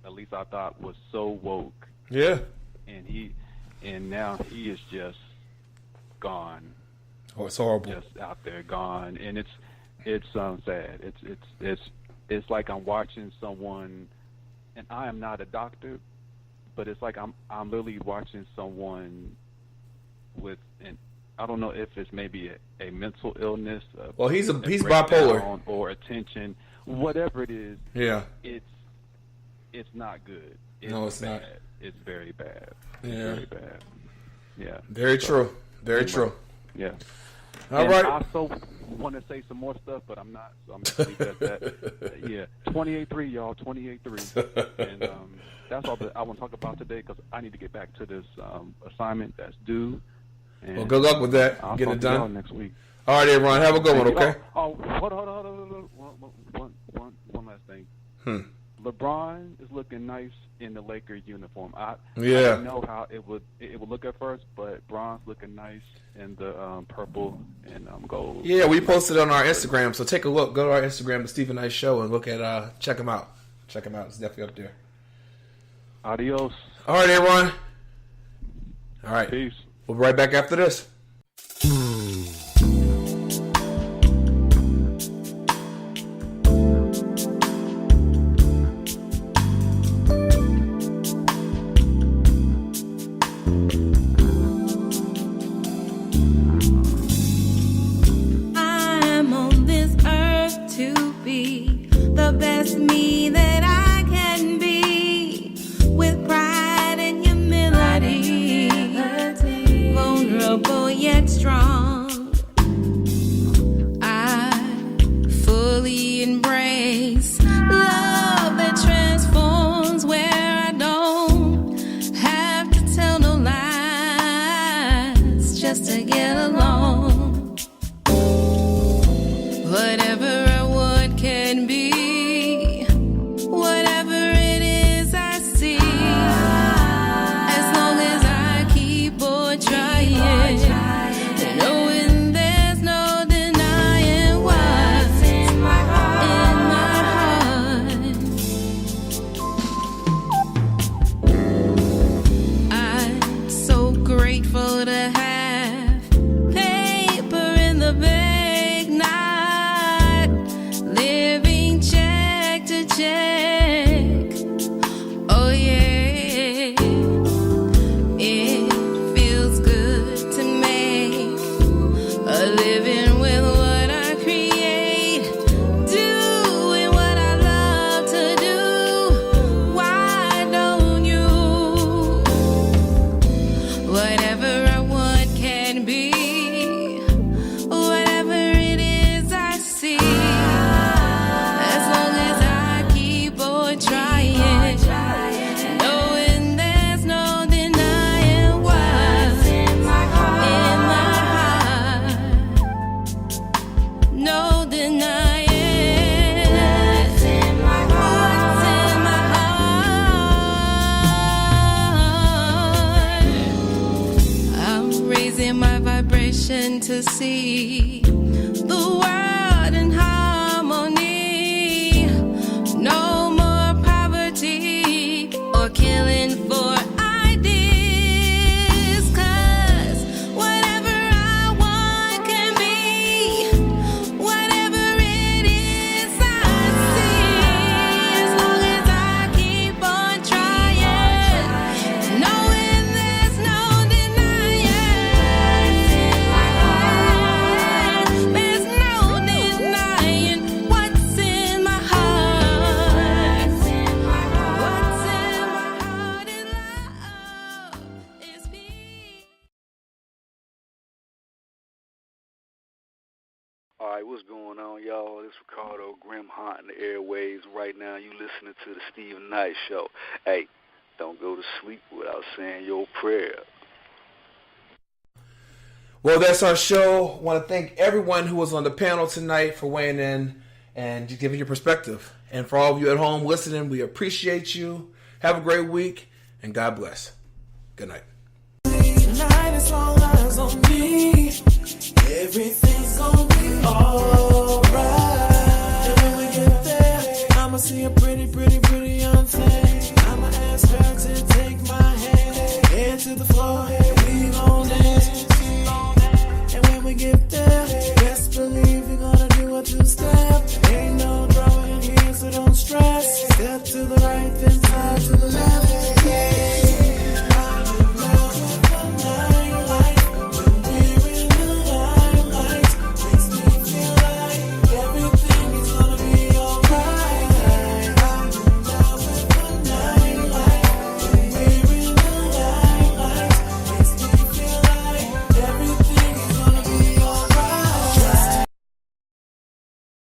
at least I thought, was so woke. Yeah. And now he is just gone. Oh, it's horrible. Just out there, gone, and it's sad. It's like I'm watching someone, and I am not a doctor, but it's like I'm literally watching someone with an, I don't know if it's maybe a mental illness. Well, he's a bipolar. breakdown or attention, whatever it is. Yeah. It's not good. No, it's bad. not. It's very bad. Yeah. It's very bad. Yeah. Very true. Very true. Yeah. All right. I also want to say some more stuff, but I'm not. So I'm just leave it at that. Yeah. 28-3, y'all. 28-3. And that's all that I want to talk about today, because I need to get back to this assignment that's due. And Well, good luck with that. I'll Get talk it to y'all done next week. All right, everyone. Have a good one, okay? Oh, hold on. One last thing. LeBron is looking nice in the Lakers uniform. I didn't know how it would look at first, but Bron's looking nice in the purple and gold. Yeah, we posted it on our Instagram, so take a look. Go to our Instagram, the Stephen Knight Show, and look at check him out. Check him out. It's definitely up there. Adios. All right, everyone. All right. Peace. We'll be right back after this. I'm on this earth to be the best me that I can be, with pride and humility, vulnerable yet strong. I fully embrace love that transforms, where I don't have to tell no lies just to get along. Whatever I want can be, whatever it is I see, as long as I keep on trying, knowing there's no denying what's in my heart. I'm so grateful to have paper in the bank, not living check to check. Oh yeah, it feels good to make a living with what I create, doing what I love to do. Why don't you? Whatever I want can be, whatever it is I see, as long as I keep on trying, knowing there's no denying what's in my heart. No denying what's in my heart. I'm raising my vibration to see the world in harmony. No more poverty or killing for ideas, 'cause whatever I want can be, Right, what's going on, y'all? It's Ricardo Grim haunting the airwaves. Right now, you listening to the Steven Knight Show. Hey, don't go to sleep without saying your prayer. Well, that's our show. I want to thank everyone who was on the panel tonight for weighing in and just giving your perspective. And for all of you at home listening, we appreciate you. Have a great week, and God bless. Good night. Tonight is all eyes on me. Everything's gonna be alright. And when we get there, I'ma see a pretty young thing. I'ma ask her to take my hand. Head to the floor, we gon' dance. And when we get there, best believe we're gonna do a two-step.